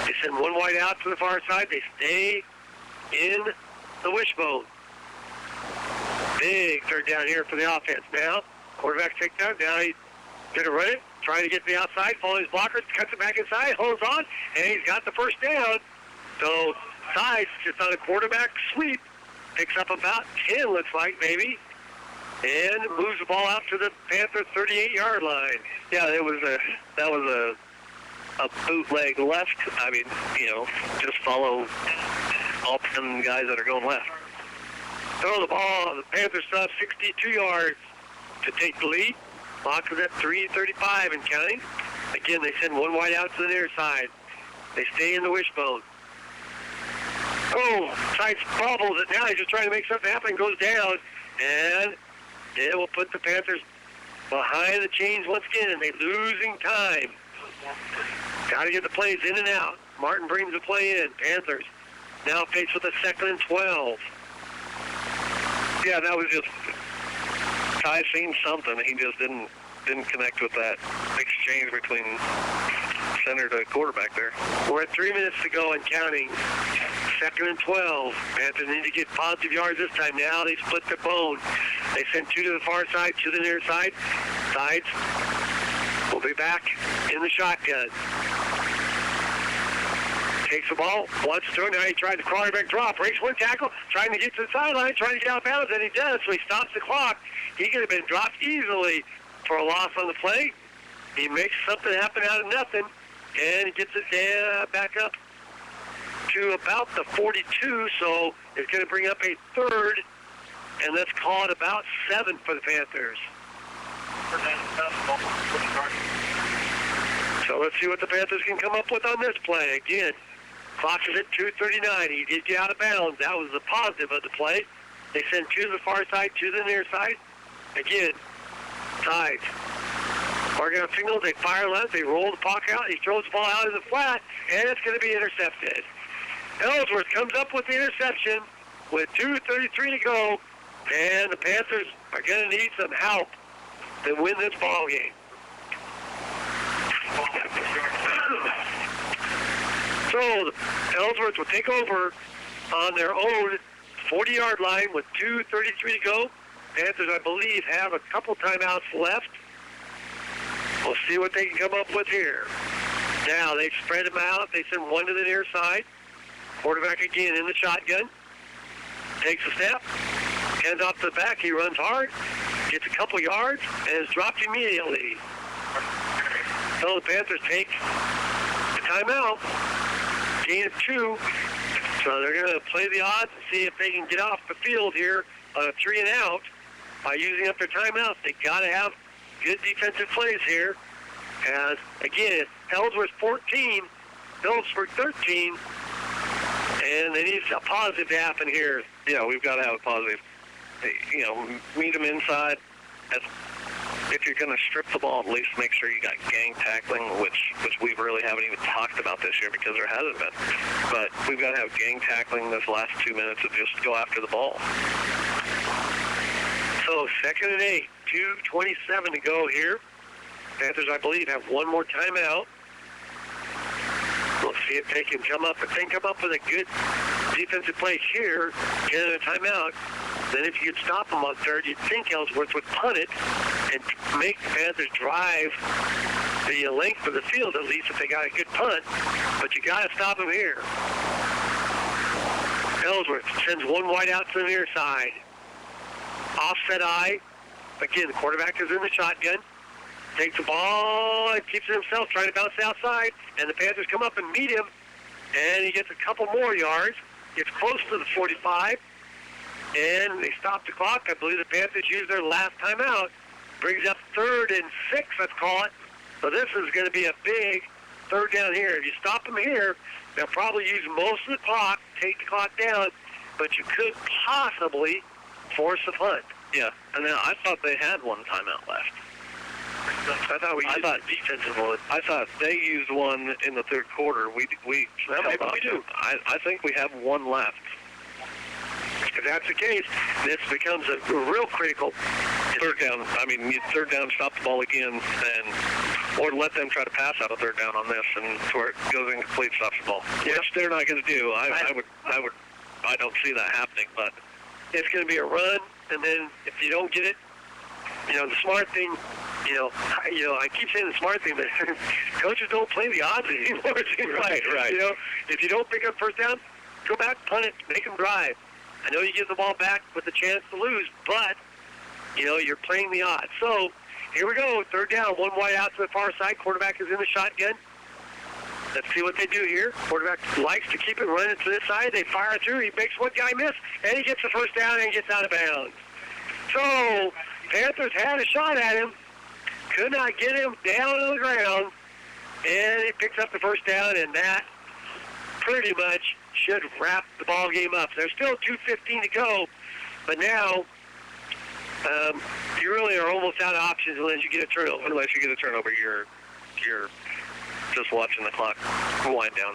A: They send one wide out to the far side. They stay in the wishbone. Big 3rd down here for the offense now. Quarterback takes down. Now he's going to run it. Trying to get to the outside. Following his blocker. Cuts it back inside. Holds on. And he's got the 1st down. So sides just on a quarterback sweep. Picks up about 10, looks like, maybe. And moves the ball out to the Panther 38-yard line.
B: Yeah, that was a bootleg left. I mean, just follow all 10 guys that are going left.
A: Throw the ball. The Panthers still have 62 yards to take the lead. Clock is at 3:35 and counting. Again, they send one wide out to the near side. They stay in the wishbone. Oh, sides bobbles it now. He's just trying to make something happen. Goes down, and it will put the Panthers behind the chains once again, and they're losing time. Got to get the plays in and out. Martin brings the play in. Panthers now faced with a 2nd and 12.
B: Yeah, that was just Ty seen something. He just didn't connect with that exchange between center to quarterback there.
A: We're at 3 minutes to go and counting. 2nd and 12. Panthers need to get positive yards this time. Now they split the bone. They send 2 to the far side, 2 to the near side. Sides will be back in the shotgun. Takes the ball, wants to throw. Now he tries the quarterback drop. Breaks one tackle, trying to get to the sideline, trying to get out of bounds, and he does. So he stops the clock. He could have been dropped easily for a loss on the play. He makes something happen out of nothing, and he gets it back up to about the 42. So it's going to bring up a 3rd, and let's call it about 7 for the Panthers. So let's see what the Panthers can come up with on this play. Again, clock is at 2:39. He did get out of bounds. That was the positive of the play. They send 2 to the far side, 2 to the near side. Again, sides. Marking on signals, they fire left, they roll the puck out, he throws the ball out in the flat, and it's going to be intercepted. Ellsworth comes up with the interception with 2:33 to go, and the Panthers are going to need some help to win this ball game. So Ellsworth will take over on their own 40-yard line with 2:33 to go. Panthers, I believe, have a couple timeouts left. We'll see what they can come up with here. Now they spread them out. They send 1 to the near side. Quarterback again in the shotgun. Takes a step. Hands off to the back. He runs hard. Gets a couple yards and is dropped immediately. So the Panthers take the timeout. Gain of 2. So they're going to play the odds and see if they can get off the field here on a 3 and out by using up their timeouts. They got to have good defensive plays here. As again, Ellsworth 14, Phillipsburg 13, and they need a positive to happen here.
B: Yeah, we've got to have a positive. You know, meet them inside. If you're going to strip the ball, at least make sure you got gang tackling, which we really haven't even talked about this year because there hasn't been. But we've got to have gang tackling this last 2 minutes to just go after the ball.
A: So 2nd and 8, 2:27 to go here. Panthers, I believe, have one more timeout. We'll see if they can come up. If they can come up with a good defensive play here, get a timeout, then if you could stop them on 3rd, you'd think Ellsworth would punt it and make the Panthers drive the length of the field, at least if they got a good punt. But you got to stop them here. Ellsworth sends 1 wide out to the near side. Offset eye. Again, the quarterback is in the shotgun. Takes the ball and keeps it himself, trying to bounce it outside. And the Panthers come up and meet him. And he gets a couple more yards. Gets close to the 45. And they stop the clock. I believe the Panthers use their last timeout. Brings up 3rd and 6, let's call it. So this is going to be a big 3rd down here. If you stop them here, they'll probably use most of the clock, take the clock down, but you could possibly force a punt.
B: Yeah, and then I thought they had 1 timeout left.
A: I thought we used the defensive one.
B: I thought they used 1 in the 3rd quarter.
A: Maybe we do.
B: I think we have 1 left.
A: If that's the case, this becomes a real critical
B: 3rd down. I mean, 3rd down, stop the ball again, or let them try to pass out a 3rd down on this, and to where it goes incomplete, stops the ball.
A: Yep.
B: Which they're not going to do. I don't see that happening, but
A: it's going to be a run, and then if you don't get it, the smart thing. I keep saying the smart thing, but coaches don't play the odds anymore.
B: Right.
A: If you don't pick up 1st down, go back, punt it, make them drive. I know you give the ball back with a chance to lose, but, you're playing the odds. So, here we go, 3rd down, 1 wide out to the far side. Quarterback is in the shotgun. Let's see what they do here. Quarterback likes to keep it running to this side. They fire through. He makes one guy miss, and he gets the 1st down and gets out of bounds. So, Panthers had a shot at him. Could not get him down on the ground, and he picks up the 1st down, and that pretty much should wrap the ball game up. There's still 2:15 to go, but now you really are almost out of options unless you get a turnover.
B: Unless you get a turnover, just watching the clock wind down.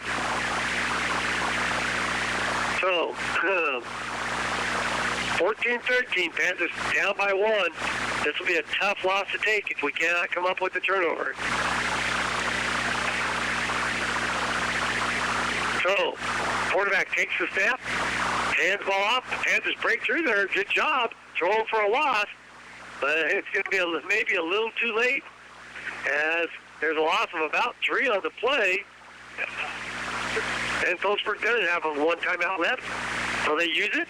A: So, 14-13, Panthers down by 1. This will be a tough loss to take if we cannot come up with the turnover. So, quarterback takes the snap, hands the ball off. The Panthers break through there. Good job. Throwing for a loss. But it's going to be maybe a little too late, as there's a loss of about 3 on the play. And Phillipsburg doesn't have a one timeout left, so they use it,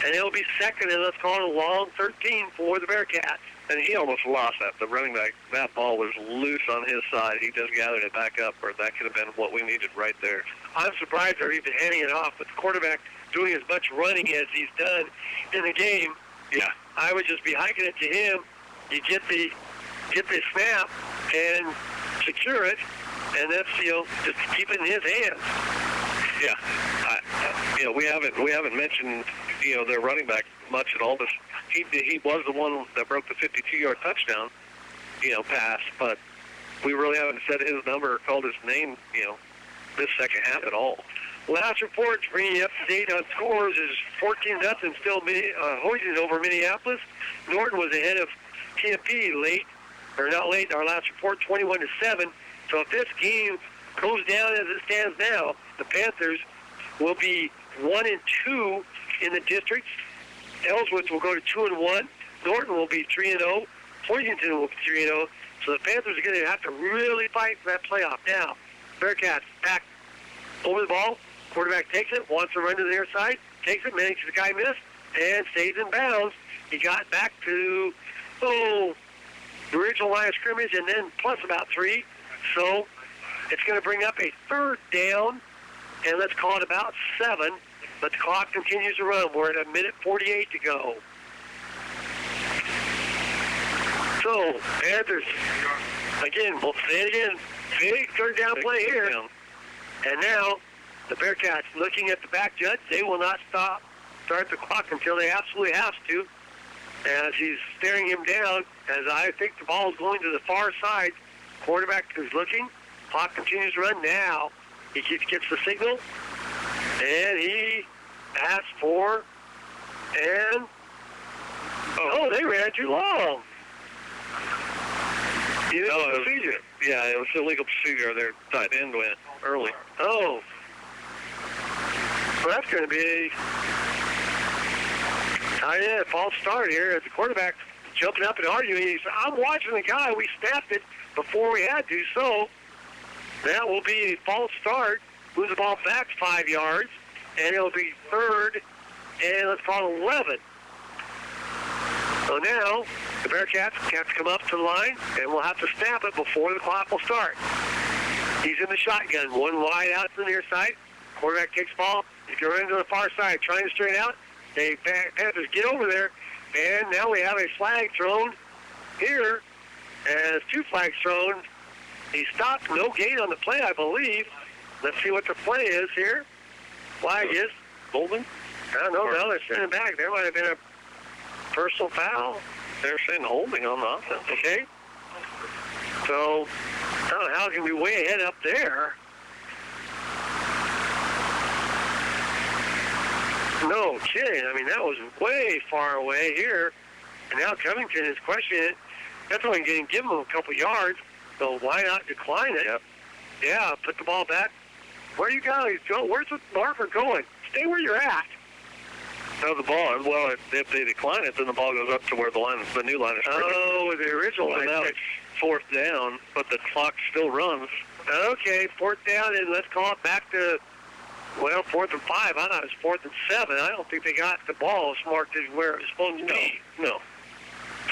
A: and it'll be second, and let's call it a long 13 for the Bearcats.
B: And he almost lost that. The running back, that ball was loose on his side. He just gathered it back up, or that could have been what we needed right there.
A: I'm surprised they're even handing it off with the quarterback doing as much running as he's done in the game.
B: Yeah.
A: I would just be hiking it to him. You get the snap and secure it, and that's, just keep it in his hands.
B: Yeah. We haven't mentioned, their running back much at all. He was the one that broke the 52-yard touchdown, pass, but we really haven't said his number or called his name, this second half at all.
A: Last report, bringing you up to date on scores, is 14-0 still Hoyton over Minneapolis. Norton was ahead of TMP not late, our last report, 21-7. So if this game goes down as it stands now, the Panthers will be 1-2 in the district. Ellsworth will go to 2-1. Norton will be 3-0. Hoytington will be 3-0. So the Panthers are going to have to really fight for that playoff. Now, Bearcats back over the ball. Quarterback takes it, wants to run to the near side, takes it, makes the guy miss, and stays in bounds. He got back to, the original line of scrimmage, and then plus about 3. So it's going to bring up a third down, and let's call it about 7. But the clock continues to run. We're at 1:48 to go. So, Panthers, again, we'll say it again, big third down play here. And now, the Bearcats looking at the back judge. They will not start the clock until they absolutely have to. As he's staring him down, as I think the ball is going to the far side. Quarterback is looking. Clock continues to run now. He gets the signal. And he asked for, and, they ran too long.
B: It was illegal procedure. Their tight end went early.
A: Oh. Well, that's going to be a false start here as the quarterback jumping up and arguing. He said, I'm watching the guy. We snapped it before we had to, so that will be a false start. Moves the ball back 5 yards, and it'll be third, and let's call it 11. So now, the Bearcats have to come up to the line, and we'll have to snap it before the clock will start. He's in the shotgun, one wide out to the near side. Quarterback takes the ball. He's going to run to the far side, trying to straighten out. The Panthers get over there, and now we have a flag thrown here, and there's 2 flags thrown. He stopped, no gain on the play, I believe. Let's see what the play is here. Flag is holding. I don't know. No, they're sending back. There might have been a personal foul.
B: They're saying holding on the offense.
A: Okay. So, I don't know how can we way ahead up there. No kidding. I mean, that was way far away here. And now Covington is questioning it. That's only going to give him a couple yards. So why not decline it?
B: Yep.
A: Yeah, put the ball back. Where you guys go? Where's the marker going? Stay where you're at.
B: No, the ball. Well, if they decline it, then the ball goes up to where the new line is.
A: Oh, the original line.
B: Now it's 4th down, but the clock still runs.
A: Okay, 4th down, and let's call it back to, 4th and 5. I thought it was 4th and 7. I don't think they got the ball marked where it was supposed to be.
B: No.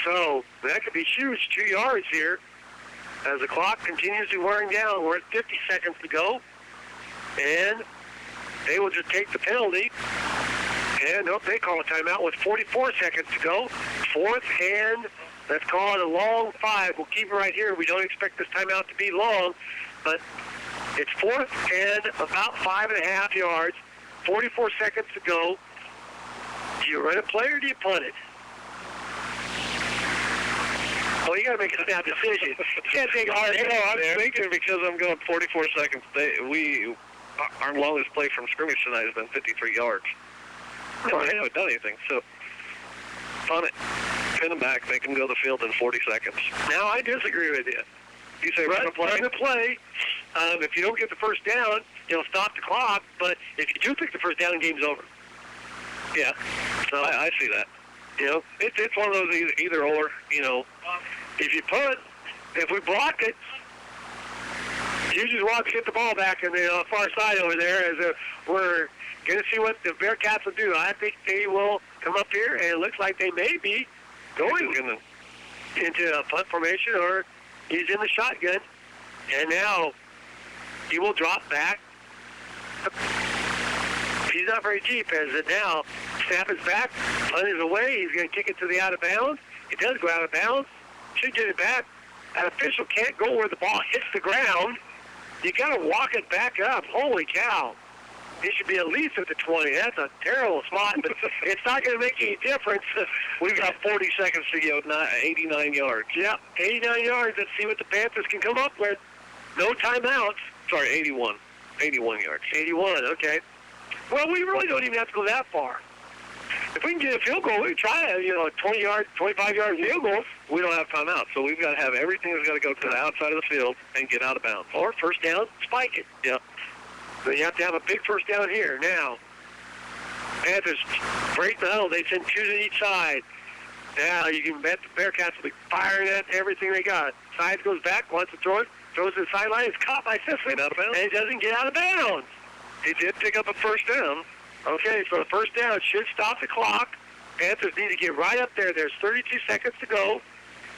A: So that could be huge. 2 yards here. As the clock continues to wearing down, we're at 50 seconds to go. And they will just take the penalty. And they call a timeout with 44 seconds to go. 4th and let's call it a long 5. We'll keep it right here. We don't expect this timeout to be long, but it's 4th and about 5.5 yards. 44 seconds to go. Do you run a play or do you punt it? Oh, you got got to make a snap decision. You can't take a hard hit.
B: I'm thinking because I'm going 44 seconds. Our longest play from scrimmage tonight has been 53 yards. No, I haven't done anything. So, punt it, pin them back, make them go to the field in 40 seconds.
A: Now, I disagree with you.
B: You say run
A: the play. If you don't get the first down, stop the clock. But if you do pick the first down, game's over.
B: Yeah, so I see that. It's one of those either or.
A: If you punt, if we block it, you just want to get the ball back in the far side over there. As we're going to see what the Bearcats will do. I think they will come up here, and it looks like they may be going into a punt formation, or he's in the shotgun. And now he will drop back. He's not very deep, as it now. Snap is back, punt is away. He's going to kick it to the out of bounds. It does go out of bounds. Should get it back. An official can't go where the ball hits the ground. You got to walk it back up. Holy cow. It should be at least at the 20. That's a terrible spot, but it's not going to make any difference.
B: We've got 40 seconds to go, 89 yards.
A: Yep, 89 yards. Let's see what the Panthers can come up with. No timeouts.
B: Sorry, 81. 81 yards.
A: 81, okay. Well, we really don't even have to go that far. If we can get a field goal, we can try a 20-yard, 25-yard field goal.
B: We don't have timeout, so we've got to have everything that's got to go to the outside of the field and get out of bounds.
A: Or first down, spike it.
B: Yep.
A: So you have to have a big first down here. Now, Panthers break the huddle. They send two to each side. Now you can bet the Bearcats will be firing at everything they got. Sides goes back, wants to throw it, throws to the sideline. It's caught by Sisson,
B: out of bounds,
A: and it doesn't get out of bounds.
B: He did pick up a first down.
A: Okay, so the first down should stop the clock. Panthers need to get right up there. There's 32 seconds to go.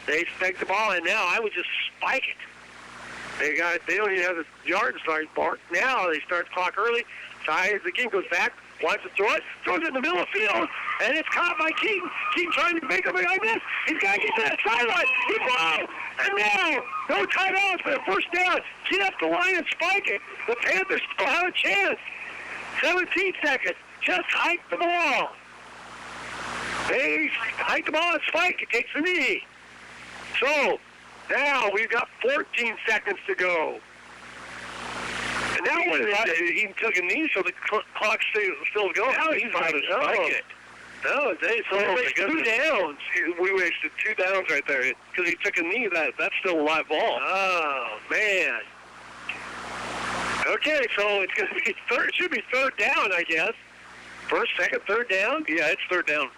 A: They spike the ball, and now I would just spike it. They don't even have the yard to start mark. Now they start the clock early. Sides again goes back, wants to throw it, throws it in the middle of the field, and it's caught by Keaton. Keaton trying to make a big miss. He's got to get to that sideline. He blows, and now no timeouts for the first down. Get up the line and spike it. The Panthers still have a chance. 17 seconds. Just hike the ball. They hike the ball and spike. It takes the knee. So now we've got 14 seconds to go. And now what is that?
B: He took a knee, so the clock still going.
A: Now he's about to spike it. No, they wasted 2 downs.
B: We wasted 2 downs right there because he took a knee. That's still a live ball.
A: Oh, man. Okay, so it's going to be third. It should be third down, I guess. First, second, third down?
B: Yeah, it's third down.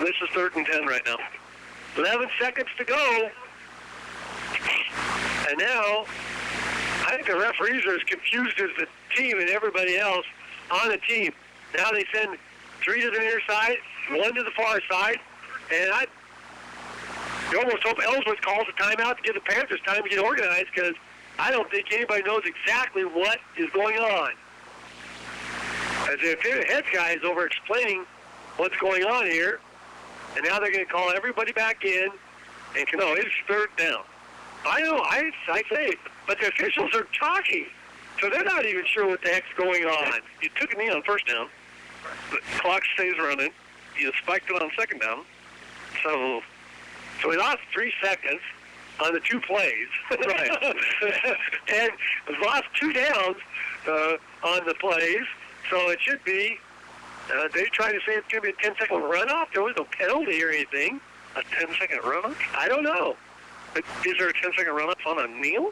B: This is 3rd and 10 right now.
A: 11 seconds to go. And now, I think the referees are as confused as the team and everybody else on the team. Now they send 3 to the near side, 1 to the far side, and you almost hope Ellsworth calls a timeout to give the Panthers time to get organized, because I don't think anybody knows exactly what is going on. As if the head guy is over explaining what's going on here, and now they're going to call everybody back in. And
B: no, it's third down.
A: I know, I say, but the officials are talking, so they're not even sure what the heck's going on.
B: You took a knee on first down. The clock stays running. You spiked it on second down.
A: So we lost 3 seconds on the 2 plays.
B: Right.
A: And we lost 2 downs on the plays. So it should be, they're trying to say it's going to be a 10-second runoff. There was no penalty or anything.
B: A 10-second runoff?
A: I don't know.
B: Is there a 10-second runoff on a kneel?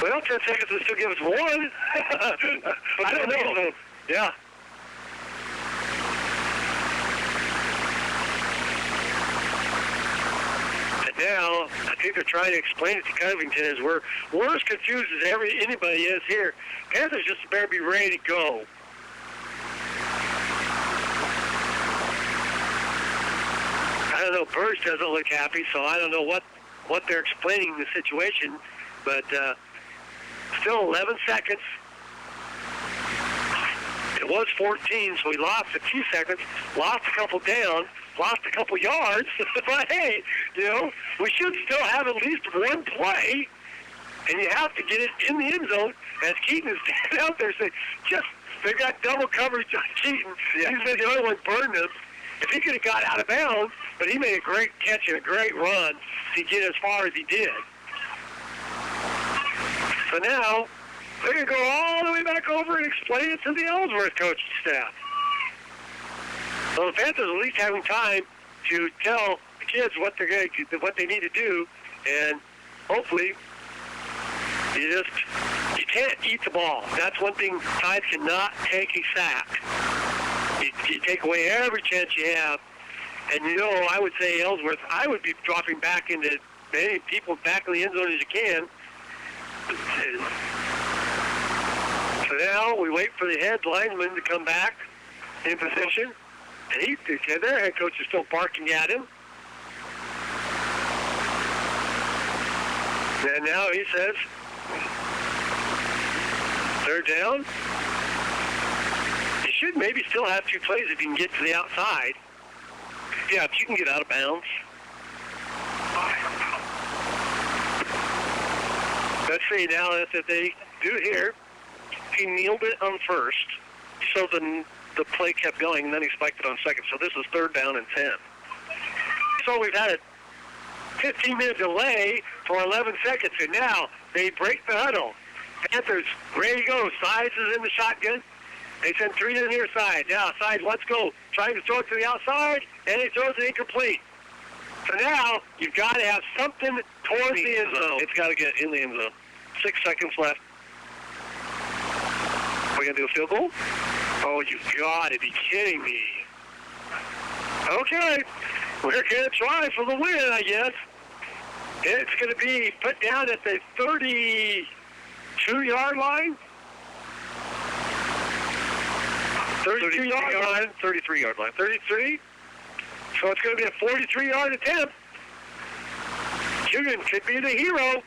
A: Well, 10 seconds will still give us 1. I don't know. Yeah. Now, I think they're trying to explain it to Covington as we're as confused as anybody is here. Panthers just better be ready to go. I don't know, Burge doesn't look happy, so I don't know what they're explaining the situation, but still 11 seconds. It was 14, so we lost a few seconds, lost a couple down, lost a couple yards, but hey, we should still have at least 1 play, and you have to get it in the end zone, as Keaton is standing out there saying, just They got double coverage on Keaton. Yeah. He's been the only one burning him. If he could have got out of bounds, but he made a great catch and a great run to get as far as he did. So now, they're going to go all the way back over and explain it to the Ellsworth coaching staff. So the Panthers at least having time to tell the kids what they need to do, and hopefully you can't eat the ball. That's one thing. Tides cannot take a sack. You take away every chance you have. And, I would say Ellsworth, I would be dropping back into as many people back in the end zone as you can. So now we wait for the head lineman to come back in position. And their head coach is still barking at him. And now he says, third down. You should maybe still have 2 plays if you can get to the outside.
B: Yeah, if you can get out of bounds.
A: Let's see now if they do here.
B: He kneeled it on first, so the play kept going, and then he spiked it on second. So this is 3rd down and 10.
A: So we've had a 15-minute delay for 11 seconds, and now they break the huddle. Panthers ready to go. Sides is in the shotgun. They send 3 to the near side. Now, side, let's go. Trying to throw it to the outside, and he throws it incomplete. So now, you've got to have something towards the end zone.
B: It's got to get in the end zone. 6 seconds left. We're going to do a field goal?
A: Oh, you've got to be kidding me. Okay, we're going to try for the win, I guess. It's going to be put down at the 32-yard line.
B: 33-yard line. 33-yard line.
A: 33. So it's going to be a 43-yard attempt. Hugan could be the hero.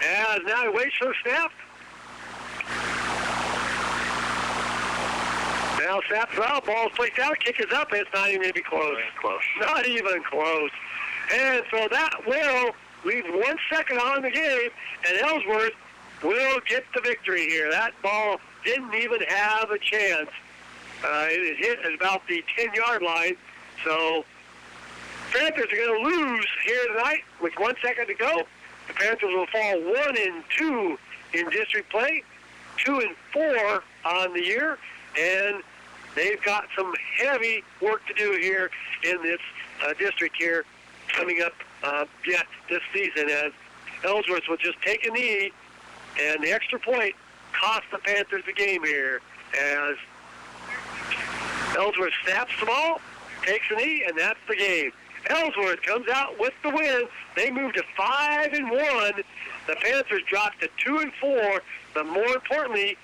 A: As now he waits for the snap. Now snaps out, ball's placed out, kick is up, it's not even going to be close. Not even close. And so that will leave 1 second on the game, and Ellsworth will get the victory here. That ball didn't even have a chance. It hit at about the 10-yard line. So Panthers are going to lose here tonight with 1 second to go. The Panthers will fall 1-2 in district play, 2-4 on the year, and they've got some heavy work to do here in this district here coming up yet this season, as Ellsworth will just take a knee, and the extra point cost the Panthers the game here, as Ellsworth snaps the ball, takes a knee, and that's the game. Ellsworth comes out with the win. They move to 5-1. The Panthers drop to 2-4. But more importantly,